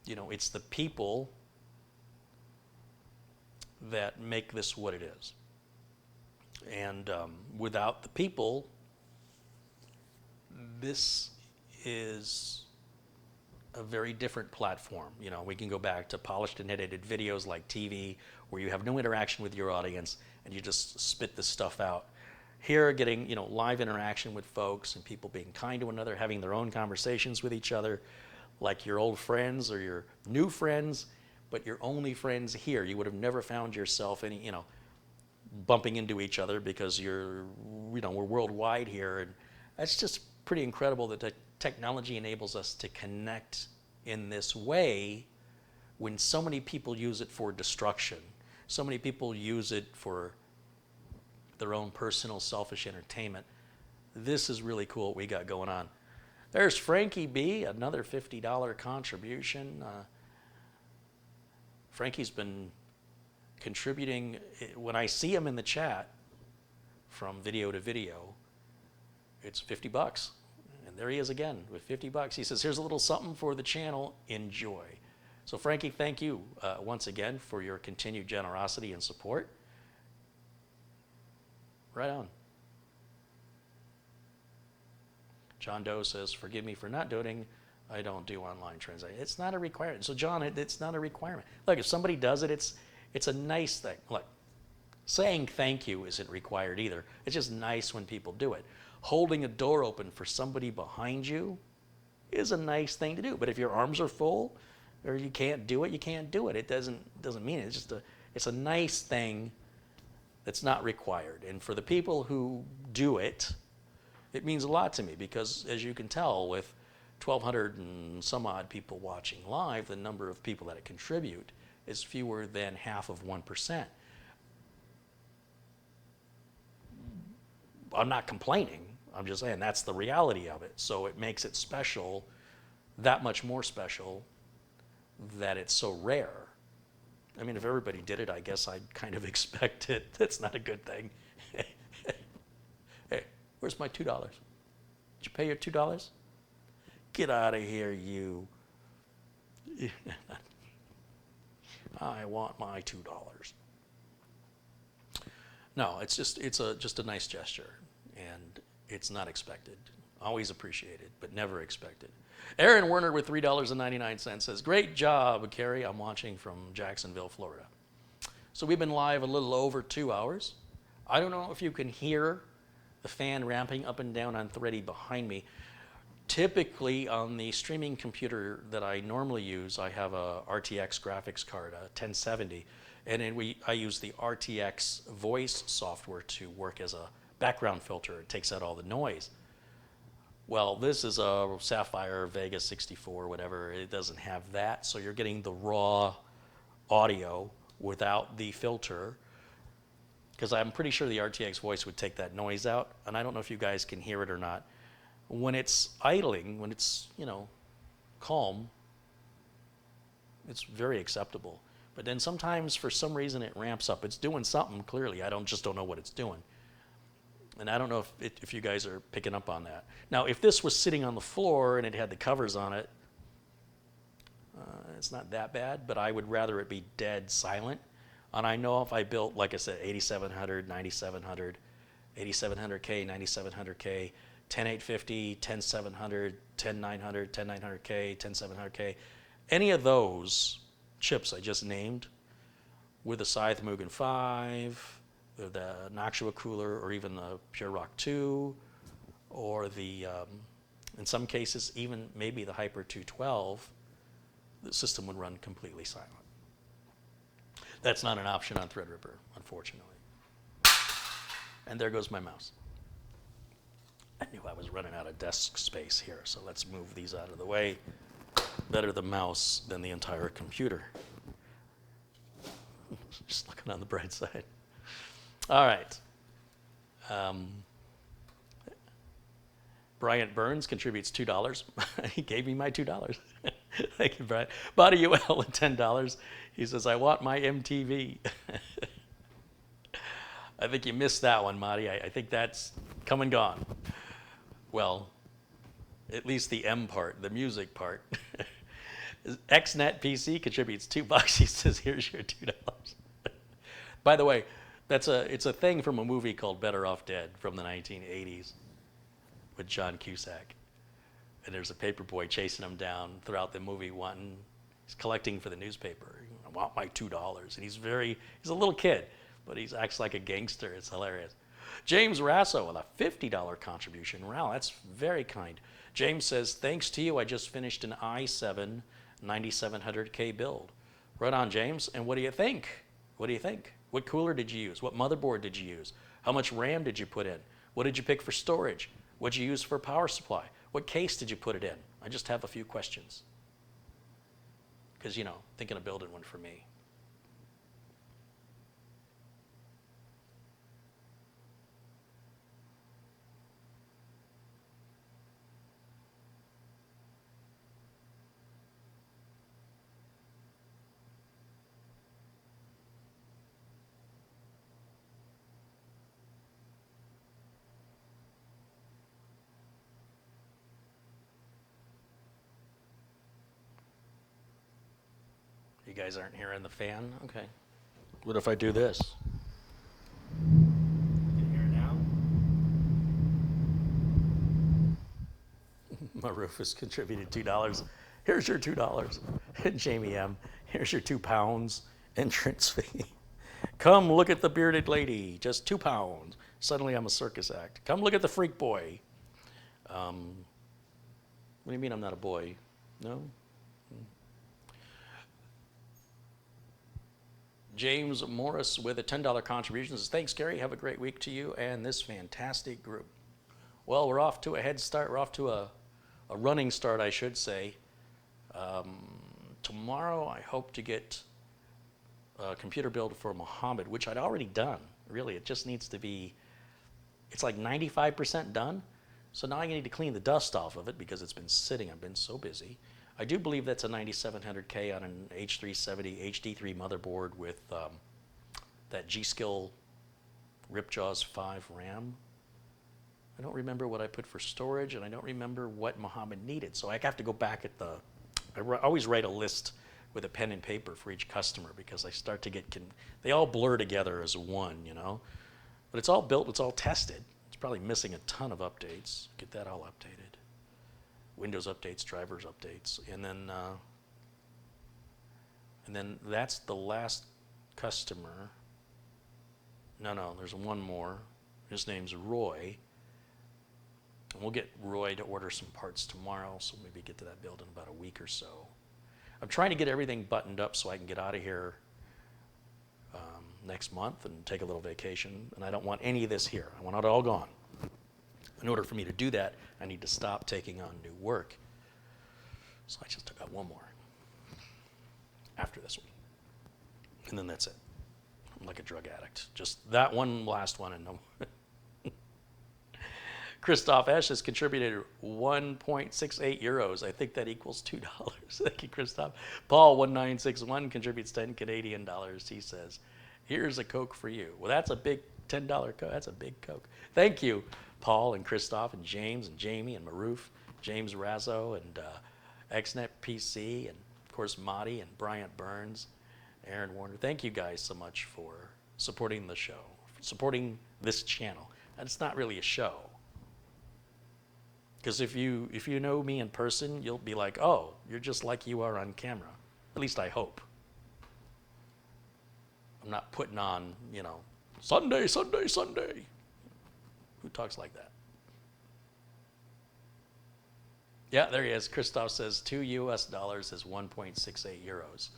it's the people that make this what it is. And without the people, this is a very different platform. We can go back to polished and edited videos like TV, where you have no interaction with your audience and you just spit this stuff out. Here, getting live interaction with folks and people being kind to one another, having their own conversations with each other, like your old friends or your new friends, but your only friends here. You would have never found yourself bumping into each other, because we're worldwide here, and that's just pretty incredible that the technology enables us to connect in this way when so many people use it for destruction. So many people use it for their own personal selfish entertainment. This is really cool what we got going on. There's Frankie B, another $50 contribution. Frankie's been contributing. When I see him in the chat from video to video, it's $50. And there he is again with $50. He says, here's a little something for the channel. Enjoy. So Frankie, thank you once again for your continued generosity and support. Right on. John Doe says, forgive me for not donating. I don't do online transactions. It's not a requirement. So John, it's not a requirement. Look, if somebody does it, it's a nice thing. Look, saying thank you isn't required either. It's just nice when people do it. Holding a door open for somebody behind you is a nice thing to do. But if your arms are full or you can't do it, you can't do it. It doesn't mean it. It's just it's a nice thing that's not required. And for the people who do it, it means a lot to me, because as you can tell, with 1,200 and some odd people watching live, the number of people that contribute is fewer than half of 1%. I'm not complaining. I'm just saying that's the reality of it. So it makes it special, that much more special, that it's so rare. I mean, if everybody did it, I guess I'd kind of expect it. That's not a good thing. Hey, where's my $2? Did you pay your $2? Get out of here, you. I want my $2. No, it's just a nice gesture, and it's not expected. Always appreciated, but never expected. Aaron Werner with $3.99 says, "Great job, Carrie. I'm watching from Jacksonville, Florida." So we've been live a little over 2 hours. I don't know if you can hear the fan ramping up and down on Thready behind me. Typically on the streaming computer that I normally use, I have a RTX graphics card, a 1070, and then I use the RTX voice software to work as a background filter. It takes out all the noise. Well, this is a Sapphire Vega 64, whatever. It doesn't have that, so you're getting the raw audio without the filter, because I'm pretty sure the RTX voice would take that noise out, and I don't know if you guys can hear it or not. When it's idling, when it's, calm, it's very acceptable. But then sometimes, for some reason, it ramps up. It's doing something, clearly. I just don't know what it's doing. And I don't know if you guys are picking up on that. Now, if this was sitting on the floor and it had the covers on it, it's not that bad, but I would rather it be dead silent. And I know if I built, like I said, 8700, 9700, 8700K, 9700K, 10850, 10700, 10900, 10900K, 10700K, any of those chips I just named with the Scythe Mugen 5, the Noctua cooler, or even the Pure Rock 2, or the, in some cases, even maybe the Hyper 212, the system would run completely silent. That's not an option on Threadripper, unfortunately. And there goes my mouse. I knew I was running out of desk space here, so let's move these out of the way. Better the mouse than the entire computer. Just looking on the bright side. All right. Bryant Burns contributes $2. He gave me my $2. Thank you, Bryant. Body UL at $10. He says, "I want my MTV." I think you missed that one, Marty. I think that's come and gone. Well, at least the M part, the music part. XNet PC contributes $2. He says, "Here's your $2." By the way, it's a thing from a movie called Better Off Dead from the 1980s with John Cusack. And there's a paper boy chasing him down throughout the movie, he's collecting for the newspaper. "I want my $2." And he's a little kid, but he acts like a gangster. It's hilarious. James Rasso with a $50 contribution. Wow, that's very kind. James says, "Thanks to you, I just finished an i7 9700K build." Right on, James. And what do you think? What cooler did you use? What motherboard did you use? How much RAM did you put in? What did you pick for storage? What did you use for power supply? What case did you put it in? I just have a few questions. Because, thinking of building one for me. You guys aren't hearing the fan? Okay. What if I do this? You can hear it now? My Rufus contributed $2. Here's your $2. Jamie M., here's your £2 entrance fee. Come look at the bearded lady, just £2. Suddenly I'm a circus act. Come look at the freak boy. What do you mean I'm not a boy? No? James Morris with a $10 contribution says, "Thanks, Gary. Have a great week to you and this fantastic group." Well, we're off to a head start. We're off to a running start, I should say. Tomorrow, I hope to get computer build for Mohammed, which I'd already done. Really, it just needs to be, it's like 95% done. So now I need to clean the dust off of it because it's been sitting. I've been so busy. I do believe that's a 9700K on an H370 HD3 motherboard with that G-Skill Ripjaws 5 RAM. I don't remember what I put for storage, and I don't remember what Mohammed needed. So I have to go back at the, always write a list with a pen and paper for each customer because I start to get, they all blur together as one, you know. But it's all built, it's all tested. It's probably missing a ton of updates. Get that all updated. Windows updates, drivers updates, and then that's the last customer. No, there's one more. His name's Roy. And we'll get Roy to order some parts tomorrow, so maybe get to that build in about a week or so. I'm trying to get everything buttoned up so I can get out of here next month and take a little vacation. And I don't want any of this here. I want it all gone. In order for me to do that, I need to stop taking on new work. So I just took out one more after this one. And then that's it. I'm like a drug addict. Just that one last one and no. Christoph Esch has contributed 1.68 euros. I think that equals $2. Thank you, Christoph. Paul1961 contributes 10 Canadian dollars. He says, here's a Coke for you. Well, that's a big $10 Coke. That's a big Coke. Thank you, Paul and Christoph and James and Jamie and Maroof, James Razzo and XNet PC, and of course Marty and Bryant Burns, Aaron Warner. Thank you guys so much for supporting the show, supporting this channel. And it's not really a show. Because if you know me in person, you'll be like, oh, you're just like you are on camera. At least I hope. I'm not putting on, you know, Sunday, Sunday, Sunday. Who talks like that? Yeah, there he is. Christoph says $2 US is 1.68 euros.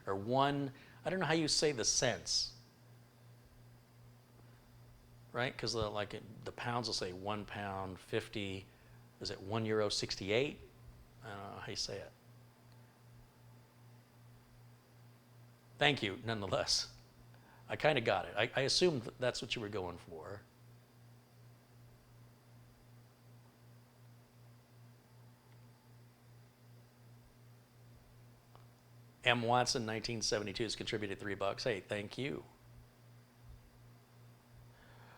Or one, I don't know how you say the cents. Right? Because like the pounds will say 1 pound 50. Is it €1.68? I don't know how you say it. Thank you, nonetheless. I kind of got it. I assumed that's what you were going for. M. Watson, 1972, has contributed $3. Hey, thank you.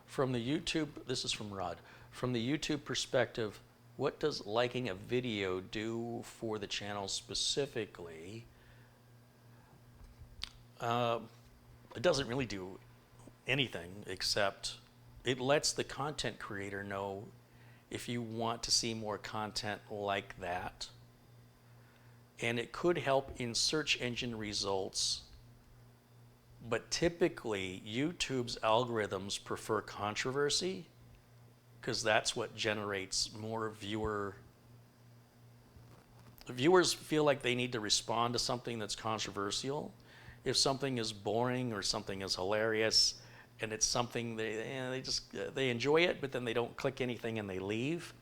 From the YouTube, this is from Rod. From the YouTube perspective, what does liking a video do for the channel specifically? It doesn't really do anything except it lets the content creator know if you want to see more content like that. And it could help in search engine results, but typically YouTube's algorithms prefer controversy because that's what generates more viewers feel like they need to respond to something that's controversial. If something is boring or something is hilarious and it's something they enjoy it, but then they don't click anything and they leave,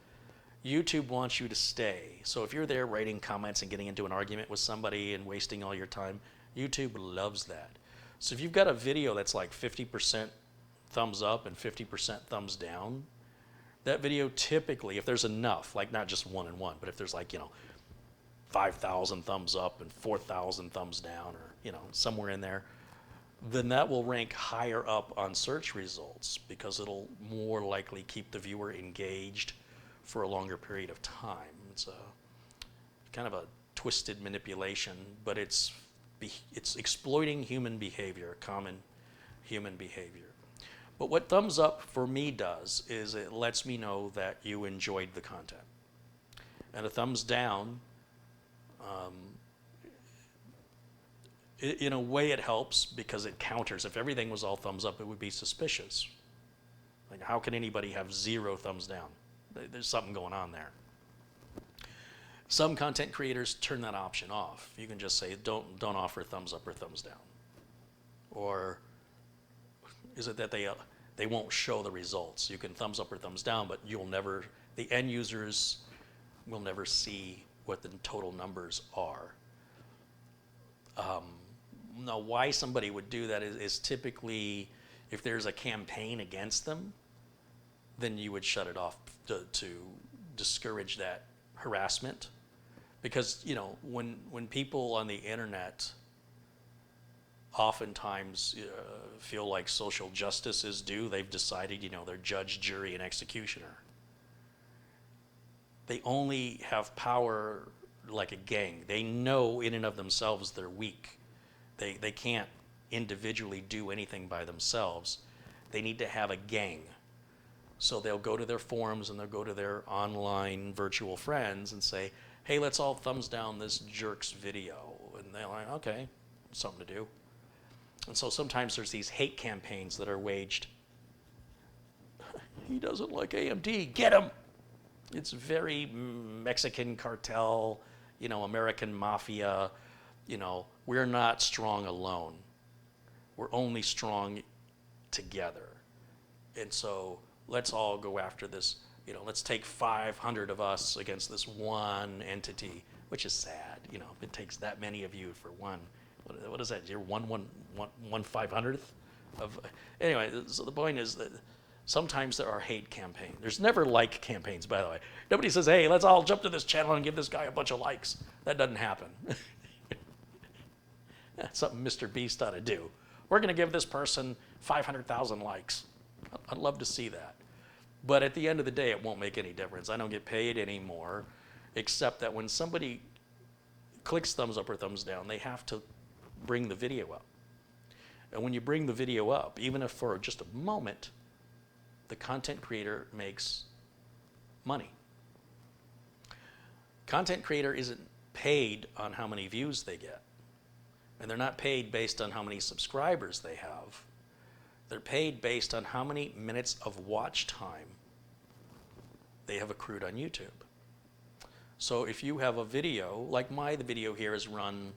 YouTube wants you to stay. So if you're there writing comments and getting into an argument with somebody and wasting all your time, YouTube loves that. So if you've got a video that's like 50% thumbs up and 50% thumbs down, that video typically, if there's enough, like not just 1 and 1, but if there's like, 5,000 thumbs up and 4,000 thumbs down, or, somewhere in there, then that will rank higher up on search results because it'll more likely keep the viewer engaged for a longer period of time. It's kind of a twisted manipulation, but it's exploiting human behavior, common human behavior. But what thumbs up for me does is it lets me know that you enjoyed the content. And a thumbs down, in a way it helps because it counters. If everything was all thumbs up, it would be suspicious. Like, how can anybody have 0 thumbs down? There's something going on there. Some content creators turn that option off. You can just say, don't offer thumbs up or thumbs down. Or is it that they won't show the results? You can thumbs up or thumbs down, but the end users will never see what the total numbers are. Now, why somebody would do that is typically if there's a campaign against them, then you would shut it off to discourage that harassment. Because, you know, when people on the internet oftentimes feel like social justice is due, they've decided, you know, they're judge, jury, and executioner. They only have power like a gang. They know in and of themselves they're weak. They can't individually do anything by themselves. They need to have a gang. So they'll go to their forums and they'll go to their online virtual friends and say, hey, let's all thumbs down this jerk's video. And they're like, okay, something to do. And so sometimes there's these hate campaigns that are waged. He doesn't like AMD, get him! It's very Mexican cartel, you know, American mafia. You know, we're not strong alone. We're only strong together. And so let's all go after this, you know, let's take 500 of us against this one entity, which is sad. You know, it takes that many of you for one. What is that? You're one 500th of. Anyway, so the point is that sometimes there are hate campaigns. There's never like campaigns, by the way. Nobody says, hey, let's all jump to this channel and give this guy a bunch of likes. That doesn't happen. That's something Mr. Beast ought to do. We're going to give this person 500,000 likes. I'd love to see that. But at the end of the day, it won't make any difference. I don't get paid anymore, except that when somebody clicks thumbs up or thumbs down, they have to bring the video up. And when you bring the video up, even if for just a moment, the content creator makes money. Content creator isn't paid on how many views they get. And they're not paid based on how many subscribers they have. They're paid based on how many minutes of watch time they have accrued on YouTube. So if you have a video, like the video here is run,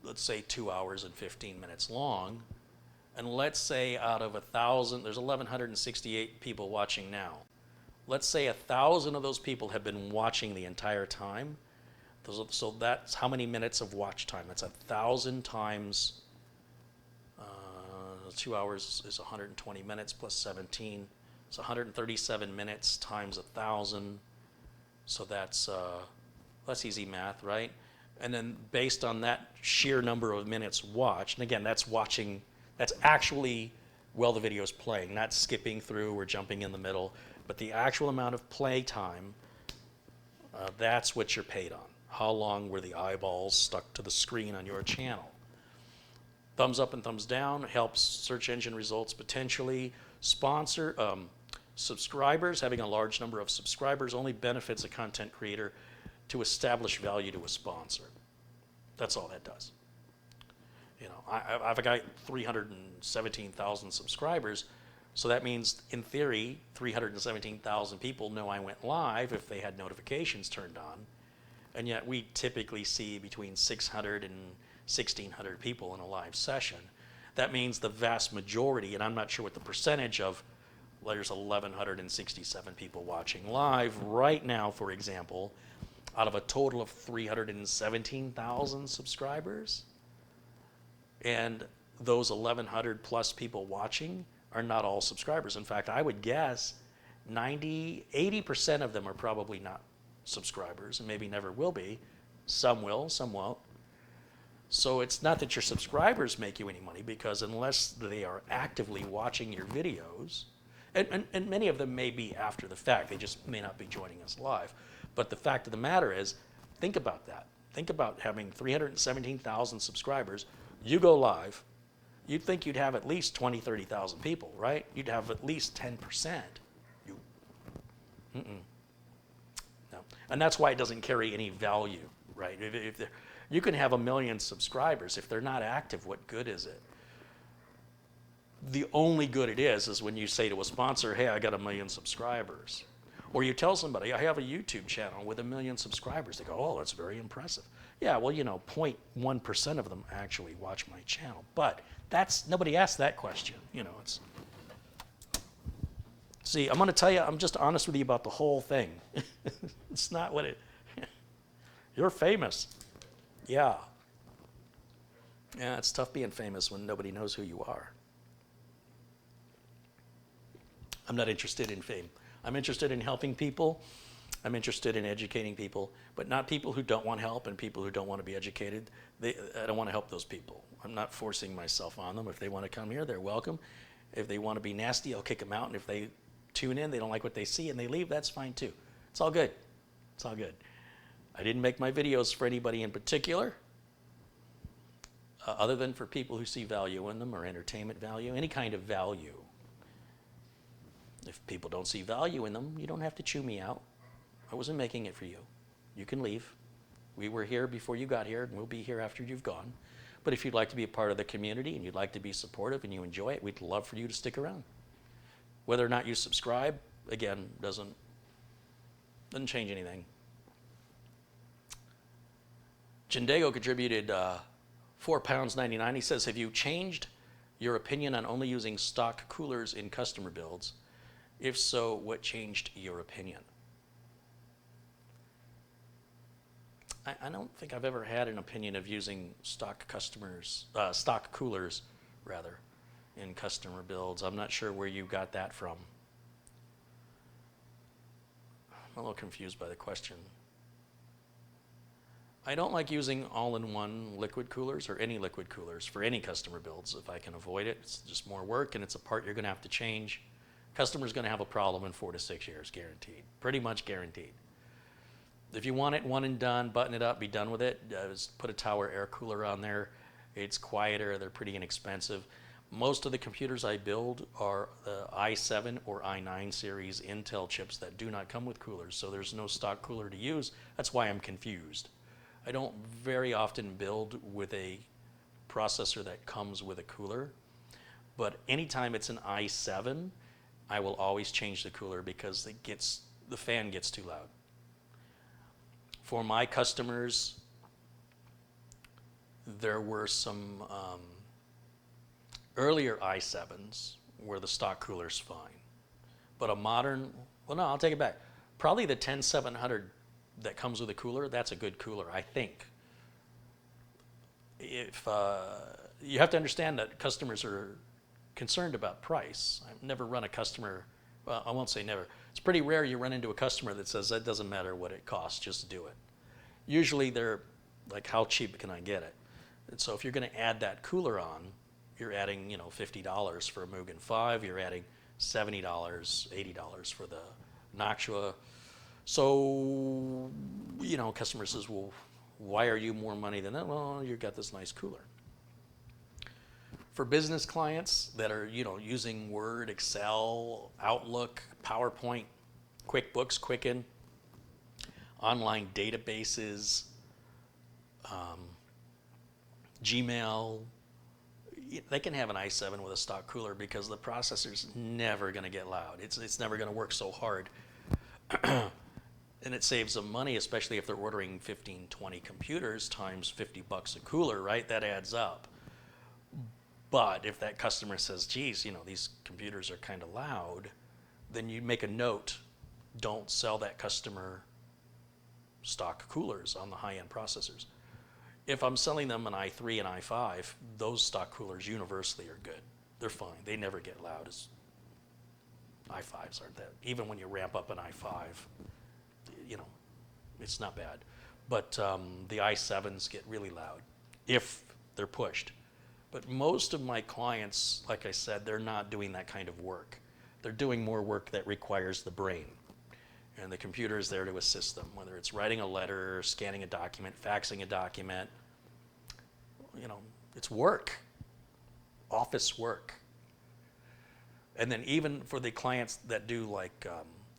let's say 2 hours and 15 minutes long, and let's say out of 1,000, there's 1,168 people watching now. Let's say 1,000 of those people have been watching the entire time. So that's how many minutes of watch time? That's 1,000 times 2 hours is 120 minutes plus 17. It's 137 minutes times 1,000. So that's easy math, right? And then based on that sheer number of minutes watched, and again, that's actually while the video is playing, not skipping through or jumping in the middle, but the actual amount of play time, that's what you're paid on. How long were the eyeballs stuck to the screen on your channel? Thumbs up and thumbs down helps search engine results potentially. Subscribers, having a large number of subscribers only benefits a content creator to establish value to a sponsor. That's all that does. You know, I've got 317,000 subscribers, so that means in theory 317,000 people know I went live if they had notifications turned on, and yet we typically see between 600 and 1,600 people in a live session. That means the vast majority, and I'm not sure what the percentage of, there's 1,167 people watching live right now, for example, out of a total of 317,000 subscribers. And those 1,100 plus people watching are not all subscribers. In fact, I would guess 80% of them are probably not subscribers and maybe never will be. Some will, some won't. So it's not that your subscribers make you any money, because unless they are actively watching your videos, and many of them may be after the fact, they just may not be joining us live. But the fact of the matter is, think about that. Think about having 317,000 subscribers. You go live, you'd think you'd have at least 20, 30,000 people, right? You'd have at least 10%. No. And that's why it doesn't carry any value, right? If you can have 1 million subscribers. If they're not active, what good is it? The only good it is when you say to a sponsor, hey, I got 1 million subscribers. Or you tell somebody, I have a YouTube channel with 1 million subscribers. They go, oh, that's very impressive. Yeah, well, 0.1% of them actually watch my channel. But nobody asked that question. See, I'm going to tell you, I'm just honest with you about the whole thing. It's not what you're famous. Yeah. Yeah, it's tough being famous when nobody knows who you are. I'm not interested in fame. I'm interested in helping people. I'm interested in educating people, but not people who don't want help and people who don't want to be educated. I don't want to help those people. I'm not forcing myself on them. If they want to come here, they're welcome. If they want to be nasty, I'll kick them out. And if they tune in, they don't like what they see, and they leave, that's fine too. It's all good. It's all good. I didn't make my videos for anybody in particular, other than for people who see value in them or entertainment value, any kind of value. If people don't see value in them, you don't have to chew me out. I wasn't making it for you. You can leave. We were here before you got here, and we'll be here after you've gone. But if you'd like to be a part of the community and you'd like to be supportive and you enjoy it, we'd love for you to stick around. Whether or not you subscribe, again, doesn't change anything. Jindego contributed £4.99. He says, have you changed your opinion on only using stock coolers in customer builds? If so, what changed your opinion? I don't think I've ever had an opinion of using stock coolers, rather, in customer builds. I'm not sure where you got that from. I'm a little confused by the question. I don't like using all-in-one liquid coolers or any liquid coolers for any customer builds. If I can avoid it, it's just more work and it's a part you're going to have to change. Customer's going to have a problem in 4 to 6 years, guaranteed. Pretty much guaranteed. If you want it one and done, button it up, be done with it. Just put a tower air cooler on there. It's quieter, they're pretty inexpensive. Most of the computers I build are the i7 or i9 series Intel chips that do not come with coolers, so there's no stock cooler to use. That's why I'm confused. I don't very often build with a processor that comes with a cooler, but anytime it's an i7, I will always change the cooler because the fan gets too loud. For my customers, there were some earlier i7s where the stock cooler's fine. But a modern, well no, I'll take it back. Probably the 10700 that comes with a cooler, that's a good cooler, I think. If you have to understand that customers are concerned about price. I've never run a customer, well, I won't say never. It's pretty rare you run into a customer that says, that doesn't matter what it costs, just do it. Usually they're like, how cheap can I get it? And so if you're going to add that cooler on, you're adding, $50 for a Mugen 5, you're adding $70, $80 for the Noctua. So, customer says, well, why are you more money than that? Well, you got this nice cooler. For business clients that are, using Word, Excel, Outlook, PowerPoint, QuickBooks, Quicken, online databases, Gmail, they can have an i7 with a stock cooler because the processor's never going to get loud. It's never going to work so hard. And it saves them money, especially if they're ordering 15, 20 computers times $50 a cooler, right? That adds up. But if that customer says, geez, these computers are kind of loud, then you make a note, don't sell that customer stock coolers on the high-end processors. If I'm selling them an i3 and i5, those stock coolers universally are good. They're fine. They never get loud. As i5s aren't that. Even when you ramp up an i5, it's not bad. But the i7s get really loud if they're pushed. But most of my clients, like I said, they're not doing that kind of work. They're doing more work that requires the brain. And the computer is there to assist them, whether it's writing a letter, scanning a document, faxing a document. It's work, office work. And then even for the clients that do like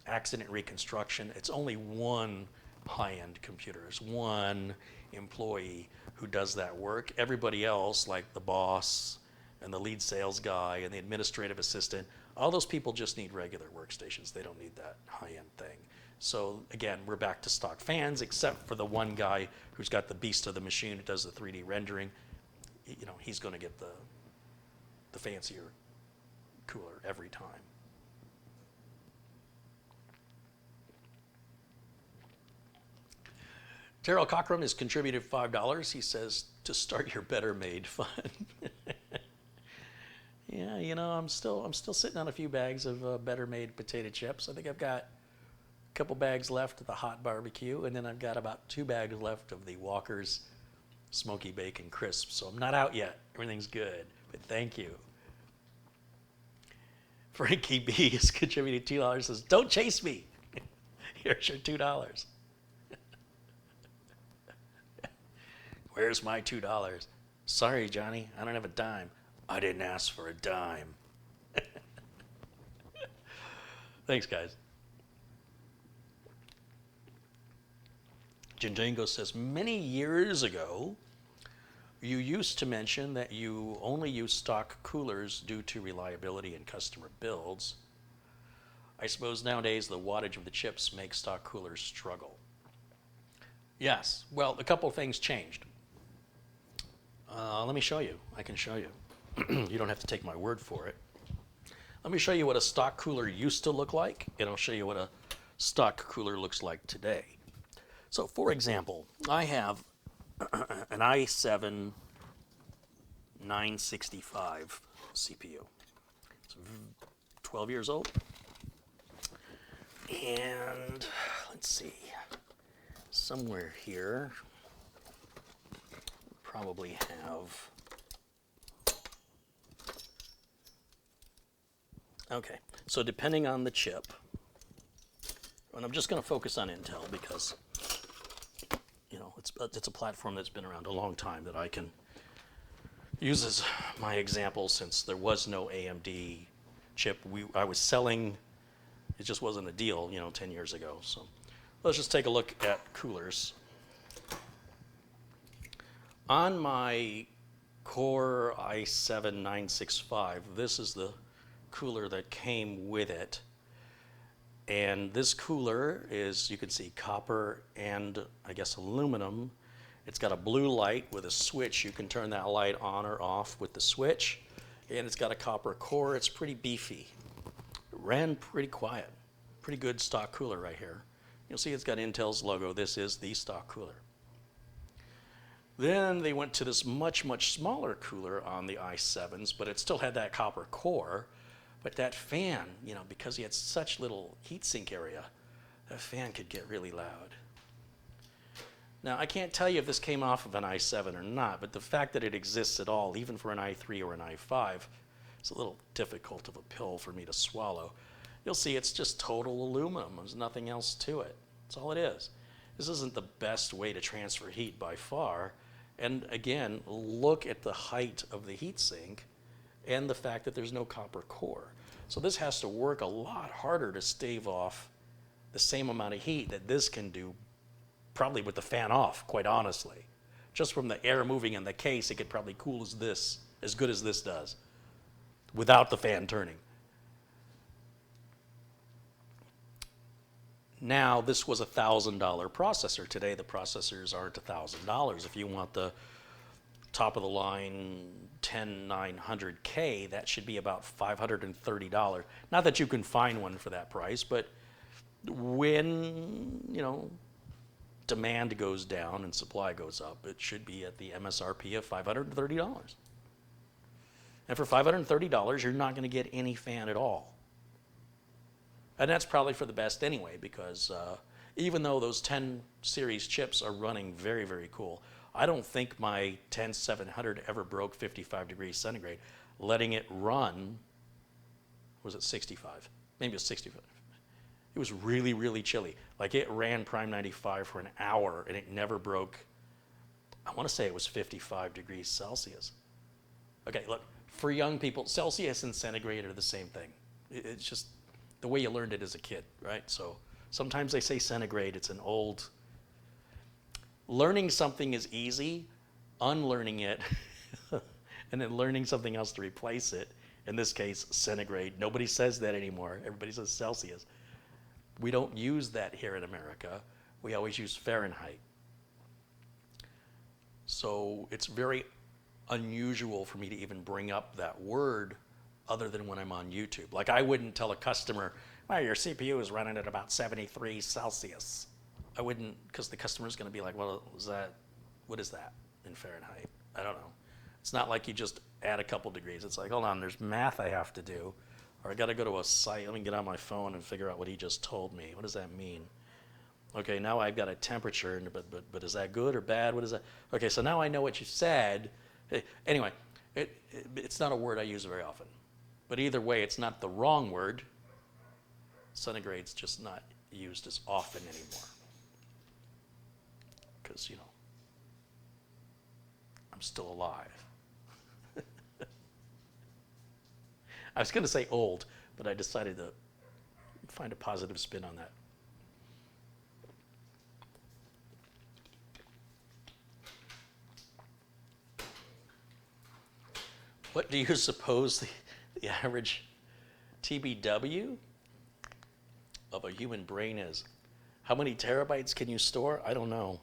accident reconstruction, it's only one high-end computer. It's one employee who does that work. Everybody else, like the boss and the lead sales guy and the administrative assistant, all those people just need regular workstations. They don't need that high-end thing. So again, we're back to stock fans, except for the one guy who's got the beast of the machine who does the 3D rendering. He's going to get the fancier cooler every time. Terrell Cochran has contributed $5. He says, to start your Better Made fund. Yeah, you know, I'm still sitting on a few bags of Better Made potato chips. I think I've got a couple bags left of the hot barbecue, and then I've got about 2 bags left of the Walker's Smoky Bacon Crisps. So I'm not out yet. Everything's good, but thank you. Frankie B has contributed $2. Says, don't chase me. Here's your $2. Where's my $2? Sorry, Johnny, I don't have a dime. I didn't ask for a dime. Thanks, guys. Jinjango says, many years ago, you used to mention that you only use stock coolers due to reliability and customer builds. I suppose nowadays the wattage of the chips makes stock coolers struggle. Yes, well, a couple of things changed. Let me show you. I can show you. You don't have to take my word for it. Let me show you what a stock cooler used to look like, and I'll show you what a stock cooler looks like today. So, for example, I have an i7 965 CPU. It's 12 years old. And let's see, somewhere here, probably have, okay, so depending on the chip, and I'm just going to focus on Intel because, you know, it's a platform that's been around a long time that I can use as my example since there was no AMD chip. I was selling, it just wasn't a deal, you know, 10 years ago. So let's just take a look at coolers. On my Core i7 965, this is the cooler that came with it. And this cooler is, you can see, copper and I guess aluminum. It's got a blue light with a switch. You can turn that light on or off with the switch. And it's got a copper core. It's pretty beefy. It ran pretty quiet. Pretty good stock cooler right here. You'll see it's got Intel's logo. This is the stock cooler. Then they went to this much, much smaller cooler on the i7s, but it still had that copper core. But that fan, you know, because he had such little heatsink area, that fan could get really loud. Now, I can't tell you if this came off of an i7 or not, but the fact that it exists at all, even for an i3 or an i5, it's a little difficult of a pill for me to swallow. You'll see it's just total aluminum. There's nothing else to it. That's all it is. This isn't the best way to transfer heat by far. And again, look at the height of the heatsink and the fact that there's no copper core. So this has to work a lot harder to stave off the same amount of heat that this can do, probably with the fan off, quite honestly. Just from the air moving in the case, it could probably cool as good as this does, without the fan turning. Now, this was a $1,000 processor. Today, the processors aren't $1,000. If you want the top of the line 10900K, that should be about $530. Not that you can find one for that price, but when, you know, demand goes down and supply goes up, it should be at the MSRP of $530. And for $530, you're not going to get any fan at all. And that's probably for the best anyway, because even though those 10 series chips are running very, very cool, I don't think my 10700 ever broke 55 degrees centigrade. Letting it run, was it 65? Maybe it was 65. It was really, really chilly. Like, it ran Prime 95 for an hour and it never broke, I want to say it was 55 degrees Celsius. Okay, look, for young people, Celsius and centigrade are the same thing. It's just the way you learned it as a kid, right? So sometimes they say centigrade, it's an old, learning something is easy, unlearning it, and then learning something else to replace it, in this case, centigrade. Nobody says that anymore. Everybody says Celsius. We don't use that here in America. We always use Fahrenheit. So it's very unusual for me to even bring up that word other than when I'm on YouTube. Like, I wouldn't tell a customer, well, your CPU is running at about 73 Celsius. I wouldn't, because the customer's going to be like, well, what is that in Fahrenheit? I don't know. It's not like you just add a couple degrees. It's like, hold on, there's math I have to do, or I got to go to a site. Let me get on my phone and figure out what he just told me. What does that mean? Okay, now I've got a temperature, but is that good or bad? What is that? Okay, so now I know what you said. Anyway, it's not a word I use very often. But either way, it's not the wrong word. Centigrade's just not used as often anymore. Because, I'm still alive. I was going to say old, but I decided to find a positive spin on that. What do you suppose the average TBW of a human brain is? How many terabytes can you store? I don't know.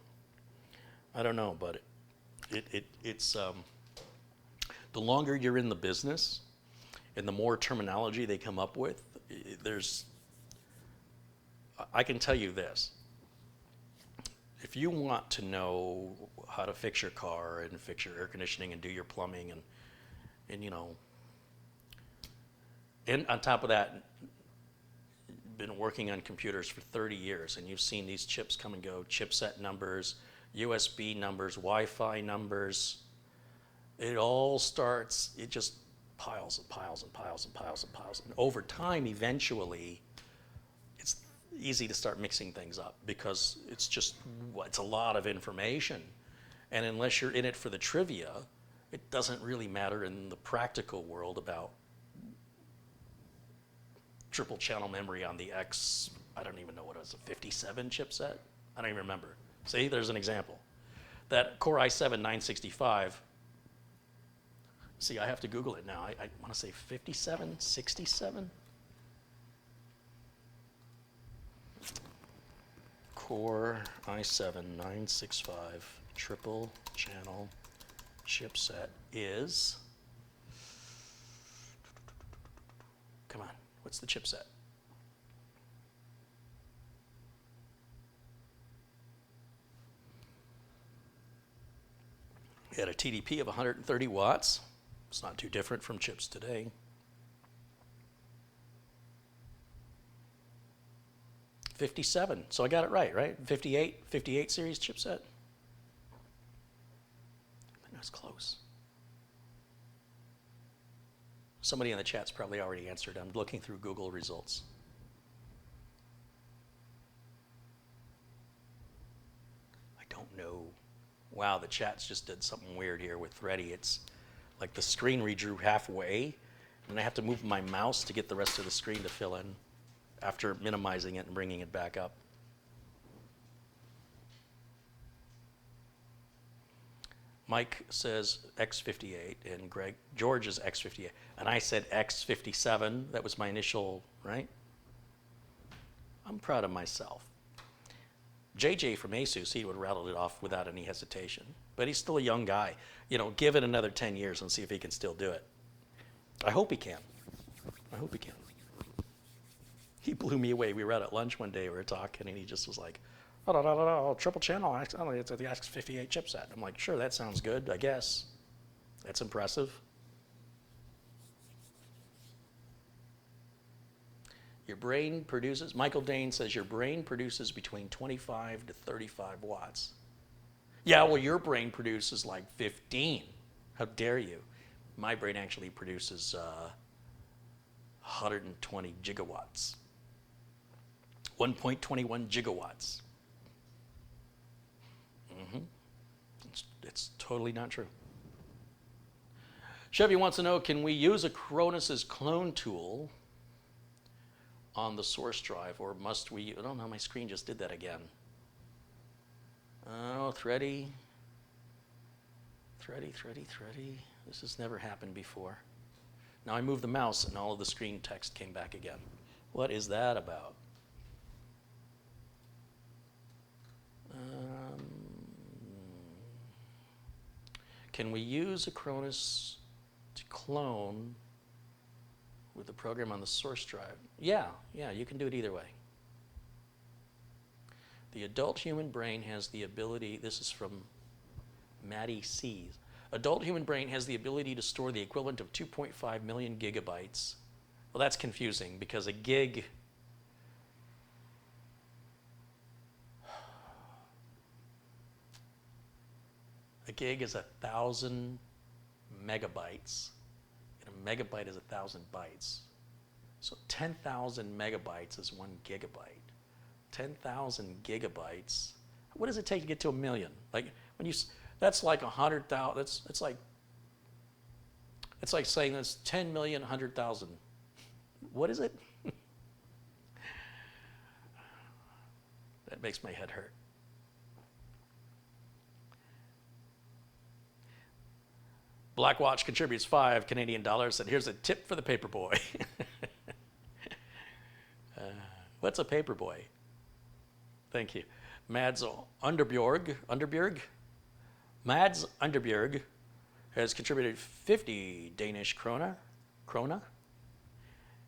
But it's the longer you're in the business and the more terminology they come up with, I can tell you this. If you want to know how to fix your car and fix your air conditioning and do your plumbing and on top of that, been working on computers for 30 years, and you've seen these chips come and go, chipset numbers, USB numbers, Wi-Fi numbers. It just piles and piles and piles and piles and piles. And over time, eventually, it's easy to start mixing things up because it's a lot of information. And unless you're in it for the trivia, it doesn't really matter in the practical world about triple channel memory on the I don't even know what it was, a 57 chipset? I don't even remember. See, there's an example. That Core i7-965, see, I have to Google it now. I want to say 57, 67? Core i7-965 triple channel chipset is, come on, what's the chipset? It had a TDP of 130 watts. It's not too different from chips today. '57, so I got it right? 58 series chipset? That's close. Somebody in the chat's probably already answered. I'm looking through Google results. I don't know. Wow, the chat's just did something weird here with Thready. It's like the screen redrew halfway, and I have to move my mouse to get the rest of the screen to fill in after minimizing it and bringing it back up. Mike says X58, and George is X58, and I said X57. That was my initial, right? I'm proud of myself. JJ from Asus, he would have rattled it off without any hesitation, but he's still a young guy. Give it another 10 years and see if he can still do it. I hope he can. He blew me away. We were out at lunch one day, we were talking, and he just was like, oh, triple channel, it's the X58 chipset. I'm like, sure, that sounds good, I guess. That's impressive. Your brain produces, Michael Dane says, your brain produces between 25 to 35 watts. Yeah, well, your brain produces like 15. How dare you? My brain actually produces 120 gigawatts. 1.21 gigawatts. It's totally not true. Chevy wants to know, can we use Acronis's clone tool on the source drive, or must we? I don't know, my screen just did that again. Oh, Thready. This has never happened before. Now I moved the mouse and all of the screen text came back again. What is that about? Can we use Acronis to clone with the program on the source drive? Yeah, you can do it either way. The adult human brain has the ability, this is from Maddie C. Adult human brain has the ability to store the equivalent of 2.5 million gigabytes. Well, that's confusing because a gig is 1,000 megabytes, and a megabyte is 1,000 bytes. So 10,000 megabytes is 1 gigabyte. 10,000 gigabytes. What does it take to get to a million? Like when you, that's like 100,000. It's like saying that's 10 million 100,000. What is it? That makes my head hurt. Blackwatch contributes 5 Canadian dollars, and here's a tip for the paperboy. What's a paperboy? Thank you. Mads Underbjorg has contributed 50 Danish krona.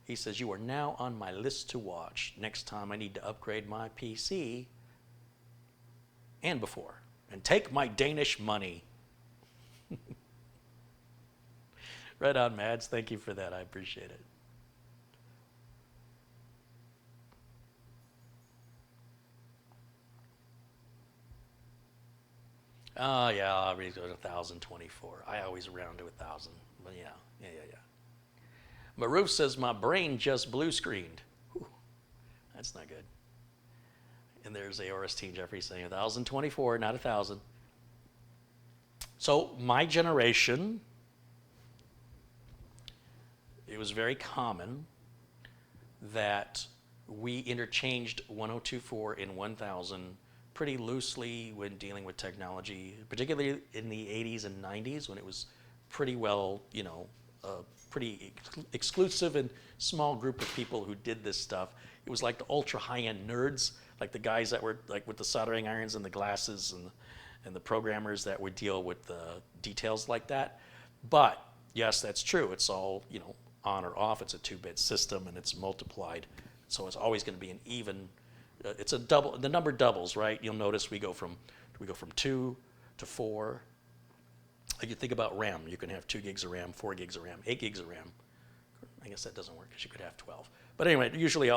He says, you are now on my list to watch. Next time I need to upgrade my PC and before. And take my Danish money. Right on, Mads. Thank you for that. I appreciate it. Oh, yeah, I'll read it to 1,024. I always round to 1,000. But yeah. Maroof says, my brain just blue screened. Whew, that's not good. And there's Aorist Teen Jeffrey saying 1,024, not 1,000. So my generation, it was very common that we interchanged 1024 and 1000 pretty loosely when dealing with technology, particularly in the 80s and 90s when it was pretty well, pretty exclusive and small group of people who did this stuff. It was like the ultra high-end nerds, like the guys that were like with the soldering irons and the glasses and the programmers that would deal with the details like that. But yes, that's true. It's all, on or off. It's a 2-bit system and it's multiplied. So it's always going to be an even, it's a double, the number doubles, right? You'll notice we go from 2 to 4. Like you think about RAM, you can have 2 gigs of RAM, 4 gigs of RAM, 8 gigs of RAM. I guess that doesn't work because you could have 12. But anyway, usually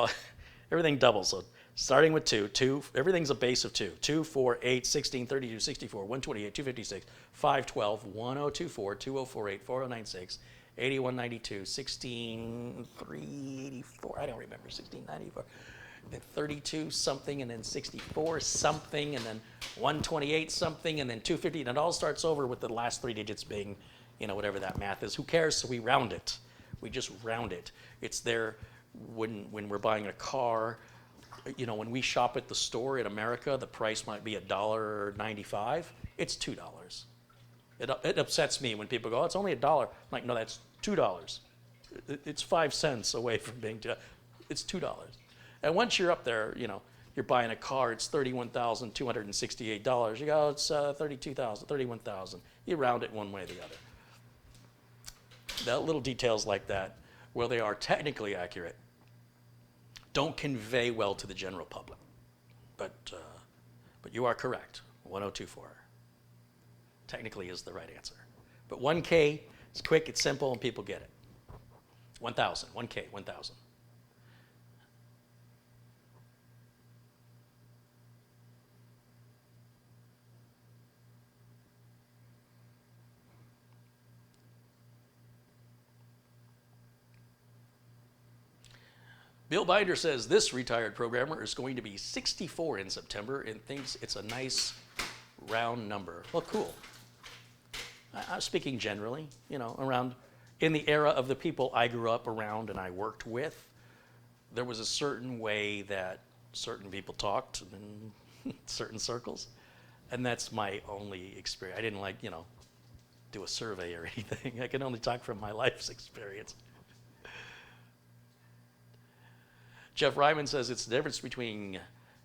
everything doubles. So starting with 2, everything's a base of 2. 2, 4, 8, 16, 32, 64, 128, 256, 512, 1024, 2048, 4096, 8192, 16384, I don't remember, 1694, then 32 something, and then 64 something, and then 128 something, and then 250, and it all starts over with the last 3 digits being, whatever that math is. Who cares? So we round it. We just round it. It's there when we're buying a car. When we shop at the store in America, the price might be $1.95. It's $2. It upsets me when people go, oh, it's only $1. I'm like, no, that's $2. It's 5 cents away from being $2. It's $2. And once you're up there, you're buying a car, it's $31,268. You go, it's $32,000, $31,000. You round it one way or the other. That little details like that, where they are technically accurate, don't convey well to the general public. But you are correct. 1024 technically is the right answer. But 1K is quick, it's simple, and people get it. 1,000, 1K, 1,000. Bill Binder says this retired programmer is going to be 64 in September and thinks it's a nice round number. Well, cool. I'm speaking generally, around in the era of the people I grew up around and I worked with, there was a certain way that certain people talked in certain circles. And that's my only experience. I didn't do a survey or anything. I can only talk from my life's experience. Jeff Ryman says it's the difference between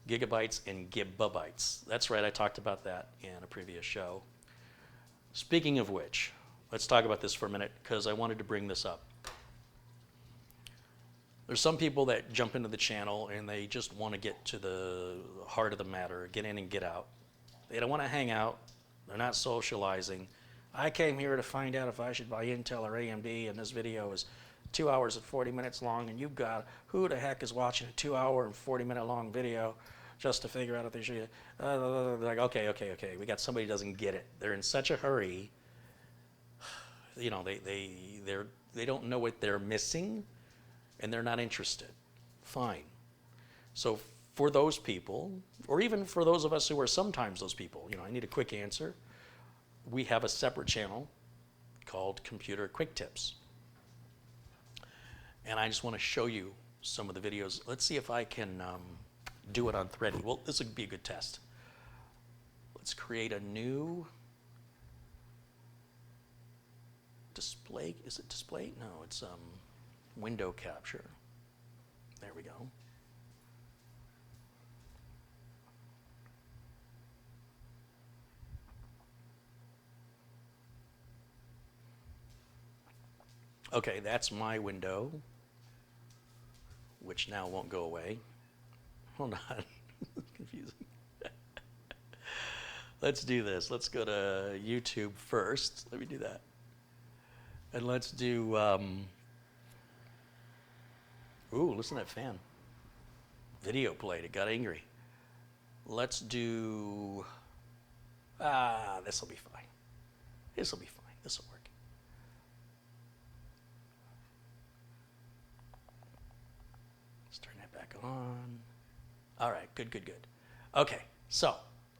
gigabytes and gigabytes. That's right, I talked about that in a previous show. Speaking of which, let's talk about this for a minute because I wanted to bring this up. There's some people that jump into the channel and they just want to get to the heart of the matter, get in and get out. They don't want to hang out. They're not socializing. I came here to find out if I should buy Intel or AMD, and this video is 2 hours and 40 minutes long, and you've got, who the heck is watching a 2 hour and 40 minute long video just to figure out if they should, like, okay, we got somebody who doesn't get it. They're in such a hurry, you know, they don't know what they're missing, and they're not interested. Fine. So for those people, or even for those of us who are sometimes those people, you know, I need a quick answer. We have a separate channel called Computer Quick Tips. And I just want to show you some of the videos. Let's see if I can do it on Thready. Well, this would be a good test. Let's create a new display. Is it display? No, it's window capture. There we go. Okay, that's my window, which now won't go away. Hold on, confusing. Let's do this. Let's go to YouTube first. Let me do that. And let's do, ooh, listen to that fan. Video played, it got angry. Let's do, this'll be fine. This'll be fine, this'll work. On. All right, good. Okay, so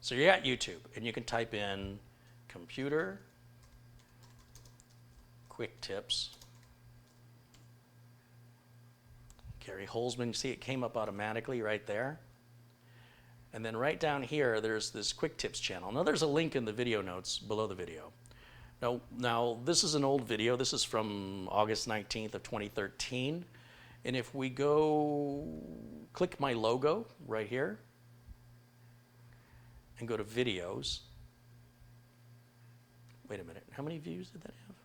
you're at YouTube, and you can type in Computer Quick Tips. Gary Holzman, you see it came up automatically right there. And then right down here, there's this Quick Tips channel. Now there's a link in the video notes below the video. Now this is an old video. This is from August 19th of 2013. And if we go click my logo right here and go to videos, wait a minute, how many views did that have?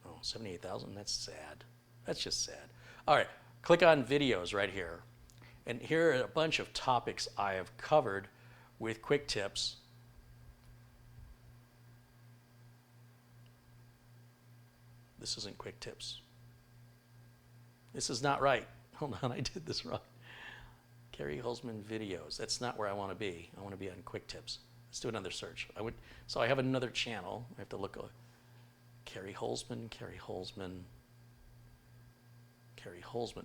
Oh, 78,000, that's sad. That's just sad. All right, click on videos right here. And here are a bunch of topics I have covered with quick tips. This isn't quick tips. This is not right. Hold on, I did this wrong. Gary Holzman videos. That's not where I want to be. I want to be on quick tips. Let's do another search. So I have another channel. I have to look. Gary Holzman.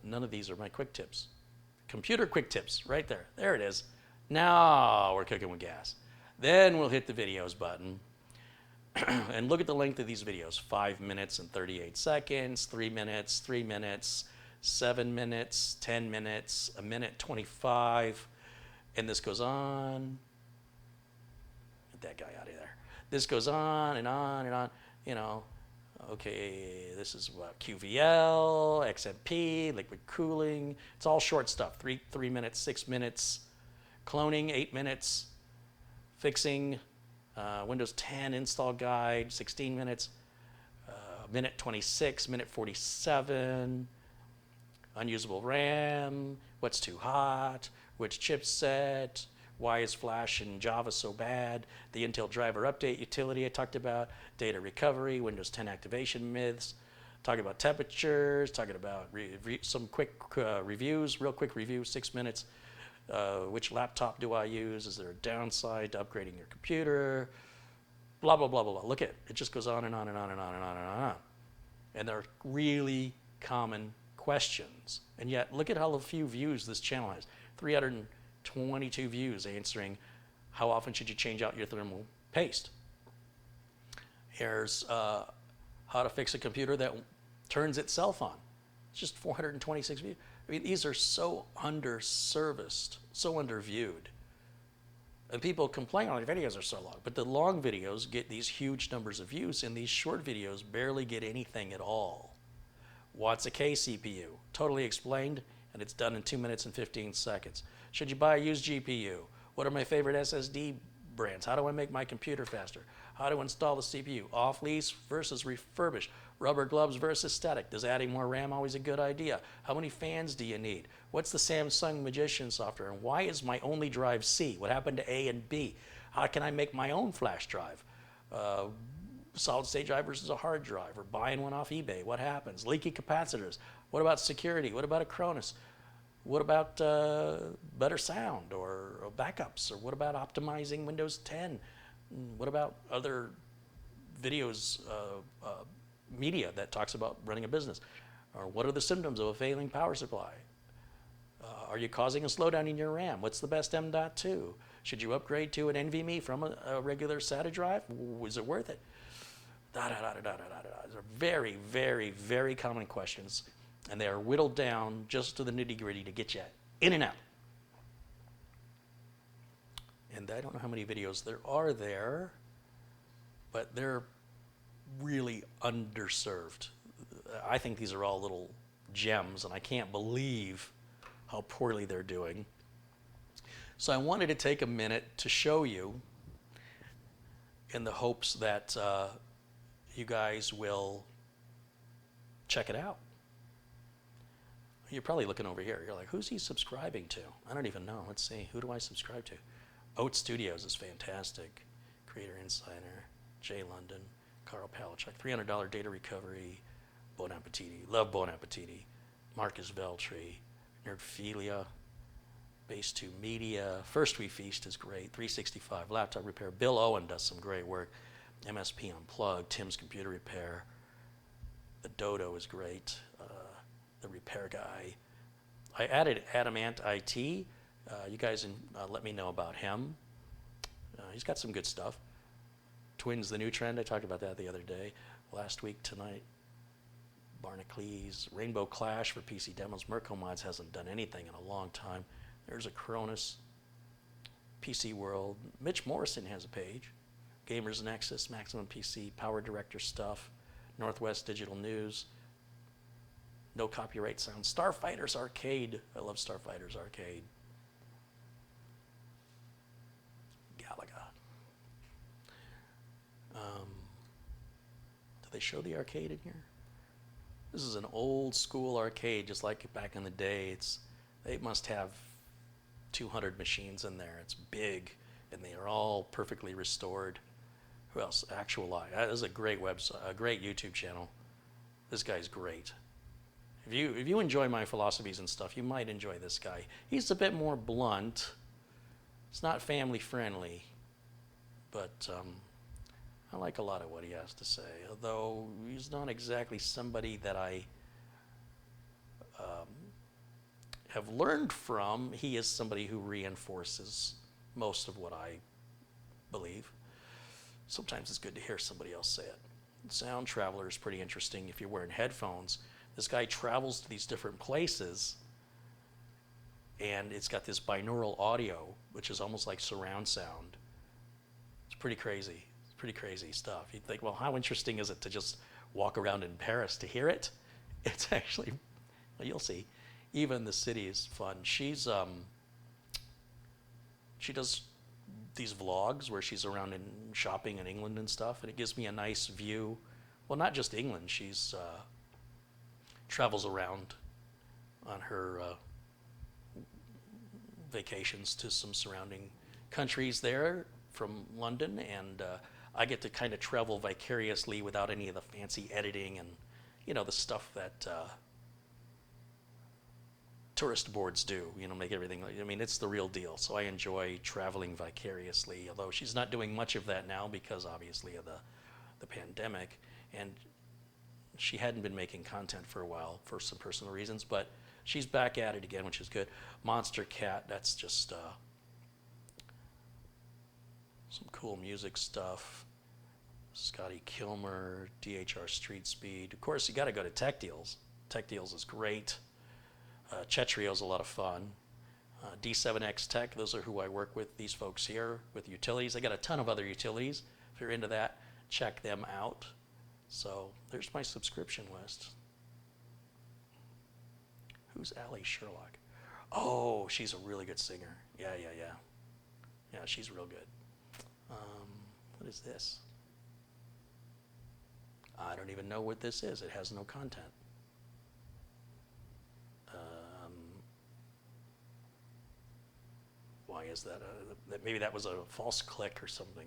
None of these are my quick tips. Computer quick tips, right there. There it is. Now we're cooking with gas. Then we'll hit the videos button. And look at the length of these videos. 5 minutes and 38 seconds, 3 minutes, 3 minutes, 7 minutes, 10 minutes, 1 minute 25, and this goes on. Get that guy out of there. This goes on and on and on. You know, okay, this is what QVL, XMP, liquid cooling. It's all short stuff. 3 minutes, 6 minutes, cloning 8 minutes, fixing. Windows 10 install guide, 16 minutes, minute 26, minute 47, unusable RAM, what's too hot, which chipset, why is Flash and Java so bad, the Intel driver update utility I talked about, data recovery, Windows 10 activation myths, talking about temperatures, talking about some quick reviews, real quick review, 6 minutes. Which laptop do I use? Is there a downside to upgrading your computer? Blah, blah, blah, blah, blah. Look at it. It just goes on and on and on and on and on and on. And they're really common questions. And yet, look at how few views this channel has. 322 views answering how often should you change out your thermal paste. Here's how to fix a computer that turns itself on. It's just 426 views. I mean, these are so underserviced, so underviewed. And people complain, oh, the videos are so long. But the long videos get these huge numbers of views, and these short videos barely get anything at all. What's a K CPU? Totally explained, and it's done in 2 minutes and 15 seconds. Should you buy a used GPU? What are my favorite SSD brands? How do I make my computer faster? How to install the CPU? Off lease versus refurbished. Rubber gloves versus static. Does adding more RAM always a good idea? How many fans do you need? What's the Samsung Magician software? And why is my only drive C? What happened to A and B? How can I make my own flash drive? Solid state drive versus a hard drive, or buying one off eBay. What happens? Leaky capacitors. What about security? What about Acronis? What about better sound or backups? Or what about optimizing Windows 10? What about other videos, media that talks about running a business? Or what are the symptoms of a failing power supply? Are you causing a slowdown in your RAM? What's the best M.2? Should you upgrade to an NVMe from a regular SATA drive? Was it worth it? These are very, very, very common questions, and they are whittled down just to the nitty-gritty to get you in and out. And I don't know how many videos there are there, but they're really underserved. I think these are all little gems, and I can't believe how poorly they're doing. So I wanted to take a minute to show you, in the hopes that you guys will check it out. You're probably looking over here. You're like, who's he subscribing to? I don't even know. Let's see. Who do I subscribe to? Oat Studios is fantastic. Creator Insider, Jay London, Carl Palachuk, $300 data recovery, Bon Appetiti. Love Bon Appetiti. Marcus Veltri, Nerdphilia, Base 2 Media, First We Feast is great, 365, Laptop Repair. Bill Owen does some great work. MSP Unplugged, Tim's Computer Repair. The Dodo is great. The Repair Guy. I added Adamant IT. You guys let me know about him. He's got some good stuff. Twins, the new trend. I talked about that the other day. Last week, tonight. Barnacles, Rainbow Clash for PC demos. Mirko Mods hasn't done anything in a long time. There's a Cronus. PC World. Mitch Morrison has a page. Gamers Nexus, Maximum PC, Power Director stuff. Northwest Digital News. No Copyright Sound. Starfighters Arcade. I love Starfighters Arcade. Galaga. Do they show the arcade in here? This is an old school arcade, just like back in the day. They must have 200 machines in there. It's big, and they are all perfectly restored. Who else? Actual Eye. That is a great website, a great YouTube channel. This guy's great. If you enjoy my philosophies and stuff, you might enjoy this guy. He's a bit more blunt. It's not family friendly, but I like a lot of what he has to say. Although he's not exactly somebody that I have learned from. He is somebody who reinforces most of what I believe. Sometimes it's good to hear somebody else say it. Sound Traveler is pretty interesting if you're wearing headphones. This guy travels to these different places, and it's got this binaural audio, which is almost like surround sound. It's pretty crazy. It's pretty crazy stuff. You'd think, well, how interesting is it to just walk around in Paris to hear it? It's actually, well, you'll see. Even the city is fun. She does these vlogs where she's around in shopping in England and stuff, and it gives me a nice view. Well, not just England. She's travels around on her vacations to some surrounding countries there from London, and I get to kind of travel vicariously without any of the fancy editing and, the stuff that tourist boards do, make everything, it's the real deal. So I enjoy traveling vicariously, although she's not doing much of that now because obviously of the pandemic, and she hadn't been making content for a while for some personal reasons, but she's back at it again, which is good. Monster Cat, that's just some cool music stuff. Scotty Kilmer, DHR Street Speed. Of course, you got to go to Tech Deals. Tech Deals is great. Chetrio's a lot of fun. D7X Tech, those are who I work with, these folks here with utilities. I got a ton of other utilities. If you're into that, check them out. So there's my subscription list. Who's Allie Sherlock? Oh, she's a really good singer. Yeah. Yeah, she's real good. What is this? I don't even know what this is. It has no content. Why is that? Maybe that was a false click or something.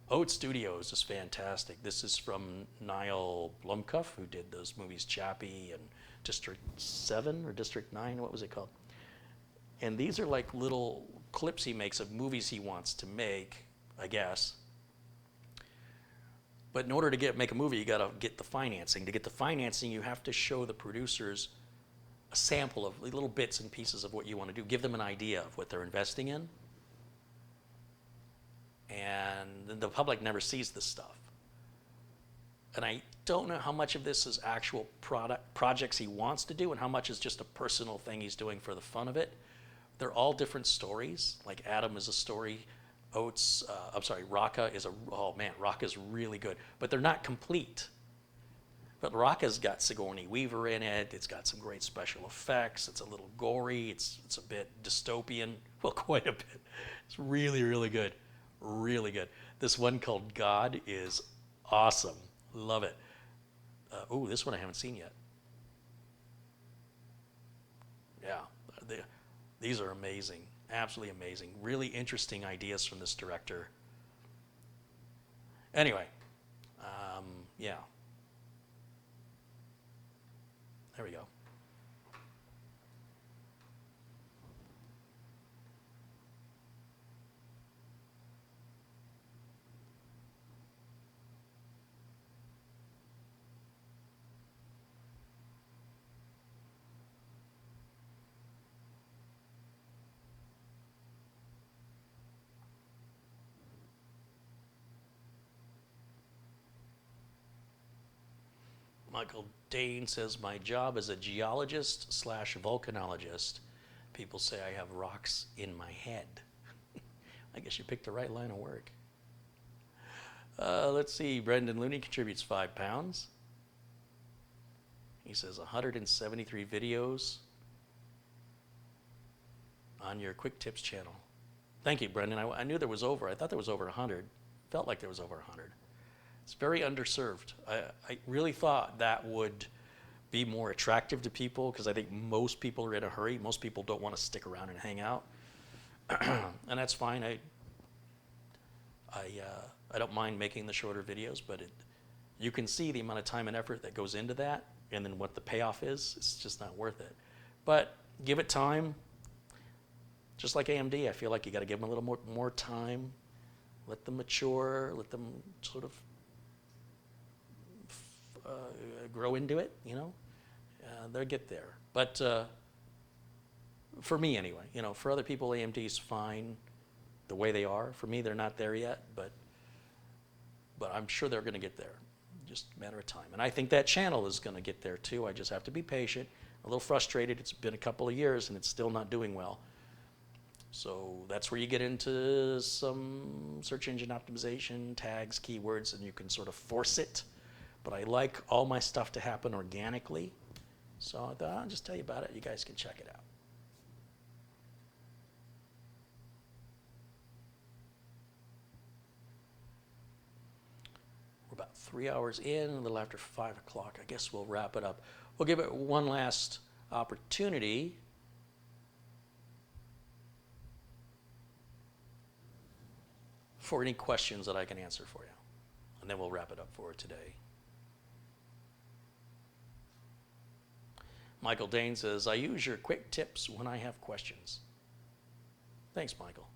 Oat Studios is fantastic. This is from Niall Blomkamp, who did those movies Chappie and District 7 or District 9, what was it called? And these are like little clips he makes of movies he wants to make, I guess. But in order to make a movie, you got to get the financing. To get the financing, you have to show the producers a sample of little bits and pieces of what you want to do. Give them an idea of what they're investing in. And the public never sees this stuff. And I don't know how much of this is actual projects he wants to do and how much is just a personal thing he's doing for the fun of it. They're all different stories. Like Adam is a story. Raqqa is Raqqa's really good. But they're not complete. But Raqqa's got Sigourney Weaver in it. It's got some great special effects. It's a little gory. It's a bit dystopian. Well, quite a bit. It's really, really good. Really good. This one called God is awesome. Love it. This one I haven't seen yet. Yeah, these are amazing. Absolutely amazing. Really interesting ideas from this director. Anyway, yeah. There we go. Michael Dane says, my job as a geologist / volcanologist. People say I have rocks in my head. I guess you picked the right line of work. Let's see, Brendan Looney contributes £5. He says 173 videos on your Quick Tips channel. Thank you, Brendan. I knew there was over. I thought there was over 100. Felt like there was over 100. It's very underserved. I really thought that would be more attractive to people because I think most people are in a hurry. Most people don't want to stick around and hang out. And that's fine. I don't mind making the shorter videos, but you can see the amount of time and effort that goes into that, and then what the payoff is. It's just not worth it. But give it time. Just like AMD, I feel like you got to give them a little more time. Let them mature. Let them sort of grow into it. They'll get there. But for me, anyway, for other people, AMD's fine the way they are. For me, they're not there yet, but I'm sure they're going to get there. Just a matter of time. And I think that channel is going to get there too. I just have to be patient. A little frustrated. It's been a couple of years and it's still not doing well. So that's where you get into some search engine optimization, tags, keywords, and you can sort of force it. But I like all my stuff to happen organically. So I thought I'll just tell you about it. You guys can check it out. We're about 3 hours in, a little after 5 o'clock. I guess we'll wrap it up. We'll give it one last opportunity. For any questions that I can answer for you. And then we'll wrap it up for today. Michael Dane says, I use your quick tips when I have questions. Thanks, Michael.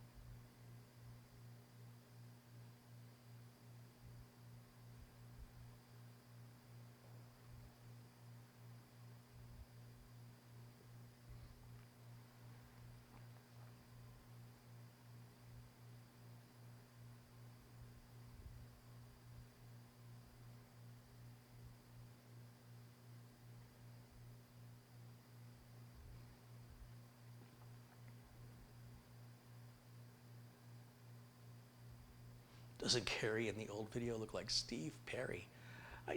Doesn't Gary in the old video look like Steve Perry?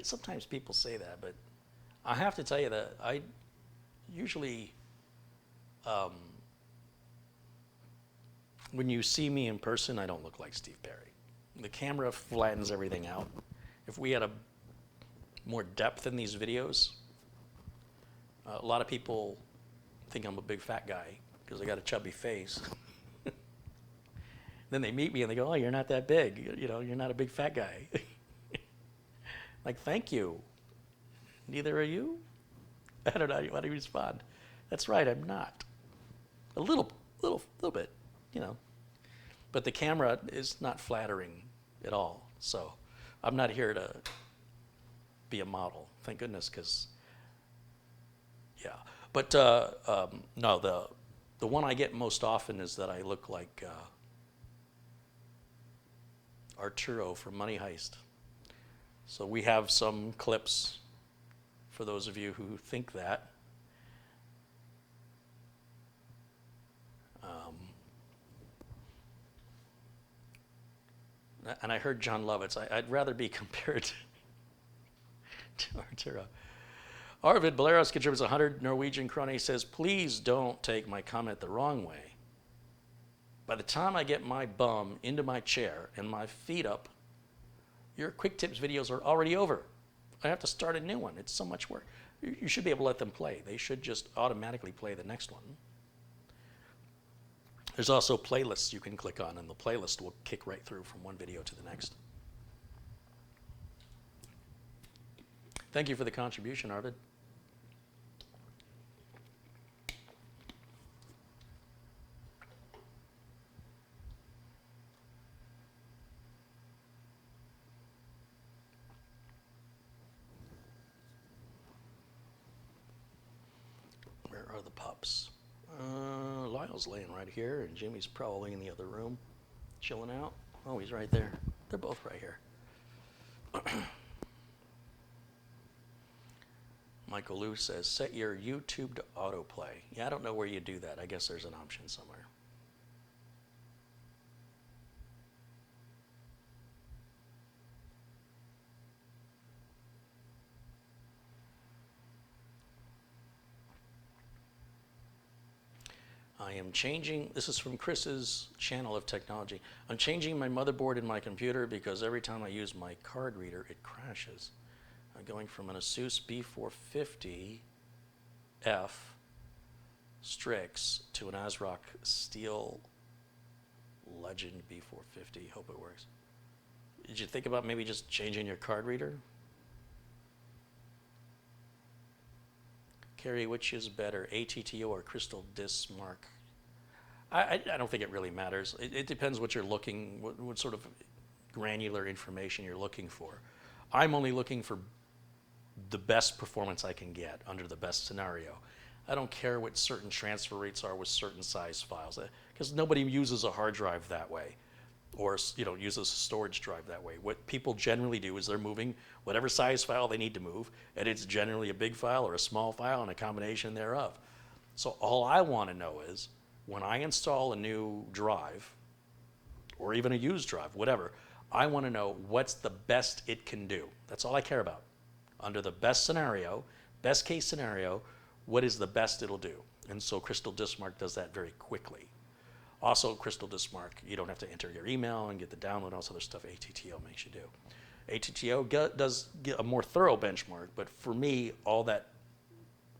Sometimes people say that, but I have to tell you that I usually, when you see me in person, I don't look like Steve Perry. The camera flattens everything out. If we had a more depth in these videos. A lot of people think I'm a big fat guy because I got a chubby face. Then they meet me and they go, "Oh, you're not that big. You know, you're not a big fat guy." Like, thank you. Neither are you? I don't know how to respond. That's right, I'm not. A little bit, you know. But the camera is not flattering at all. So I'm not here to be a model, thank goodness, because, yeah. But no, the one I get most often is that I look like Arturo from Money Heist. So we have some clips for those of you who think that. And I heard John Lovitz. I'd rather be compared to Arturo. Arvid Baleros contributes 100 Norwegian krone, says, please don't take my comment the wrong way. By the time I get my bum into my chair and my feet up, your quick tips videos are already over. I have to start a new one. It's so much work. You should be able to let them play. They should just automatically play the next one. There's also playlists you can click on, and the playlist will kick right through from one video to the next. Thank you for the contribution, Arvid. Where are the pups? Lyle's laying right here, and Jimmy's probably in the other room, chilling out. Oh, he's right there. They're both right here. Michael Lou says, set your YouTube to autoplay. Yeah, I don't know where you do that. I guess there's an option somewhere. I am changing, this is from Chris's channel of technology. I'm changing my motherboard in my computer because every time I use my card reader, it crashes. I'm going from an Asus B450F Strix to an ASRock Steel Legend B450. Hope it works. Did you think about maybe just changing your card reader? Carrie, which is better, ATTO or Crystal Disk Mark? I don't think it really matters. It depends what you're looking, what sort of granular information you're looking for. I'm only looking for the best performance I can get under the best scenario. I don't care what certain transfer rates are with certain size files, because nobody uses a hard drive that way, or uses a storage drive that way. What people generally do is they're moving whatever size file they need to move, and it's generally a big file or a small file and a combination thereof. So all I want to know is, when I install a new drive, or even a used drive, whatever, I want to know what's the best it can do. That's all I care about. Under the best scenario, best case scenario, what is the best it'll do? And so Crystal Disk Mark does that very quickly. Also, Crystal Disk Mark, you don't have to enter your email and get the download, all this other stuff ATTO makes you do. ATTO does get a more thorough benchmark, but for me, all that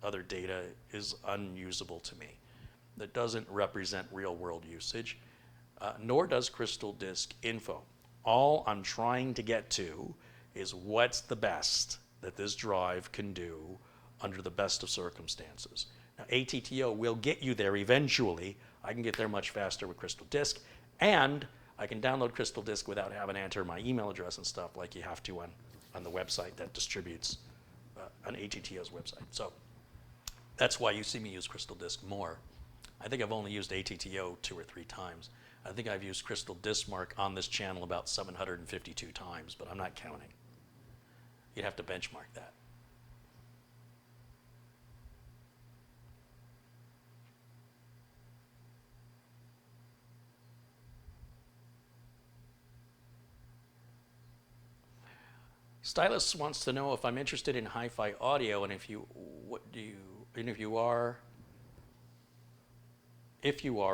other data is unusable to me. That doesn't represent real world usage, nor does Crystal Disk Info. All I'm trying to get to is what's the best that this drive can do under the best of circumstances. Now, ATTO will get you there eventually. I can get there much faster with Crystal Disk, and I can download Crystal Disk without having to enter my email address and stuff like you have to on the website that distributes on ATTO's website. So that's why you see me use Crystal Disk more. I think I've only used ATTO 2 or 3 times. I think I've used Crystal Disk Mark on this channel about 752 times, but I'm not counting. You'd have to benchmark that. Stylus wants to know if I'm interested in hi-fi audio, and if you are,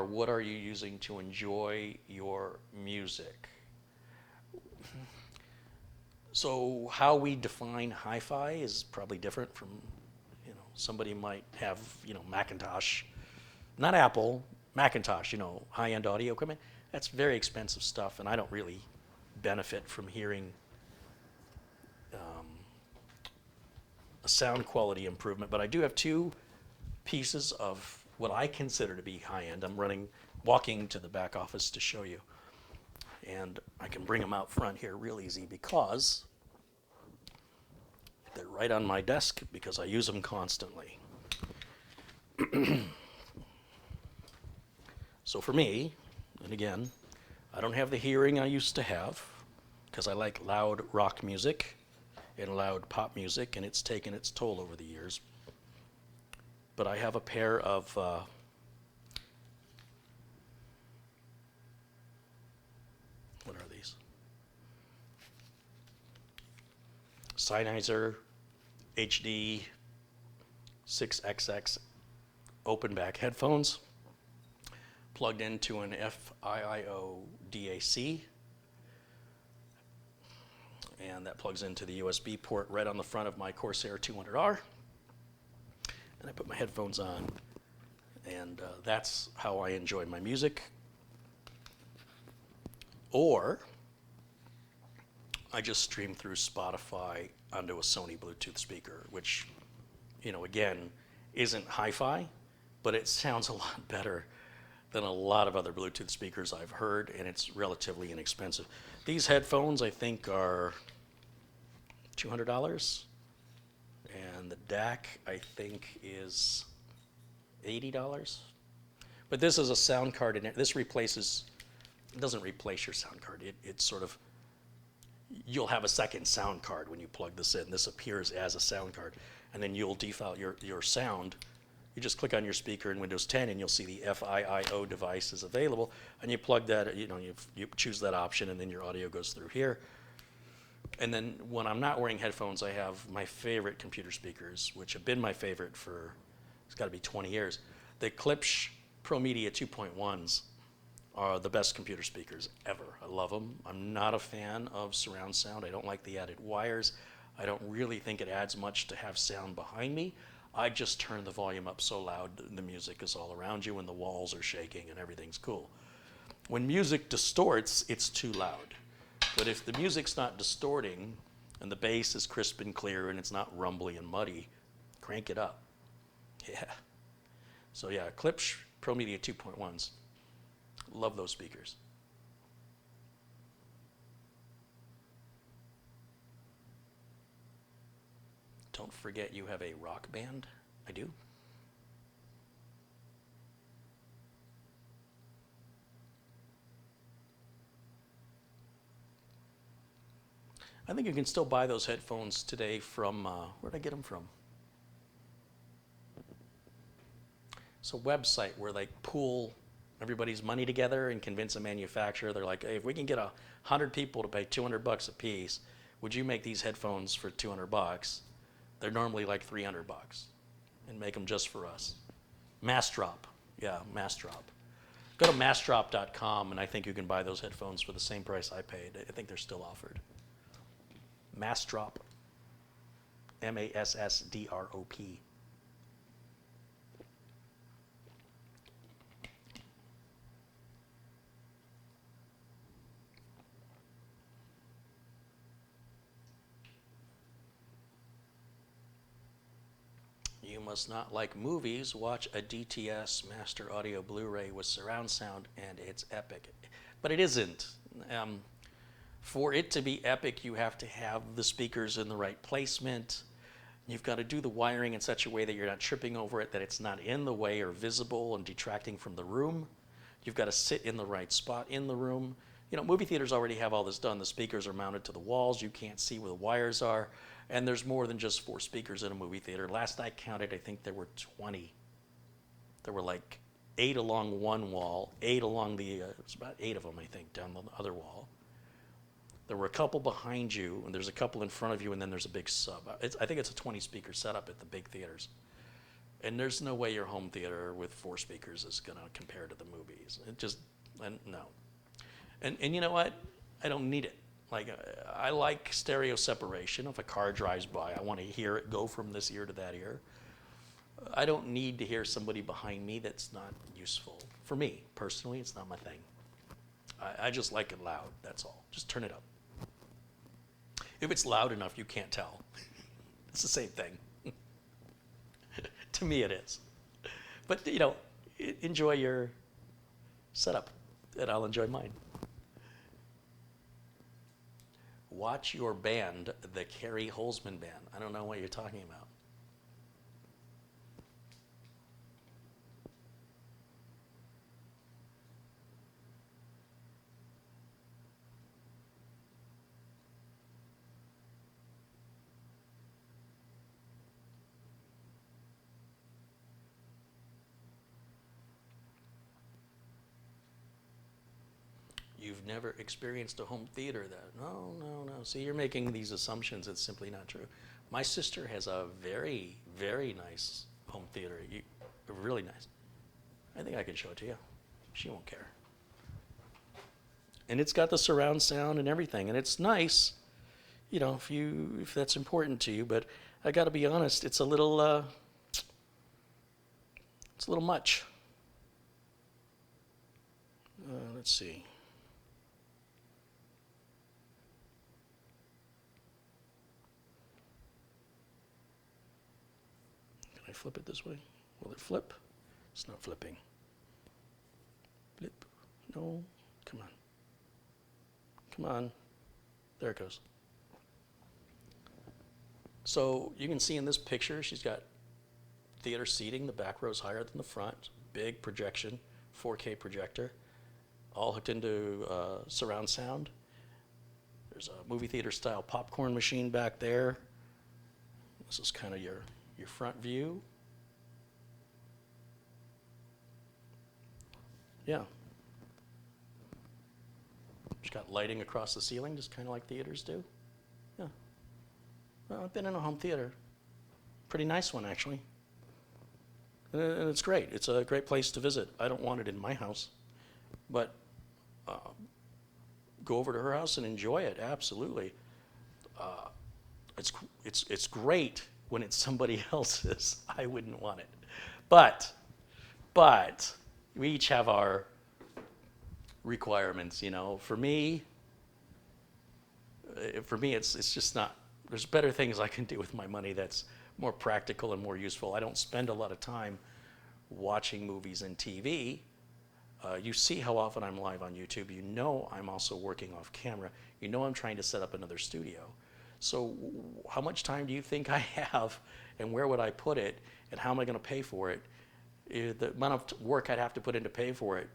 what are you using to enjoy your music? So how we define hi-fi is probably different from, somebody might have, Macintosh, not Apple, Macintosh, high-end audio equipment. That's very expensive stuff, and I don't really benefit from hearing a sound quality improvement. But I do have two pieces of what I consider to be high-end. I'm walking to the back office to show you. And I can bring them out front here real easy because they're right on my desk because I use them constantly. So for me, and again, I don't have the hearing I used to have because I like loud rock music and loud pop music, and it's taken its toll over the years. But I have a pair of what are these? Sennheiser HD 6XX open back headphones plugged into an FIIO DAC, and that plugs into the USB port right on the front of my Corsair 200R, and I put my headphones on, and that's how I enjoy my music. Or I just stream through Spotify onto a Sony Bluetooth speaker, which, again, isn't hi-fi, but it sounds a lot better than a lot of other Bluetooth speakers I've heard, and it's relatively inexpensive. These headphones, I think, are $200, and the DAC, I think, is $80. But this is a sound card in it. This doesn't replace your sound card. It's sort of, you'll have a second sound card when you plug this in. This appears as a sound card, and then you'll default your sound. You just click on your speaker in Windows 10 and you'll see the FIIO device is available, and you plug that, you choose that option, and then your audio goes through here. And then when I'm not wearing headphones, I have my favorite computer speakers, which have been my favorite for, it's got to be 20 years. The Klipsch Pro Media 2.1s are the best computer speakers ever. I love them. I'm not a fan of surround sound. I don't like the added wires. I don't really think it adds much to have sound behind me. I just turn the volume up so loud the music is all around you and the walls are shaking and everything's cool. When music distorts, it's too loud. But if the music's not distorting and the bass is crisp and clear and it's not rumbly and muddy, crank it up. Yeah. So yeah, Klipsch Pro Media 2.1s. Love those speakers. Don't forget you have a rock band. I do. I think you can still buy those headphones today from, where'd I get them from? It's a website where they pool everybody's money together and convince a manufacturer. They're like, hey, if we can get 100 people to pay $200 a piece, would you make these headphones for $200? They're normally like $300, and make them just for us. Massdrop, yeah, Massdrop. Go to massdrop.com, and I think you can buy those headphones for the same price I paid. I think they're still offered. Massdrop, MASSDROP. You must not like movies. Watch a DTS Master Audio Blu-ray with surround sound, and it's epic. But it isn't. For it to be epic, you have to have the speakers in the right placement. You've got to do the wiring in such a way that you're not tripping over it, that it's not in the way or visible and detracting from the room. You've got to sit in the right spot in the room. Movie theaters already have all this done. The speakers are mounted to the walls. You can't see where the wires are. And there's more than just 4 speakers in a movie theater. Last I counted, I think there were 20. There were like 8 along one wall, 8 along the, it was about 8 of them, I think, down the other wall. There were a couple behind you, and there's a couple in front of you, and then there's a big sub. I think it's a 20 speaker setup at the big theaters. And there's no way your home theater with 4 speakers is gonna compare to the movies. No. And you know what? I don't need it. Like, I like stereo separation. If a car drives by, I want to hear it go from this ear to that ear. I don't need to hear somebody behind me that's not useful. For me, personally, it's not my thing. I just like it loud, that's all. Just turn it up. If it's loud enough, you can't tell. It's the same thing. To me, it is. But, you know, enjoy your setup, and I'll enjoy mine. Watch your band, the Kerry Holzman Band. I don't know what you're talking about. You've never experienced a home theater that, no, no, no. See, you're making these assumptions. It's simply not true. My sister has a very, very nice home theater. Really nice. I think I can show it to you. She won't care. And it's got the surround sound and everything. And it's nice, you know, if that's important to you. But I got to be honest, it's a little much. Let's see. Can I flip it this way? Will it flip? It's not flipping. Flip. No. Come on. Come on. There it goes. So you can see in this picture, she's got theater seating. The back row's higher than the front. Big projection, 4K projector, all hooked into surround sound. There's a movie theater style popcorn machine back there. This is kind of your front view. Yeah. She's got lighting across the ceiling, just kind of like theaters do. Yeah. Well, I've been in a home theater. Pretty nice one, actually. And it's great. It's a great place to visit. I don't want it in my house, but go over to her house and enjoy it. Absolutely. It's great when it's somebody else's. I wouldn't want it, but we each have our requirements. You know, for me, it's just not. There's better things I can do with my money that's more practical and more useful. I don't spend a lot of time watching movies and TV. You see how often I'm live on YouTube. You know I'm also working off camera. You know I'm trying to set up another studio. So how much time do you think I have, and where would I put it, and how am I going to pay for it? The amount of work I'd have to put in to pay for it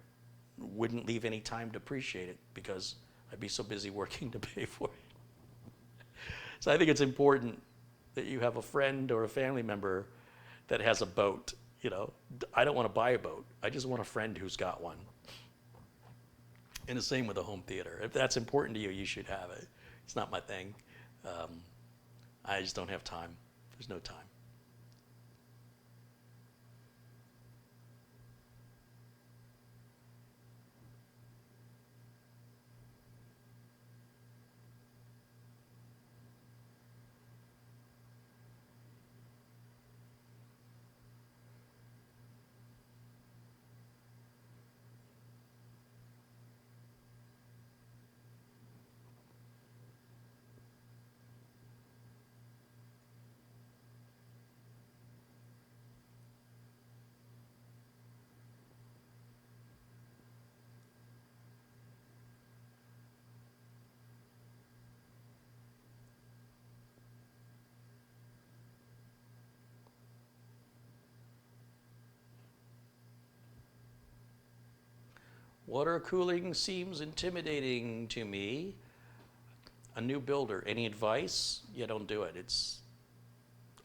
wouldn't leave any time to appreciate it because I'd be so busy working to pay for it. So I think it's important that you have a friend or a family member that has a boat. You know, I don't want to buy a boat. I just want a friend who's got one. And the same with a home theater. If that's important to you, you should have it. It's not my thing. I just don't have time. There's no time. Water cooling seems intimidating to me. A new builder, any advice? Yeah, don't do it. It's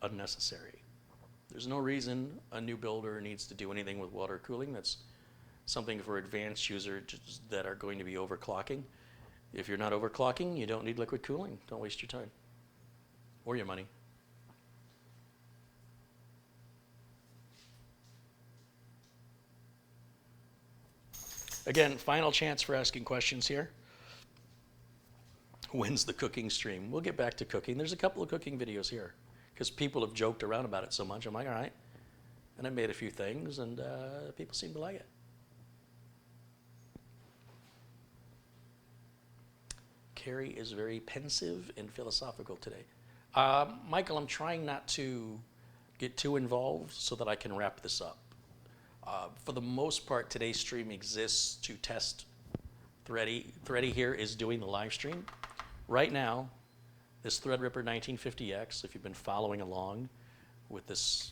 unnecessary. There's no reason a new builder needs to do anything with water cooling. That's something for advanced users that are going to be overclocking. If you're not overclocking, you don't need liquid cooling. Don't waste your time or your money. Again, final chance for asking questions here. When's the cooking stream? We'll get back to cooking. There's a couple of cooking videos here because people have joked around about it so much. I'm like, all right. And I made a few things, and people seem to like it. Carrie is very pensive and philosophical today. Michael, I'm trying not to get too involved so that I can wrap this up. For the most part, today's stream exists to test Thready. Thready here is doing the live stream. Right now, this Threadripper 1950X, if you've been following along with this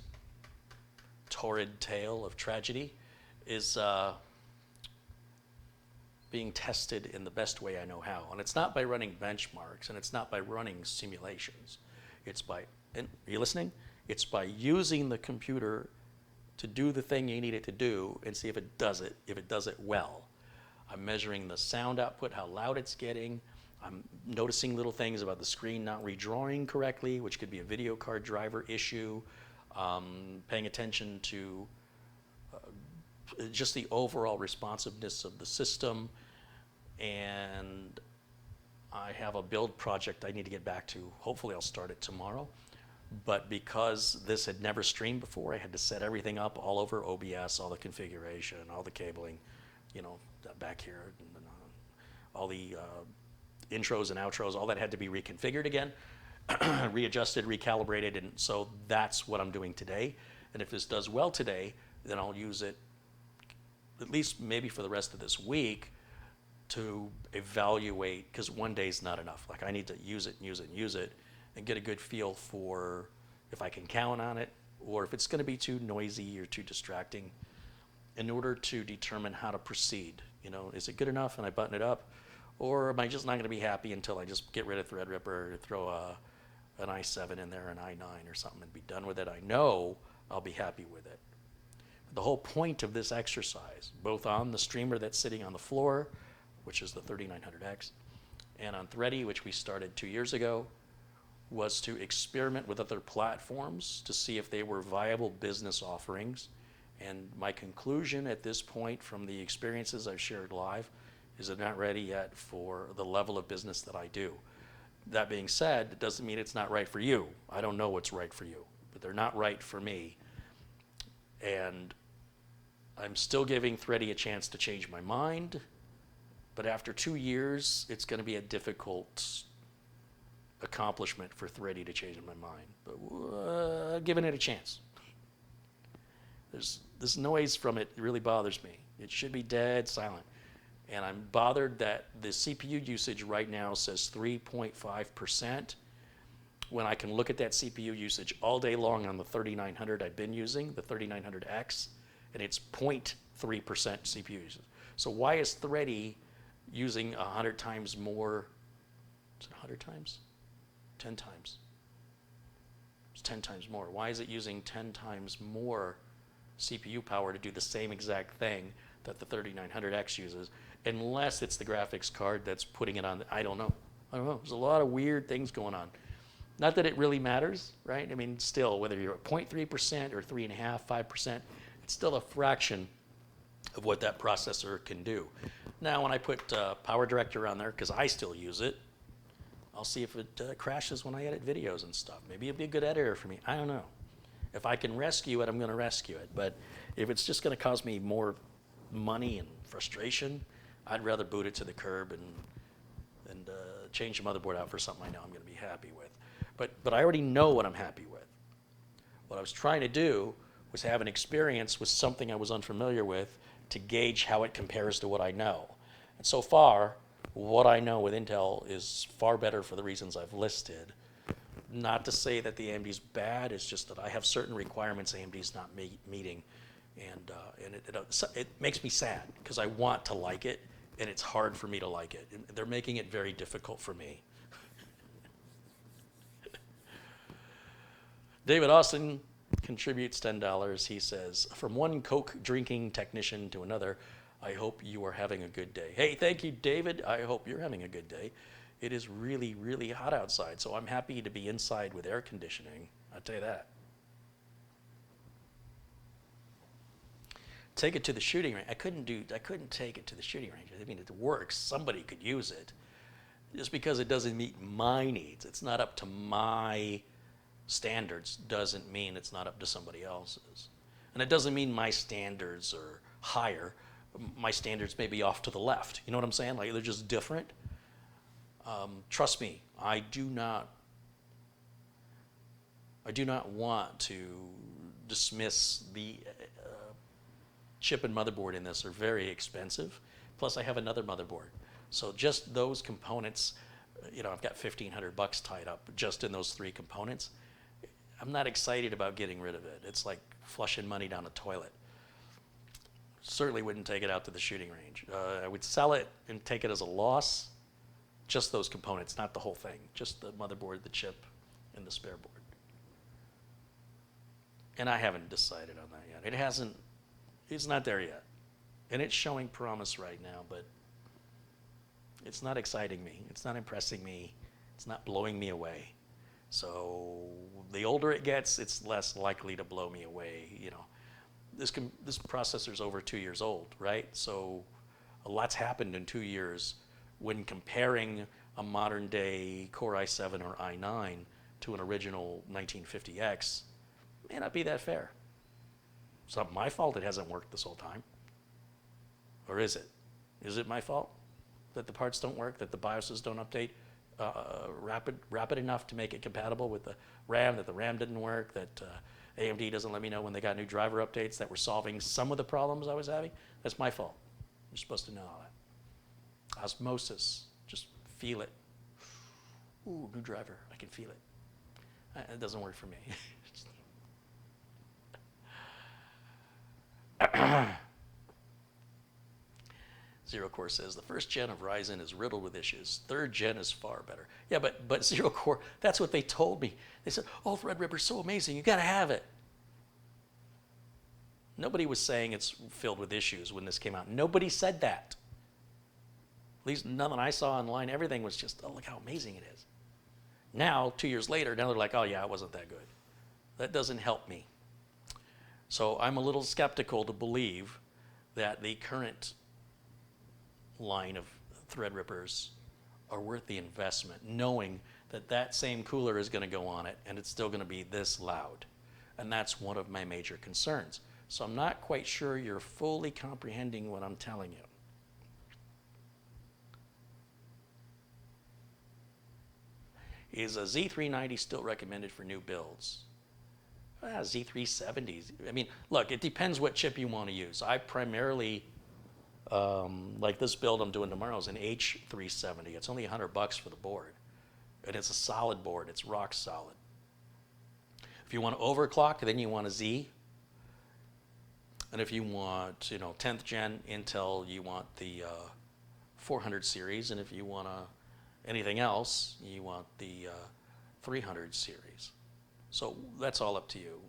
torrid tale of tragedy, is being tested in the best way I know how. And it's not by running benchmarks, and it's not by running simulations. It's by, and are you listening? It's by using the computer to do the thing you need it to do and see if it does it well. I'm measuring the sound output, how loud it's getting. I'm noticing little things about the screen not redrawing correctly, which could be a video card driver issue. Paying attention to just the overall responsiveness of the system. And I have a build project I need to get back to. Hopefully I'll start it tomorrow. But because this had never streamed before, I had to set everything up all over OBS, all the configuration, all the cabling, you know, back here, and all the intros and outros, all that had to be reconfigured again, readjusted, recalibrated, and so that's what I'm doing today. And if this does well today, then I'll use it at least maybe for the rest of this week to evaluate, because one day is not enough. Like I need to use it and use it and use it and get a good feel for if I can count on it or if it's going to be too noisy or too distracting in order to determine how to proceed. You know, is it good enough and I button it up, or am I just not going to be happy until I just get rid of Threadripper, throw an i7 in there, an i9 or something, and be done with it? I know I'll be happy with it. The whole point of this exercise, both on the streamer that's sitting on the floor, which is the 3900X, and on Thready, which we started 2 years ago, was to experiment with other platforms to see if they were viable business offerings. And my conclusion at this point from the experiences I've shared live is they're not ready yet for the level of business that I do. That being said, it doesn't mean it's not right for you. I don't know what's right for you, but they're not right for me. And I'm still giving Thready a chance to change my mind, but after 2 years, it's going to be a difficult accomplishment for Thready to change my mind, but giving it a chance. There's this noise from it really bothers me. It should be dead silent. And I'm bothered that the CPU usage right now says 3.5%, when I can look at that CPU usage all day long on the 3900 I've been using, the 3900X, and it's 0.3% CPU usage. So why is Thready using 100 times more? Is it 100 times? 10 times. It's 10 times more. Why is it using 10 times more CPU power to do the same exact thing that the 3900X uses, unless it's the graphics card that's putting it on? I don't know. There's a lot of weird things going on. Not that it really matters, right? I mean, still, whether you're at 0.3% or 3.5%, 5%, it's still a fraction of what that processor can do. Now, when I put Power Director on there, because I still use it, I'll see if it crashes when I edit videos and stuff. Maybe it'll be a good editor for me. I don't know. If I can rescue it, I'm going to rescue it. But if it's just going to cause me more money and frustration, I'd rather boot it to the curb and change the motherboard out for something I know I'm going to be happy with. But I already know what I'm happy with. What I was trying to do was have an experience with something I was unfamiliar with to gauge how it compares to what I know. And so far, what I know with Intel is far better for the reasons I've listed. Not to say that the AMD's bad, it's just that I have certain requirements AMD's not meeting, and it makes me sad because I want to like it, and it's hard for me to like it. And they're making it very difficult for me. David Austin contributes $10. He says, from one Coke drinking technician to another, I hope you are having a good day. Hey, thank you, David. I hope you're having a good day. It is really, really hot outside, so I'm happy to be inside with air conditioning. I'll tell you that. Take it to the shooting range. I couldn't take it to the shooting range. I mean, it works. Somebody could use it. Just because it doesn't meet my needs, it's not up to my standards, doesn't mean it's not up to somebody else's. And it doesn't mean my standards are higher. My standards may be off to the left. You know what I'm saying? Like they're just different. Trust me, I do not want to dismiss the chip and motherboard in this are very expensive. Plus, I have another motherboard. So just those components, I've got $1,500 tied up just in those 3 components. I'm not excited about getting rid of it. It's like flushing money down a toilet. Certainly wouldn't take it out to the shooting range. I would sell it and take it as a loss. Just those components, not the whole thing. Just the motherboard, the chip, and the spare board. And I haven't decided on that yet. It's not there yet. And it's showing promise right now, but it's not exciting me. It's not impressing me. It's not blowing me away. So the older it gets, it's less likely to blow me away. This processor's over 2 years old, right? So a lot's happened in 2 years when comparing a modern day Core i7 or i9 to an original 1950X. May not be that fair. It's not my fault it hasn't worked this whole time. Or is it? Is it my fault that the parts don't work, that the BIOSes don't update rapid enough to make it compatible with the RAM, that the RAM didn't work, that AMD doesn't let me know when they got new driver updates that were solving some of the problems I was having? That's my fault. You're supposed to know all that. Osmosis, just feel it. Ooh, new driver, I can feel it. It doesn't work for me. Zero Core says the first gen of Ryzen is riddled with issues. Third gen is far better. Yeah, but Zero Core, that's what they told me. They said, "Oh, Threadripper's so amazing, you got to have it." Nobody was saying it's filled with issues when this came out. Nobody said that. At least none that I saw online. Everything was just, "Oh, look how amazing it is." Now, 2 years later, now they're like, "Oh yeah, it wasn't that good." That doesn't help me. So I'm a little skeptical to believe that the current line of Threadrippers are worth the investment, knowing that that same cooler is going to go on it and it's still going to be this loud. And that's one of my major concerns. So I'm not quite sure you're fully comprehending what I'm telling you. Is a Z390 still recommended for new builds? Z370s. I mean, look, it depends what chip you want to use. I primarily, like this build I'm doing tomorrow is an H370. It's only $100 for the board. And it's a solid board. It's rock solid. If you want to overclock, then you want a Z. And if you want, 10th gen Intel, you want the 400 series. And if you want anything else, you want the 300 series. So that's all up to you.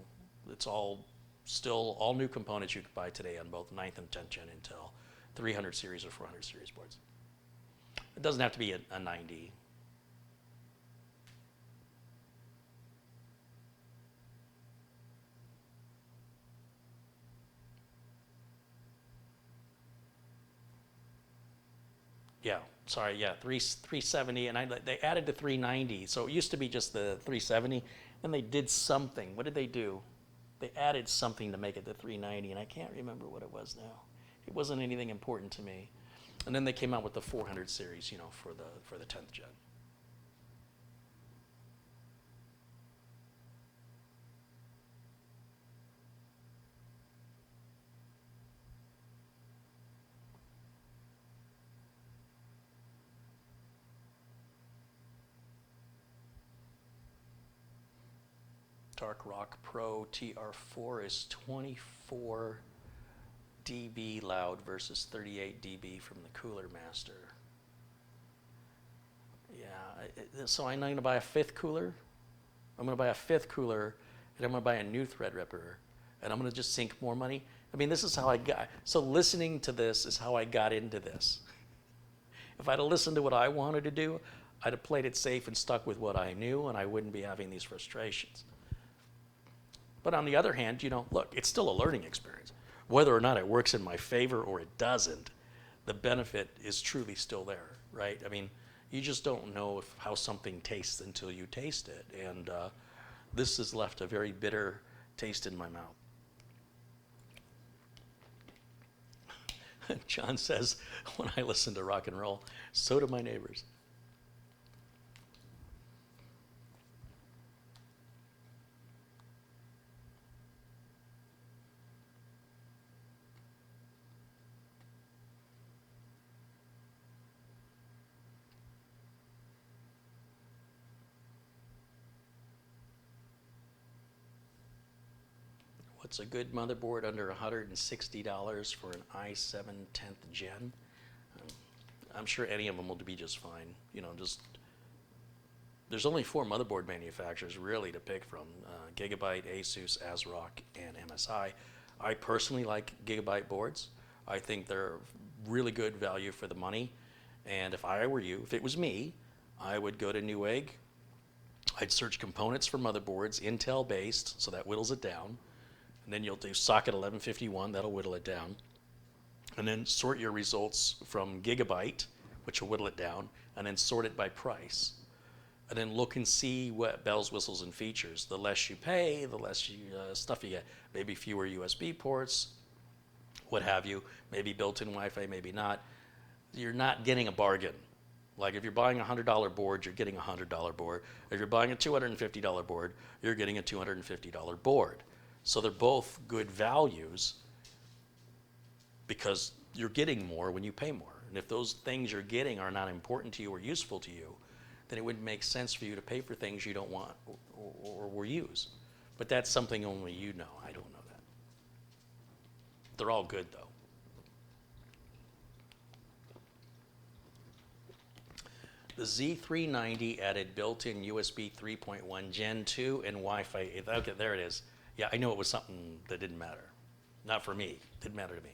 It's all still all new components you can buy today on both 9th and 10th gen Intel, 300 series or 400 series boards. It doesn't have to be a 90. Yeah, sorry, yeah, 370, and they added the 390. So it used to be just the 370. Then they did something. What did they do? They added something to make it the 390, and I can't remember what it was now. It wasn't anything important to me. And then they came out with the 400 series, for the 10th gen. Dark Rock Pro TR4 is 24 dB loud versus 38 dB from the Cooler Master. Yeah, so I'm going to buy a 5th cooler. I'm going to buy a 5th cooler, and I'm going to buy a new Threadripper, and I'm going to just sink more money. I mean, this is how I got. So listening to this is how I got into this. If I'd have listened to what I wanted to do, I'd have played it safe and stuck with what I knew, and I wouldn't be having these frustrations. But on the other hand, look, it's still a learning experience. Whether or not it works in my favor or it doesn't, the benefit is truly still there, right? I mean, You just don't know how something tastes until you taste it. And this has left a very bitter taste in my mouth. John says, when I listen to rock and roll, so do my neighbors. What's a good motherboard under $160 for an i7 10th gen? I'm sure any of them will be just fine. You know, there's only 4 motherboard manufacturers really to pick from: Gigabyte, Asus, ASRock, and MSI. I personally like Gigabyte boards. I think they're really good value for the money. And if I were you, if it was me, I would go to Newegg. I'd search components for motherboards, Intel based, so that whittles it down. And then you'll do socket 1151, that'll whittle it down. And then sort your results from Gigabyte, which will whittle it down, and then sort it by price. And then look and see what bells, whistles, and features. The less you pay, the less stuff you get. Maybe fewer USB ports, what have you. Maybe built-in Wi-Fi, maybe not. You're not getting a bargain. Like if you're buying a $100 board, you're getting a $100 board. If you're buying a $250 board, you're getting a $250 board. So they're both good values because you're getting more when you pay more. And if those things you're getting are not important to you or useful to you, then it wouldn't make sense for you to pay for things you don't want or use. But that's something only you know. I don't know that. They're all good though. The Z390 added built-in USB 3.1 Gen 2 and Wi-Fi. Okay, there it is. Yeah, I know it was something that didn't matter. Not for me. Didn't matter to me.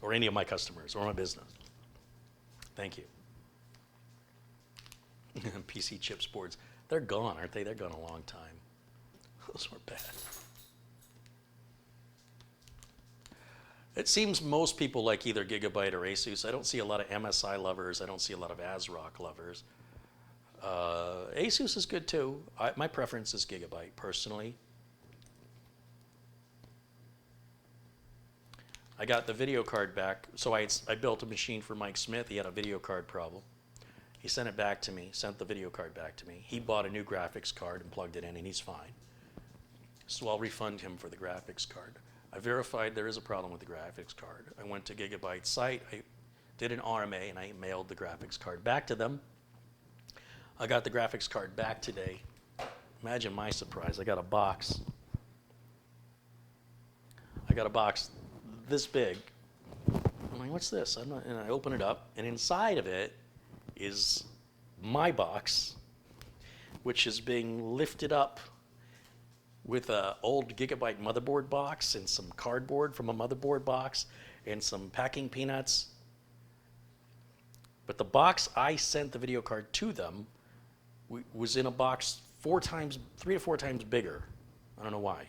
Or any of my customers or my business. Thank you. PC chips boards. They're gone, aren't they? They're gone a long time. Those were bad. It seems most people like either Gigabyte or Asus. I don't see a lot of MSI lovers. I don't see a lot of ASRock lovers. Asus is good too. My preference is Gigabyte, personally. I got the video card back. So I built a machine for Mike Smith. He had a video card problem. He sent it back to me, sent the video card back to me. He bought a new graphics card and plugged it in, and he's fine. So I'll refund him for the graphics card. I verified there is a problem with the graphics card. I went to Gigabyte's site, I did an RMA, and I mailed the graphics card back to them. I got the graphics card back today. Imagine my surprise. I got a box. I got a box this big. I'm like, what's this? And I open it up, and inside of it is my box, which is being lifted up with an old Gigabyte motherboard box and some cardboard from a motherboard box and some packing peanuts. But the box I sent the video card to them was in a box 3 to 4 times bigger. I don't know why.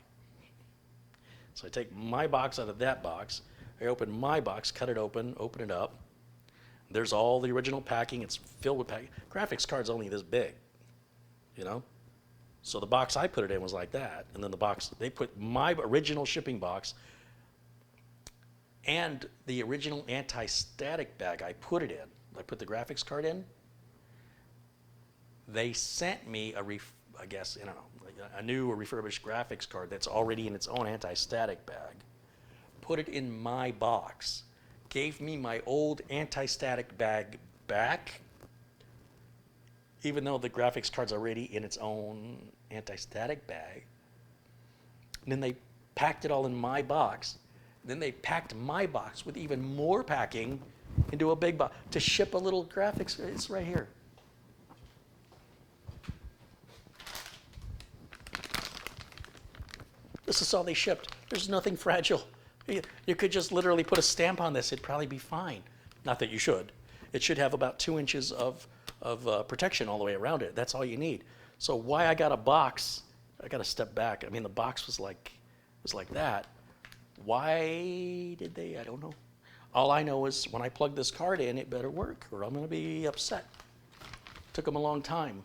So I take my box out of that box, I open my box, cut it open it up. There's all the original packing. It's filled with packing. Graphics card's only this big, you know? So the box I put it in was like that. And then the box, they put my original shipping box and the original anti-static bag I put it in. I put the graphics card in. They sent me a new or refurbished graphics card that's already in its own anti-static bag. Put it in my box. Gave me my old anti-static bag back, even though the graphics card's already in its own anti-static bag. And then they packed it all in my box. Then they packed my box with even more packing into a big box to ship a little graphics. It's right here. This is all they shipped. There's nothing fragile. You could just literally put a stamp on this. It'd probably be fine. Not that you should. It should have about 2 inches of protection all the way around it. That's all you need. So why I got a box, I got to step back. I mean, the box was like that. Why did they? I don't know. All I know is when I plug this card in, it better work or I'm going to be upset. Took them a long time.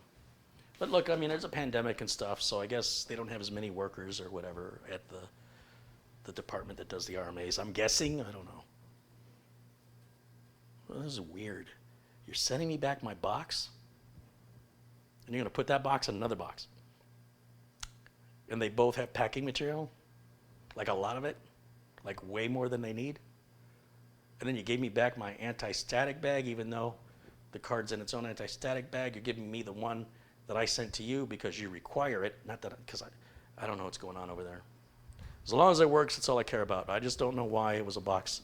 But look, I mean, there's a pandemic and stuff, so I guess they don't have as many workers or whatever at the department that does the RMAs. I'm guessing. I don't know. Well, this is weird. You're sending me back my box? And you're going to put that box in another box. And they both have packing material? Like a lot of it? Like way more than they need? And then you gave me back my anti-static bag, even though the card's in its own anti-static bag. You're giving me the one that I sent to you because you require it. Not that, because I don't know what's going on over there. As long as it works, that's all I care about. I just don't know why it was a box.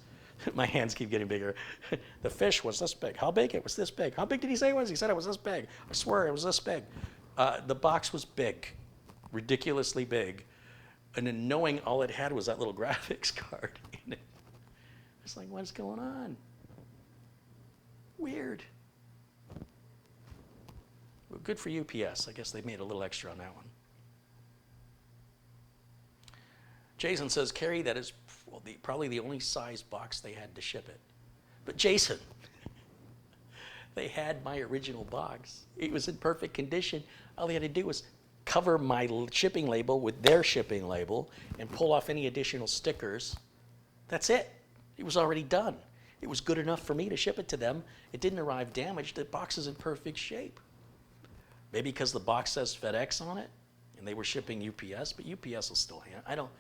My hands keep getting bigger. The fish was this big. How big? It was this big. How big did he say it was? He said it was this big. I swear it was this big. The box was big, ridiculously big. And then knowing all it had was that little graphics card in it. It's like, what's going on? Weird. Well, good for UPS. I guess they made a little extra on that one. Jason says, Carrie, that is probably the only size box they had to ship it. But Jason, they had my original box. It was in perfect condition. All they had to do was cover my shipping label with their shipping label and pull off any additional stickers. That's it. It was already done. It was good enough for me to ship it to them. It didn't arrive damaged. The box is in perfect shape. Maybe because the box says FedEx on it and they were shipping UPS, but UPS will still handle.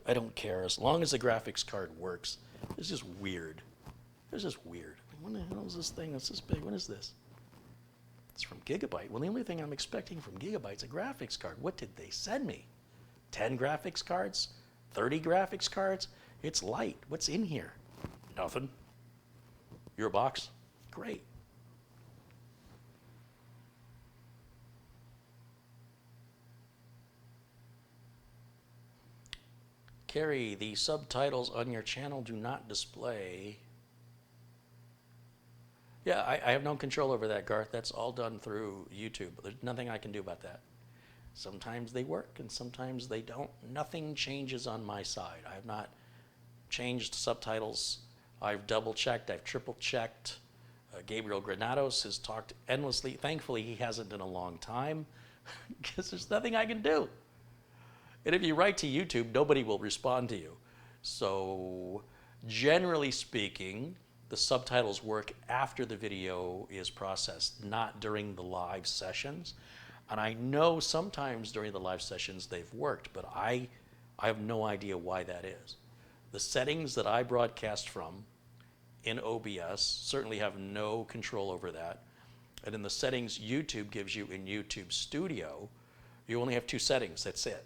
I don't care. As long as the graphics card works. It's just weird. It's just weird. What the hell is this thing that's this big? What is this? It's from Gigabyte. Well, the only thing I'm expecting from Gigabyte's a graphics card. What did they send me? 10 graphics cards? 30 graphics cards? It's light. What's in here? Nothing. Your box? Great. Carrie, the subtitles on your channel do not display. Yeah, I have no control over that, Garth. That's all done through YouTube. There's nothing I can do about that. Sometimes they work and sometimes they don't. Nothing changes on my side. I have not changed subtitles. I've double checked, I've triple checked. Gabriel Granados has talked endlessly. Thankfully, he hasn't in a long time because there's nothing I can do. And if you write to YouTube, nobody will respond to you. So generally speaking, the subtitles work after the video is processed, not during the live sessions. And I know sometimes during the live sessions they've worked, but I have no idea why that is. The settings that I broadcast from in OBS certainly have no control over that. And in the settings YouTube gives you in YouTube Studio, you only have 2 settings, that's it.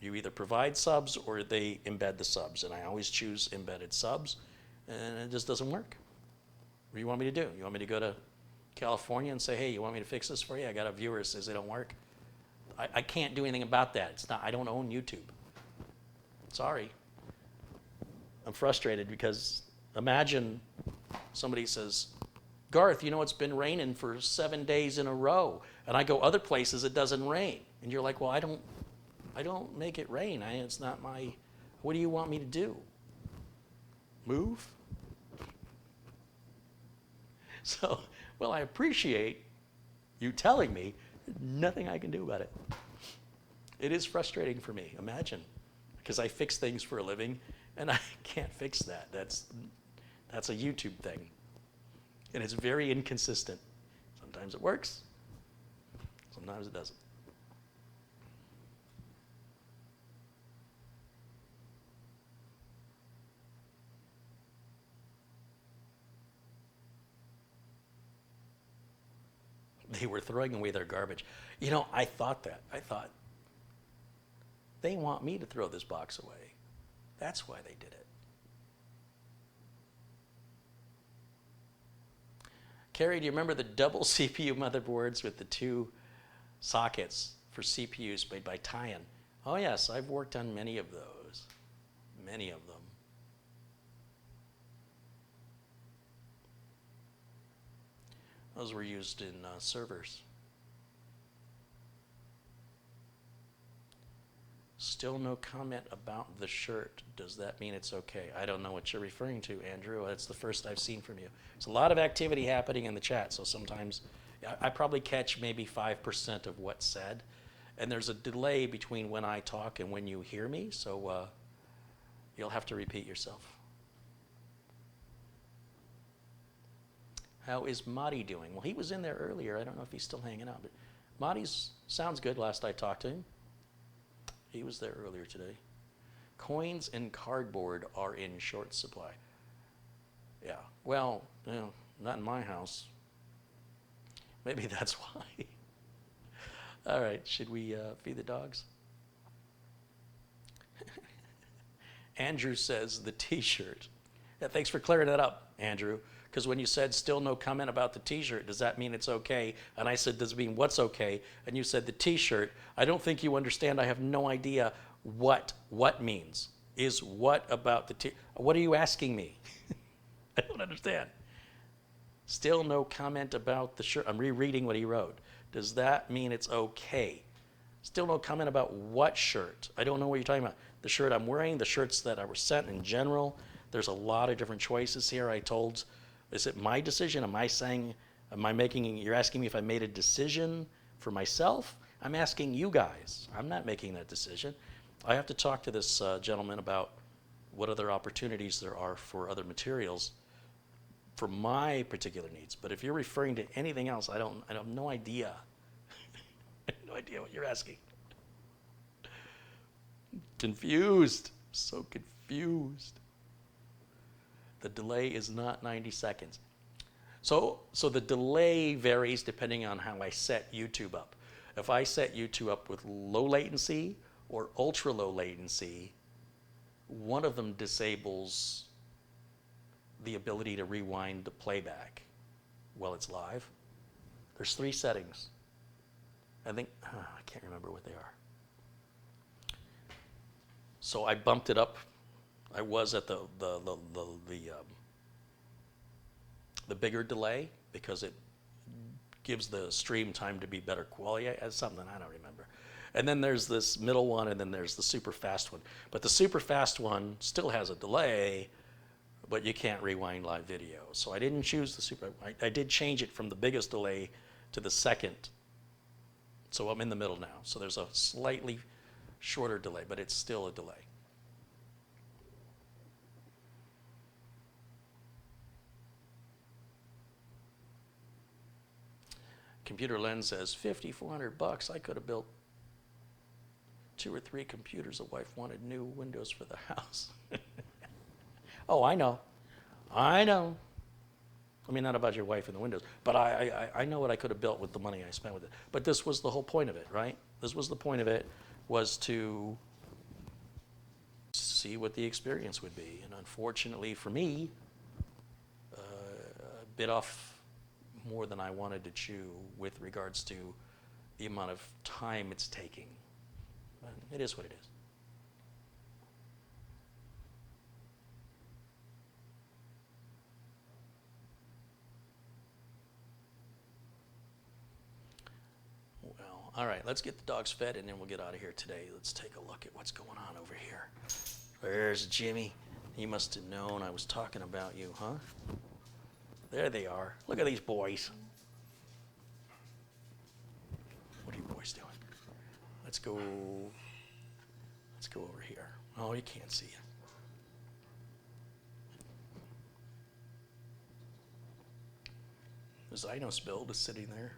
You either provide subs or they embed the subs. And I always choose embedded subs, and it just doesn't work. What do you want me to do? You want me to go to California and say, hey, you want me to fix this for you? I got a viewer that says they don't work. I can't do anything about that. It's not. I don't own YouTube. Sorry. I'm frustrated because imagine somebody says, Garth, you know it's been raining for 7 days in a row. And I go other places it doesn't rain. And you're like, well, I don't make it rain. It's not my, what do you want me to do? Move? So, well, I appreciate you telling me, nothing I can do about it. It is frustrating for me, imagine, because I fix things for a living and I can't fix that. That's a YouTube thing. And it's very inconsistent. Sometimes it works, sometimes it doesn't. They were throwing away their garbage. You know, I thought that. I thought, they want me to throw this box away. That's why they did it. Carrie, do you remember the double CPU motherboards with the 2 sockets for CPUs made by Tyan? Oh yes, I've worked on many of those. Many of them. Those were used in servers. Still Still no comment about the shirt. Does that mean it's okay? I don't know what you're referring to, Andrew. That's the first I've seen from you. There's a lot of activity happening in the chat, so sometimes I probably catch maybe 5% of what's said. And there's a delay between when I talk and when you hear me, so you'll have to repeat yourself. How is Marty doing? Well, he was in there earlier. I don't know if he's still hanging out, but Marty's sounds good last I talked to him. He was there earlier today. Coins and cardboard are in short supply. Yeah, well, not in my house. Maybe that's why. All right, should we feed the dogs? Andrew says the t-shirt. Yeah, thanks for clearing that up, Andrew. Because when you said still no comment about the t-shirt, does that mean it's okay? And I said, does it mean what's okay? And you said the t-shirt. I don't think you understand. I have no idea what means. Is what about the t-shirt? What are you asking me? I don't understand. Still no comment about the shirt. I'm rereading what he wrote. Does that mean it's okay? Still no comment about what shirt? I don't know what you're talking about. The shirt I'm wearing, the shirts that I were sent in general. There's a lot of different choices here. Is it my decision? You're asking me if I made a decision for myself? I'm asking you guys. I'm not making that decision. I have to talk to this gentleman about what other opportunities there are for other materials for my particular needs. But if you're referring to anything else, I have no idea. I have no idea what you're asking. Confused. So confused. The delay is not 90 seconds. So the delay varies depending on how I set YouTube up. If I set YouTube up with low latency or ultra low latency, one of them disables the ability to rewind the playback while it's live. There's 3 settings. I can't remember what they are. So I bumped it up. I was at the bigger delay because it gives the stream time to be better quality as something I don't remember. And then there's this middle one, and then there's the super fast one. But the super fast one still has a delay, but you can't rewind live video. So I didn't choose the super. I did change it from the biggest delay to the second. So I'm in the middle now. So there's a slightly shorter delay, but it's still a delay. Computer Lens says $5,400. I could have built 2 or 3 computers. The wife wanted new windows for the house. Oh, I know. I mean, not about your wife and the windows, but I know what I could have built with the money I spent with it. But this was the whole point of it, right? This was the point of it, was to see what the experience would be. And unfortunately for me, bit off more than I wanted to chew with regards to the amount of time it's taking. But it is what it is. Well, all right, let's get the dogs fed and then we'll get out of here today. Let's take a look at what's going on over here. There's Jimmy. He must have known I was talking about you, huh? There they are. Look at these boys. What are you boys doing? Let's go over here. Oh, you can't see it. The Zynos build is sitting there.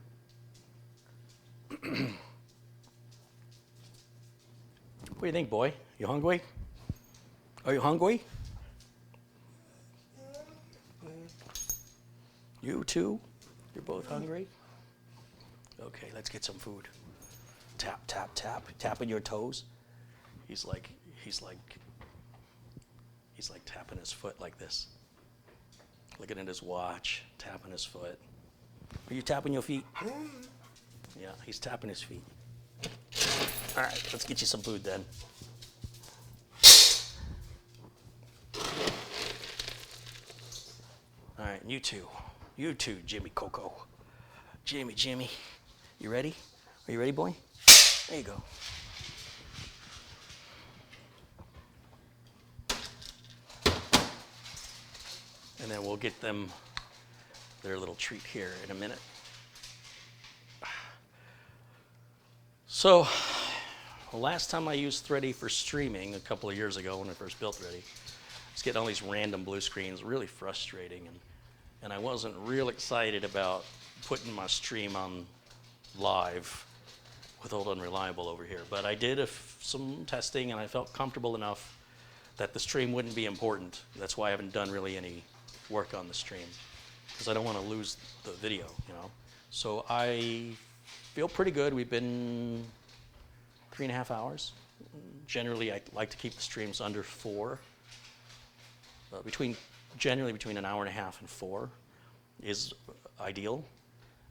What do you think, boy? You hungry? Are you hungry? You too? You're both hungry? Okay, let's get some food. Tap, tap, tap. Tapping your toes. He's like tapping his foot like this. Looking at his watch, tapping his foot. Are you tapping your feet? Yeah, he's tapping his feet. All right, let's get you some food then. All right, you too, Jimmy Coco. Jimmy. You ready? Are you ready, boy? There you go. And then we'll get them their little treat here in a minute. So, the last time I used Thready for streaming, a couple of years ago when I first built Thready, I was getting all these random blue screens, really frustrating, and I wasn't real excited about putting my stream on live with Old Unreliable over here. But I did some testing, and I felt comfortable enough that the stream wouldn't be important. That's why I haven't done really any work on the stream, because I don't want to lose the video, you know. So I feel pretty good. We've been 3.5 hours. Generally, I like to keep the streams under 4. Generally between an hour and a half and 4 is ideal.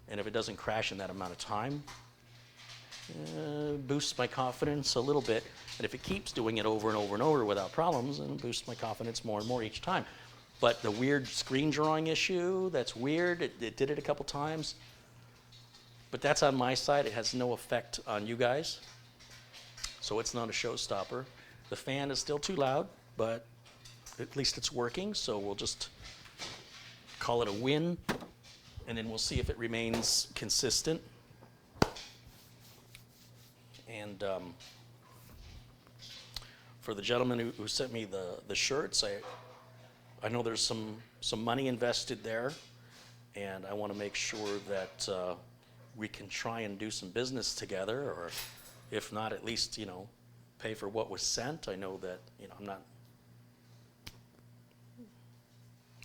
And if it doesn't crash in that amount of time, boosts my confidence a little bit. And if it keeps doing it over and over and over without problems, then it boosts my confidence more and more each time. But the weird screen drawing issue, that's weird. It did it a couple times. But that's on my side. It has no effect on you guys. So it's not a showstopper. The fan is still too loud, but at least it's working. So we'll just call it a win, and then we'll see if it remains consistent. And for the gentleman who sent me the shirts, I know there's some money invested there, and I want to make sure that we can try and do some business together, or if not, at least, you know, pay for what was sent. I know that, you know, I'm not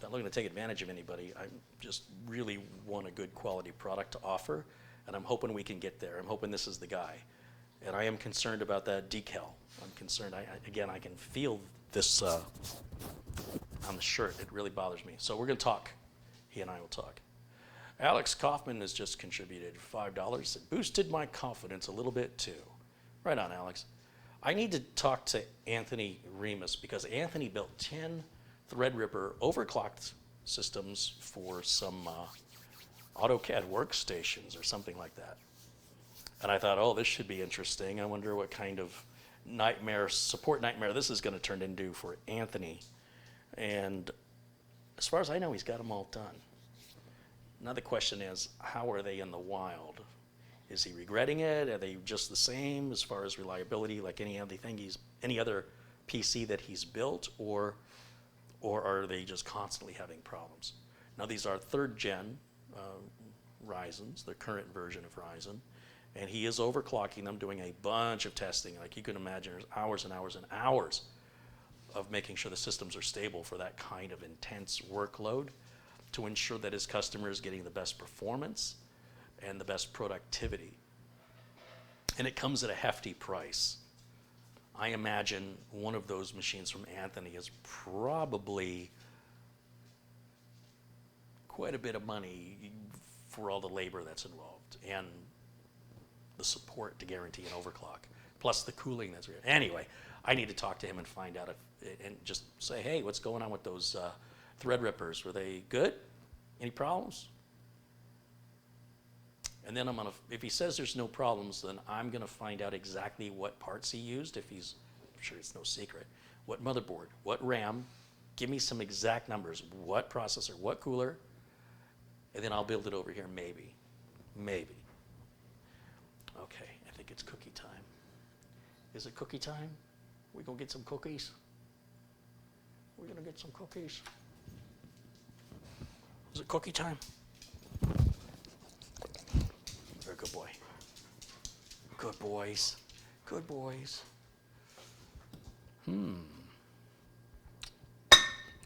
looking to take advantage of anybody. I just really want a good quality product to offer, and I'm hoping we can get there. I'm hoping this is the guy. And I am concerned about that decal. I'm concerned. Again, I can feel this on the shirt. It really bothers me. So we're going to talk. He and I will talk. Alex Kaufman has just contributed $5. It boosted my confidence a little bit too. Right on, Alex. I need to talk to Anthony Remus, because Anthony built 10 Threadripper overclocked systems for some AutoCAD workstations or something like that. And I thought, oh, this should be interesting. I wonder what kind of support nightmare this is going to turn into for Anthony. And as far as I know, he's got them all done. Now the question is, how are they in the wild? Is he regretting it? Are they just the same as far as reliability, like any other PC that he's built, or are they just constantly having problems? Now these are 3rd gen Ryzens, the current version of Ryzen, and he is overclocking them, doing a bunch of testing. Like you can imagine, there's hours and hours and hours of making sure the systems are stable for that kind of intense workload, to ensure that his customer is getting the best performance and the best productivity. And it comes at a hefty price. I imagine one of those machines from Anthony is probably quite a bit of money for all the labor that's involved and the support to guarantee an overclock, plus the cooling that's real. Anyway, I need to talk to him and find out and just say, hey, what's going on with those Threadrippers? Were they good? Any problems? And then if he says there's no problems, then I'm gonna find out exactly what parts he used, I'm sure it's no secret. What motherboard, what RAM, give me some exact numbers, what processor, what cooler, and then I'll build it over here, maybe. Okay, I think it's cookie time. Is it cookie time? We gonna get some cookies? We're gonna get some cookies. Is it cookie time? You're a good boy. Good boys. Good boys.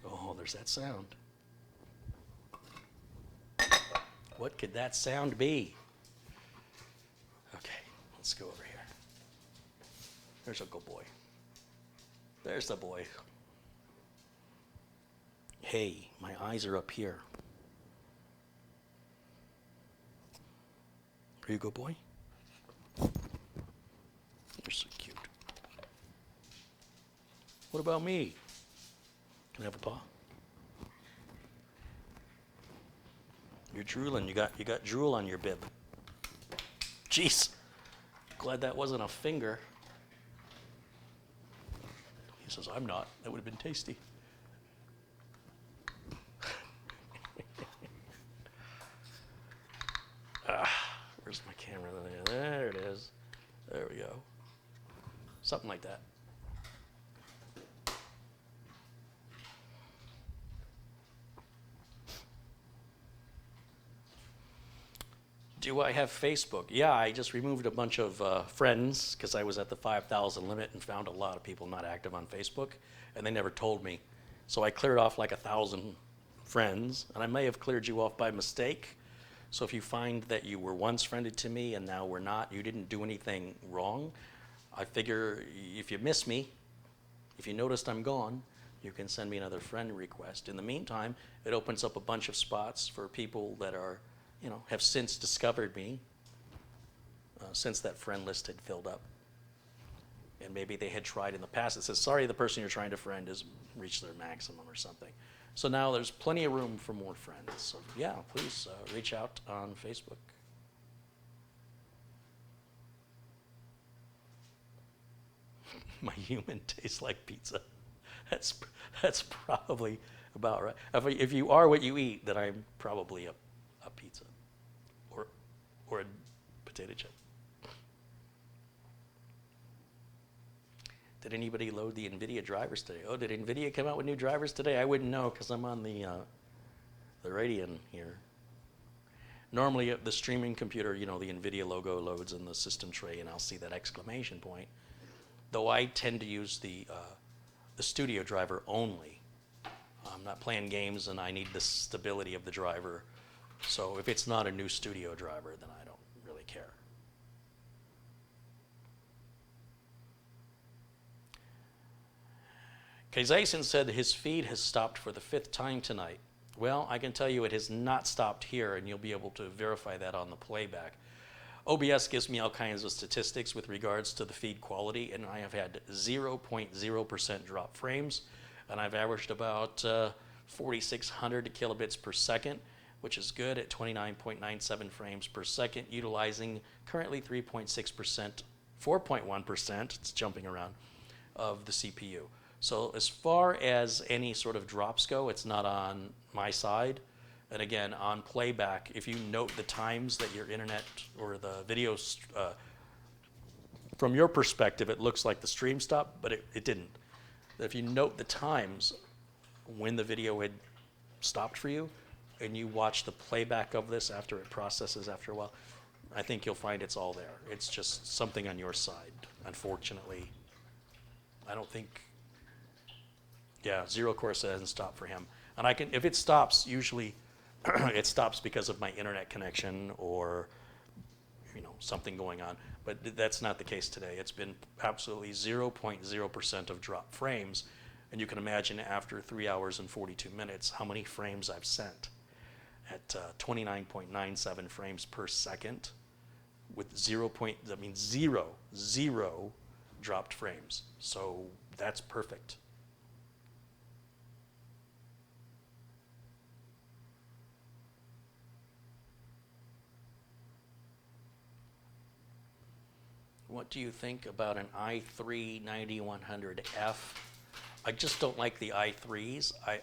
Oh, there's that sound. What could that sound be? Okay, let's go over here. There's a good boy. There's the boy. Hey, my eyes are up here. Are you a good boy? You're so cute. What about me? Can I have a paw? You're drooling. You got drool on your bib. Jeez. Glad that wasn't a finger. He says, I'm not. That would have been tasty. camera. There it is. There we go. Something like that. Do I have Facebook? Yeah, I just removed a bunch of friends because I was at the 5,000 limit and found a lot of people not active on Facebook, and they never told me. So I cleared off like 1,000 friends, and I may have cleared you off by mistake. So if you find that you were once friended to me and now we're not, you didn't do anything wrong, I figure if you miss me, if you noticed I'm gone, you can send me another friend request. In the meantime, it opens up a bunch of spots for people that are, have since discovered me, since that friend list had filled up. And maybe they had tried in the past. It says, sorry, the person you're trying to friend has reached their maximum or something. So now there's plenty of room for more friends. So yeah, please reach out on Facebook. My human tastes like pizza. That's probably about right. If you are what you eat, then I'm probably a pizza or a potato chip. Did anybody load the NVIDIA drivers today? Oh, did NVIDIA come out with new drivers today? I wouldn't know because I'm on the Radeon here. Normally, the streaming computer, the NVIDIA logo loads in the system tray, and I'll see that exclamation point. Though I tend to use the studio driver only. I'm not playing games, and I need the stability of the driver. So if it's not a new studio driver, then I don't really care. Kaizason said his feed has stopped for the 5th time tonight. Well, I can tell you it has not stopped here, and you'll be able to verify that on the playback. OBS gives me all kinds of statistics with regards to the feed quality, and I have had 0.0% drop frames, and I've averaged about 4,600 kilobits per second, which is good at 29.97 frames per second, utilizing currently 3.6%, 4.1%, it's jumping around, of the CPU. So as far as any sort of drops go, it's not on my side. And again, on playback, if you note the times that your internet or the video, from your perspective, it looks like the stream stopped, but it didn't. If you note the times when the video had stopped for you, and you watch the playback of this after it processes after a while, I think you'll find it's all there. It's just something on your side, unfortunately. I don't think, yeah, zero course hasn't stopped for him. And I can, if it stops, usually it stops because of my internet connection or something going on. But that's not the case today. It's been absolutely 0.0% of drop frames. And you can imagine after 3 hours and 42 minutes how many frames I've sent at 29.97 frames per second with zero dropped frames. So that's perfect. What do you think about an i3-9100F? I just don't like the i3s. I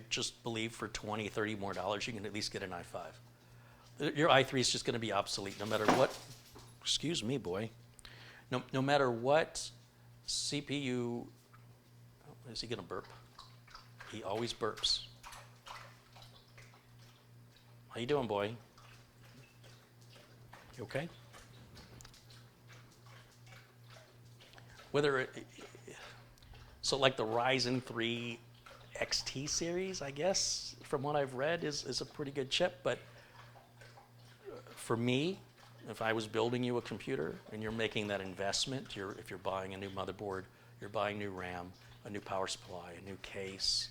just believe for $20, $30 more, you can at least get an i5. Your i3 is just going to be obsolete no matter what. Excuse me, boy. No matter what CPU. Oh, is he going to burp? He always burps. How you doing, boy? You okay? So like the Ryzen 3 XT series, I guess, from what I've read, is a pretty good chip. But for me, if I was building you a computer and you're making that investment, if you're buying a new motherboard, you're buying new RAM, a new power supply, a new case,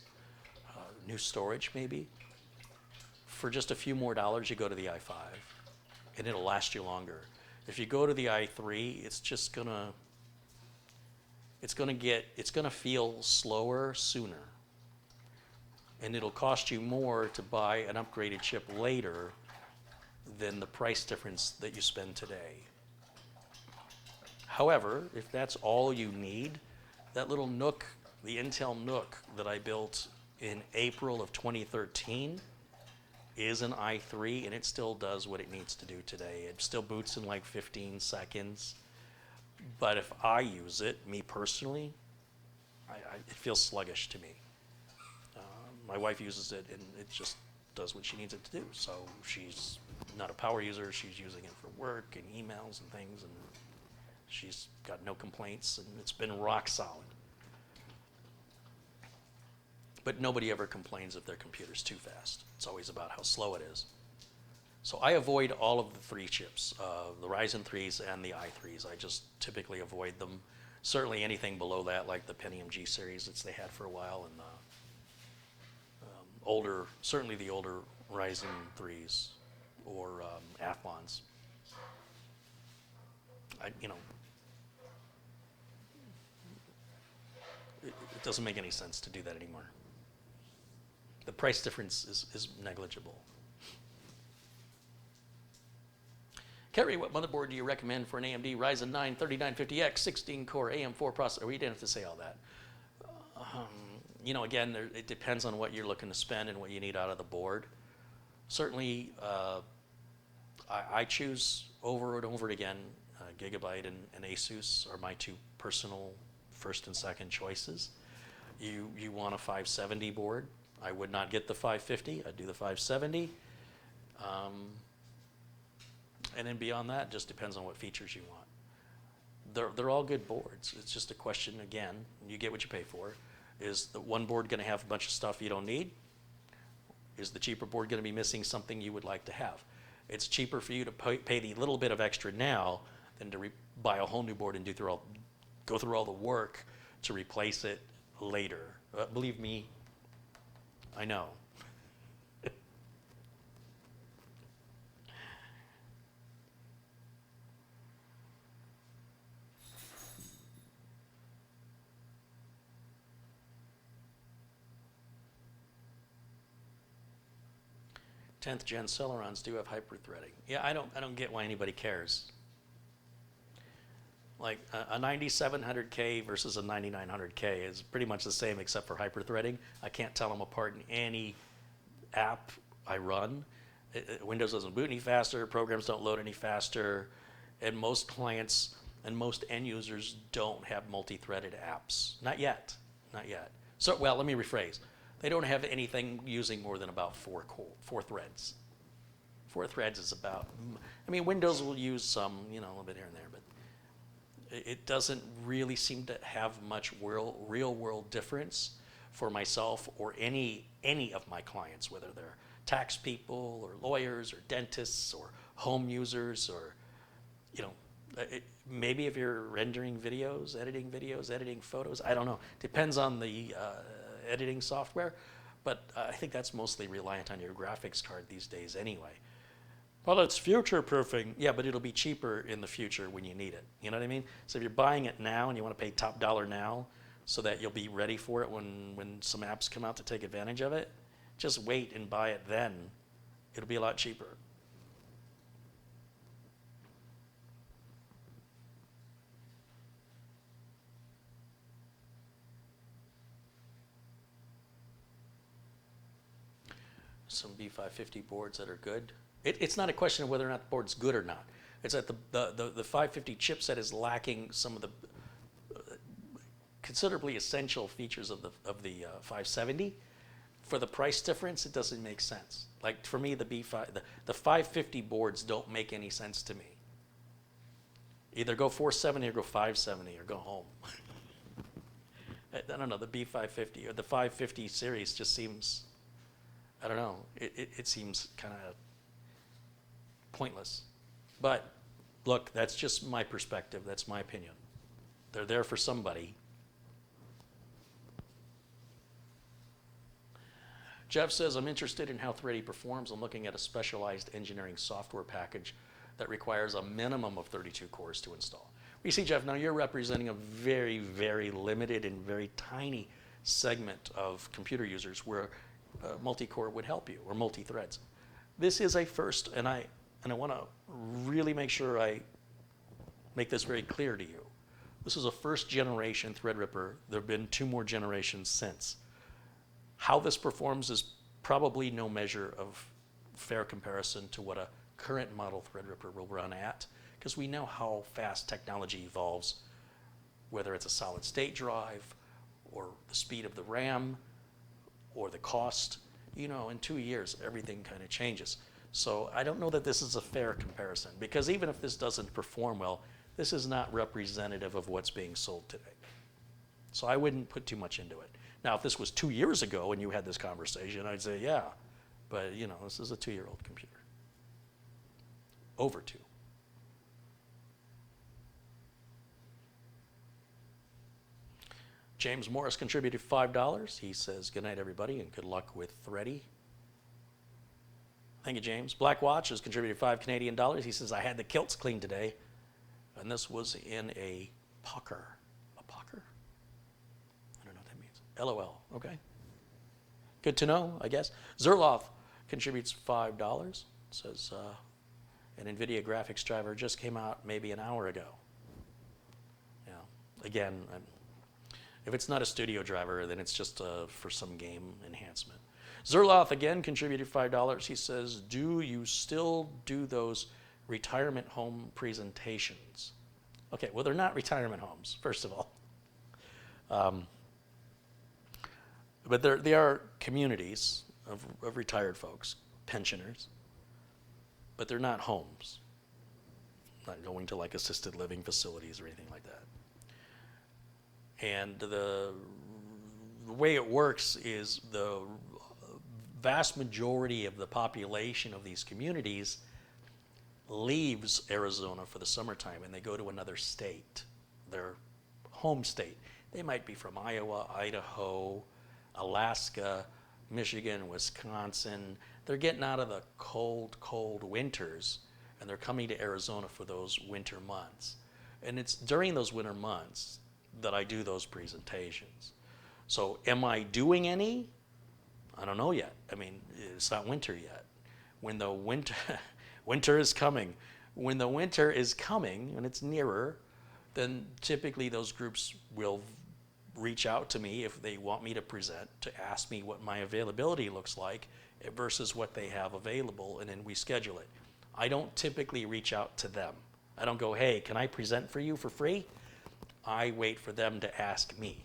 new storage maybe, for just a few more dollars, you go to the i5, and it'll last you longer. If you go to the i3, it's just gonna feel slower sooner. And it'll cost you more to buy an upgraded chip later than the price difference that you spend today. However, if that's all you need, that little NUC, the Intel NUC that I built in April of 2013, is an i3, and it still does what it needs to do today. It still boots in like 15 seconds. But if I use it, me personally, it feels sluggish to me. My wife uses it, and it just does what she needs it to do. So she's not a power user. She's using it for work and emails and things, and she's got no complaints, and it's been rock solid. But nobody ever complains if their computer's too fast. It's always about how slow it is. So I avoid all of the 3 chips, the Ryzen 3s and the i3s. I just typically avoid them. Certainly anything below that, like the Pentium G series that they had for a while, and certainly the older Ryzen 3s or Athlons. It doesn't make any sense to do that anymore. The price difference is negligible. Kerry, what motherboard do you recommend for an AMD Ryzen 9 3950X 16-core AM4 processor? We didn't have to say all that. Again, it depends on what you're looking to spend and what you need out of the board. Certainly, I choose over and over again, Gigabyte and Asus are my 2 personal first and second choices. You want a 570 board. I would not get the 550. I'd do the 570. And then beyond that, it just depends on what features you want. They're all good boards. It's just a question, again, you get what you pay for. Is the one board going to have a bunch of stuff you don't need? Is the cheaper board going to be missing something you would like to have? It's cheaper for you to pay the little bit of extra now than to buy a whole new board and go through all the work to replace it later. Believe me, I know. 10th gen Celerons do have hyper-threading. Yeah, I don't get why anybody cares. Like a 9700K versus a 9900K is pretty much the same except for hyper-threading. I can't tell them apart in any app I run. Windows doesn't boot any faster, programs don't load any faster, and most clients and most end users don't have multi-threaded apps. Not yet, not yet. So, well, let me rephrase. They don't have anything using more than about 4 threads. 4 threads is about, Windows will use some, a little bit here and there, but it doesn't really seem to have much real world difference for myself or any of my clients, whether they're tax people or lawyers or dentists or home users or, maybe if you're rendering videos, editing photos, I don't know. Depends on the editing software, but I think that's mostly reliant on your graphics card these days anyway. Well, it's future-proofing. Yeah, but it'll be cheaper in the future when you need it. You know what I mean? So if you're buying it now and you want to pay top dollar now so that you'll be ready for it when some apps come out to take advantage of it, just wait and buy it then. It'll be a lot cheaper. Some B550 boards that are good. It's not a question of whether or not the board's good or not. It's that the 550 chipset is lacking some of the considerably essential features of the 570. For the price difference, it doesn't make sense. Like for me, the 550 boards don't make any sense to me. Either go 470 or go 570 or go home. I don't know, the B550 or the 550 series just seems, I don't know, it seems kind of pointless. But look, that's just my perspective, that's my opinion. They're there for somebody. Jeff says, I'm interested in how Thready performs. I'm looking at a specialized engineering software package that requires a minimum of 32 cores to install. You see, Jeff, now you're representing a very, very limited and very tiny segment of computer users where multi-core would help you, or multi-threads. This is a first, and I want to really make sure I make this very clear to you. This is a first generation Threadripper. There have been 2 more generations since. How this performs is probably no measure of fair comparison to what a current model Threadripper will run at, because we know how fast technology evolves, whether it's a solid state drive or the speed of the RAM or the cost. You know, in 2 years, everything kind of changes. So I don't know that this is a fair comparison, because even if this doesn't perform well, this is not representative of what's being sold today. So I wouldn't put too much into it. Now, if this was 2 years ago and you had this conversation, I'd say, yeah, but you know, this is a 2-year-old computer. Over 2. James Morris contributed $5. He says, good night, everybody, and good luck with Thready. Thank you, James. Black Watch has contributed $5 Canadian. He says, I had the kilts cleaned today, and this was in a pucker. A pucker? I don't know what that means. LOL, okay. Good to know, I guess. Zerloff contributes $5. Says, an NVIDIA graphics driver just came out maybe an hour ago. Yeah, again, if it's not a studio driver, then it's just for some game enhancement. Zerloff again contributed $5. He says, do you still do those retirement home presentations? Okay, well, they're not retirement homes, first of all. But they are communities of retired folks, pensioners, but they're not homes. Not going to like assisted living facilities or anything like that. And the way it works is the vast majority of the population of these communities leaves Arizona for the summertime and they go to another state, their home state. They might be from Iowa, Idaho, Alaska, Michigan, Wisconsin. They're getting out of the cold, cold winters and they're coming to Arizona for those winter months. And it's during those winter months that I do those presentations. So am I doing any? I don't know yet. I mean, it's not winter yet. When the winter is coming. When the winter is coming and it's nearer, then typically those groups will reach out to me if they want me to present, to ask me what my availability looks like versus what they have available, and then we schedule it. I don't typically reach out to them. I don't go, hey, can I present for you for free? I wait for them to ask me.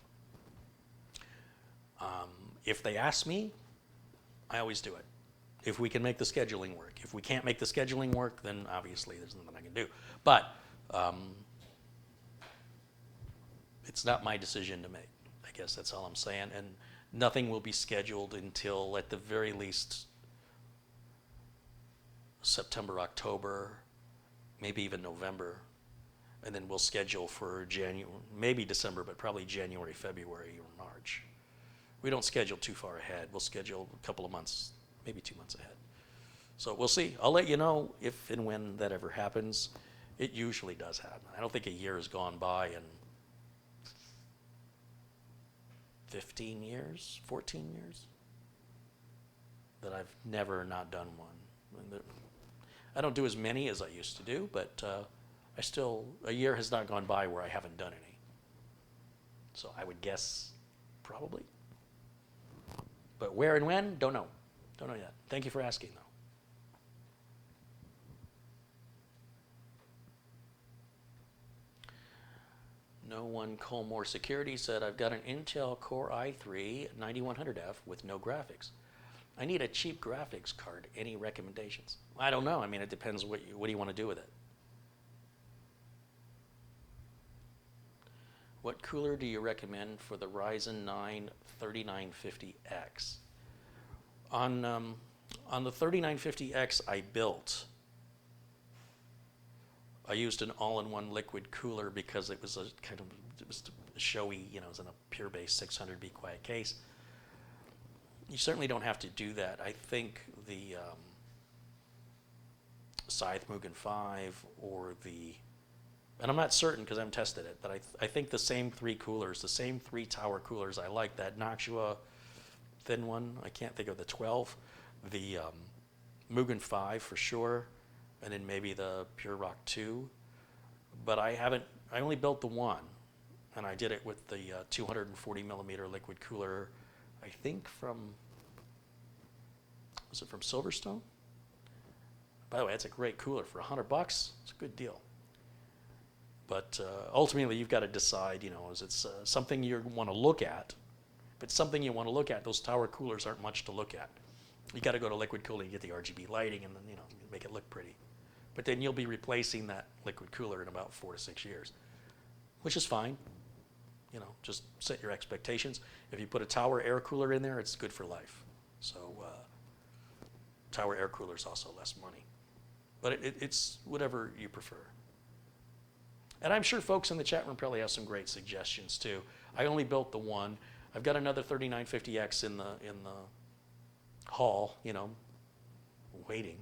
If they ask me, I always do it. If we can make the scheduling work. If we can't make the scheduling work, then obviously there's nothing I can do. But it's not my decision to make. I guess that's all I'm saying. And nothing will be scheduled until, at the very least, September, October, maybe even November. And then we'll schedule for January, maybe December, but probably January, February, or March. We don't schedule too far ahead. We'll schedule a couple of months, maybe 2 months ahead. So we'll see. I'll let you know if and when that ever happens. It usually does happen. I don't think a year has gone by in 15 years, 14 years, that I've never not done one. I don't do as many as I used to do, but a year has not gone by where I haven't done any. So I would guess probably. But where and when, don't know. Don't know yet. Thank you for asking, though. No one Colmore Security said, I've got an Intel Core i3 9100F with no graphics. I need a cheap graphics card. Any recommendations? I don't know. I mean, it depends what do you want to do with it. What cooler do you recommend for the Ryzen 9 3950X? On the 3950X I used an all-in-one liquid cooler because it was a showy, it was in a pure base 600 be quiet case. You certainly don't have to do that. I think the Scythe Mugen 5 or and I'm not certain because I haven't tested it, but I think the same 3 coolers, the same 3 tower coolers, I like that Noctua thin one, I can't think of the 12, the Mugen 5 for sure, and then maybe the Pure Rock 2, but I only built the one, and I did it with the 240 millimeter liquid cooler, I think was it from Silverstone? By the way, it's a great cooler for $100. It's a good deal. But ultimately, you've got to decide, is it something you want to look at? If it's something you want to look at, those tower coolers aren't much to look at. You got to go to liquid cooling, get the RGB lighting, and then make it look pretty. But then you'll be replacing that liquid cooler in about 4 to 6 years, which is fine. Just set your expectations. If you put a tower air cooler in there, it's good for life. So tower air cooler is also less money. But it's whatever you prefer. And I'm sure folks in the chat room probably have some great suggestions too. I only built the one. I've got another 3950X in the hall, waiting.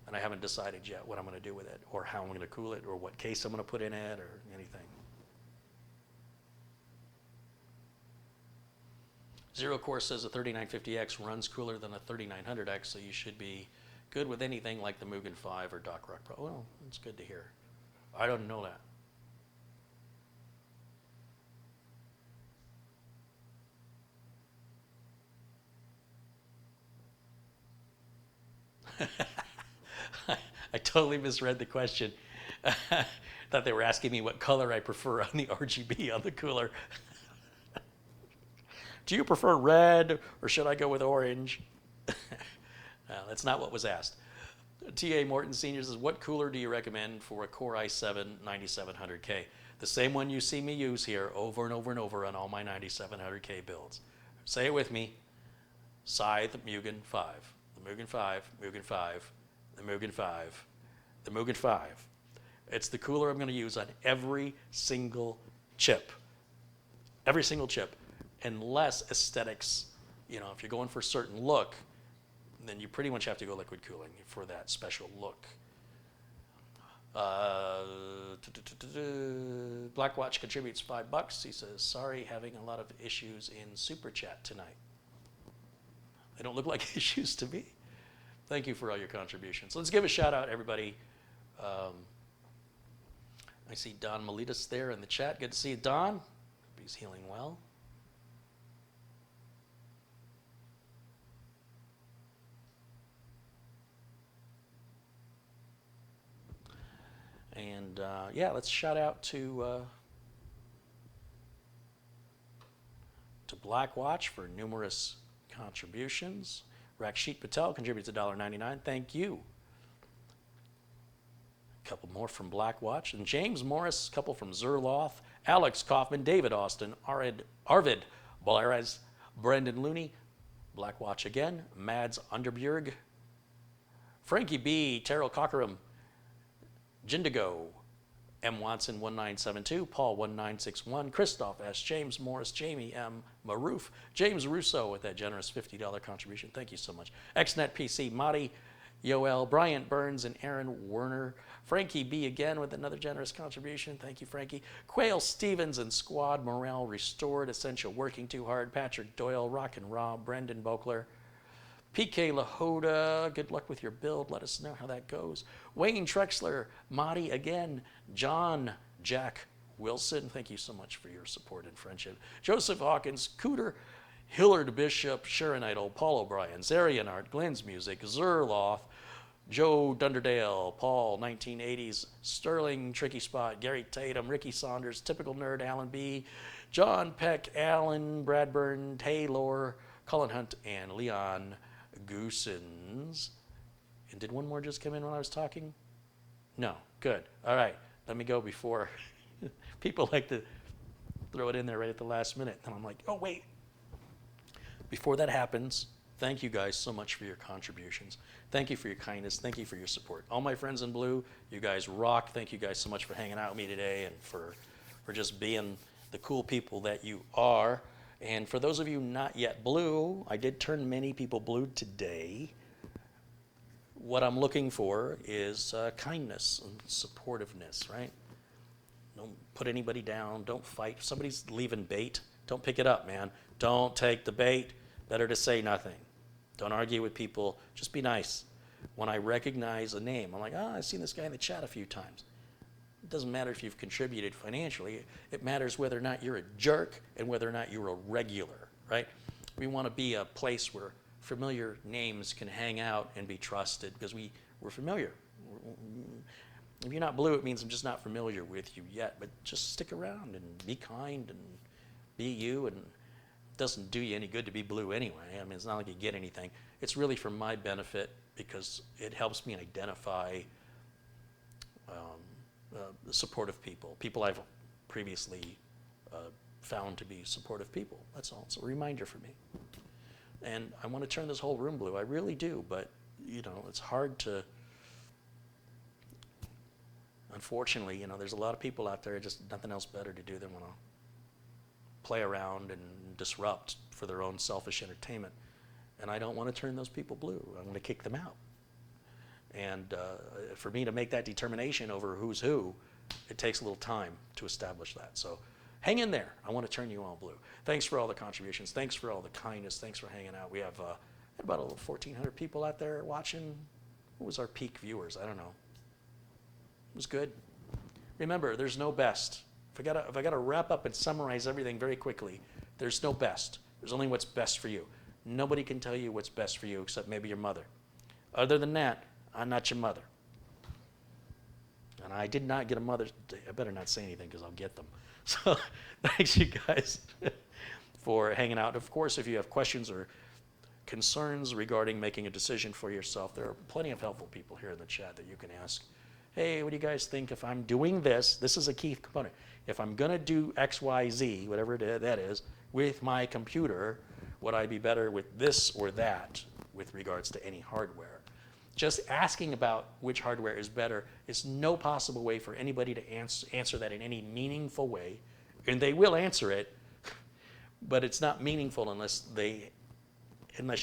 And I haven't decided yet what I'm going to do with it, or how I'm going to cool it, or what case I'm going to put in it, or anything. Zero Core says the 3950X runs cooler than a 3900X, so you should be good with anything like the Mugen 5 or Doc Rock Pro. Well, that's good to hear. I don't know that. I totally misread the question. Thought they were asking me what color I prefer on the RGB on the cooler. Do you prefer red or should I go with orange? That's not what was asked. T.A. Morton Sr. says, what cooler do you recommend for a Core i7 9700K? The same one you see me use here over and over and over on all my 9700K builds. Say it with me. Scythe Mugen 5. The Mugen 5, Mugen 5, the Mugen 5, the Mugen 5. It's the cooler I'm going to use on every single chip. Every single chip. Unless aesthetics, if you're going for a certain look, then you pretty much have to go liquid cooling for that special look. Blackwatch contributes $5. He says, sorry, having a lot of issues in Super Chat tonight. They don't look like issues to me. Thank you for all your contributions. Let's give a shout out, everybody. I see Don Miletus there in the chat. Good to see you, Don. Hope he's healing well. And let's shout out to Blackwatch for numerous contributions. Rakshit Patel contributes $1.99. Thank you. A couple more from Blackwatch. And James Morris, a couple from Zerloth. Alex Kaufman, David Austin, Arvid Bolares, Brendan Looney, Blackwatch again, Mads Underbjerg, Frankie B, Terrell Cockerham, Jindigo, M. Watson 1972, Paul 1961, Christoph S. James Morris, Jamie M. Maroof, James Russo with that generous $50 contribution. Thank you so much. XNet PC, Madi, Yoel, Bryant Burns, and Aaron Werner. Frankie B. again with another generous contribution. Thank you, Frankie. Quail Stevens and Squad Morale Restored, Essential Working Too Hard, Patrick Doyle, Rock and Rob, Brendan Bokler. PK Lahoda, good luck with your build. Let us know how that goes. Wayne Trexler, Madi again, John Jack Wilson. Thank you so much for your support and friendship. Joseph Hawkins, Cooter, Hillard Bishop, Sharon Idol, Paul O'Brien, Zarian Art, Glenn's Music, Zerloth, Joe Dunderdale, Paul 1980s, Sterling, Tricky Spot, Gary Tatum, Ricky Saunders, Typical Nerd, Alan B., John Peck, Alan Bradburn, Taylor, Cullen Hunt, and Leon Goosens. And did one more just come in when I was talking? No. Good. All right. Let me go before people like to throw it in there right at the last minute. And I'm like, oh, wait. Before that happens, thank you guys so much for your contributions. Thank you for your kindness. Thank you for your support. All my friends in blue, you guys rock. Thank you guys so much for hanging out with me today and for just being the cool people that you are. And for those of you not yet blue, I did turn many people blue today. What I'm looking for is kindness and supportiveness, right? Don't put anybody down. Don't fight. If somebody's leaving bait, don't pick it up, man. Don't take the bait. Better to say nothing. Don't argue with people. Just be nice. When I recognize a name, I'm like, I've seen this guy in the chat a few times. It doesn't matter if you've contributed financially. It matters whether or not you're a jerk and whether or not you're a regular, right? We want to be a place where familiar names can hang out and be trusted because we We're familiar. If you're not blue, it means I'm just not familiar with you yet, but just stick around and be kind and be you, and it doesn't do you any good to be blue anyway. I mean, it's not like you get anything. It's really for my benefit because it helps me identify supportive people, people I've previously found to be supportive people. That's all. It's a reminder for me. And I want to turn this whole room blue. I really do, but you know, it's hard to. Unfortunately, you know, there's a lot of people out there just nothing else better to do than want to play around and disrupt for their own selfish entertainment. And I don't want to turn those people blue. I want to kick them out. And for me to make that determination over who's who, it takes a little time to establish that. So hang in there. I want to turn you all blue. Thanks for all the contributions. Thanks for all the kindness. Thanks for hanging out. We have about 1,400 people out there watching. What was our peak viewers? I don't know. It was good. Remember, there's no best. If I gotta wrap up and summarize everything very quickly, there's no best. There's only what's best for you. Nobody can tell you what's best for you except maybe your mother. Other than that, I'm not your mother. And I did not get a Mother's Day. I better not say anything because I'll get them. So thanks you guys for hanging out. Of course, if you have questions or concerns regarding making a decision for yourself, there are plenty of helpful people here in the chat that you can ask. Hey, what do you guys think if I'm doing this? This is a key component. If I'm going to do X, Y, Z, whatever that is, with my computer, would I be better with this or that with regards to any hardware? Just asking about which hardware is better is no possible way for anybody to answer that in any meaningful way. And they will answer it, but it's not meaningful unless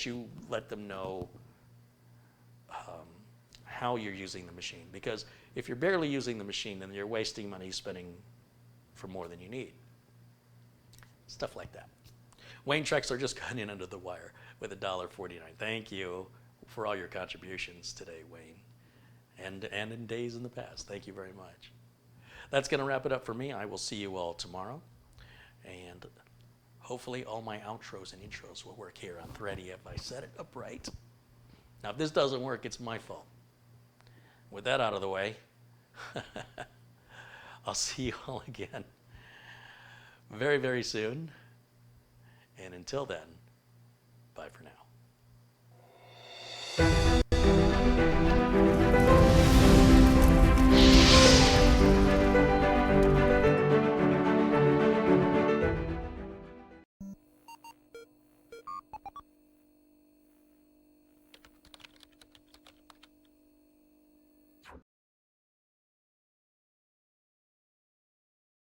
you let them know how you're using the machine. Because if you're barely using the machine, then you're wasting money spending for more than you need. Stuff like that. Wayne Trexler just got in under the wire with $1.49. Thank you for all your contributions today, Wayne, and in days in the past. Thank you very much. That's going to wrap it up for me. I will see you all tomorrow, and hopefully all my outros and intros will work here on Thready if I set it up right. Now, if this doesn't work, it's my fault. With that out of the way, I'll see you all again very, very soon. And until then, bye for now.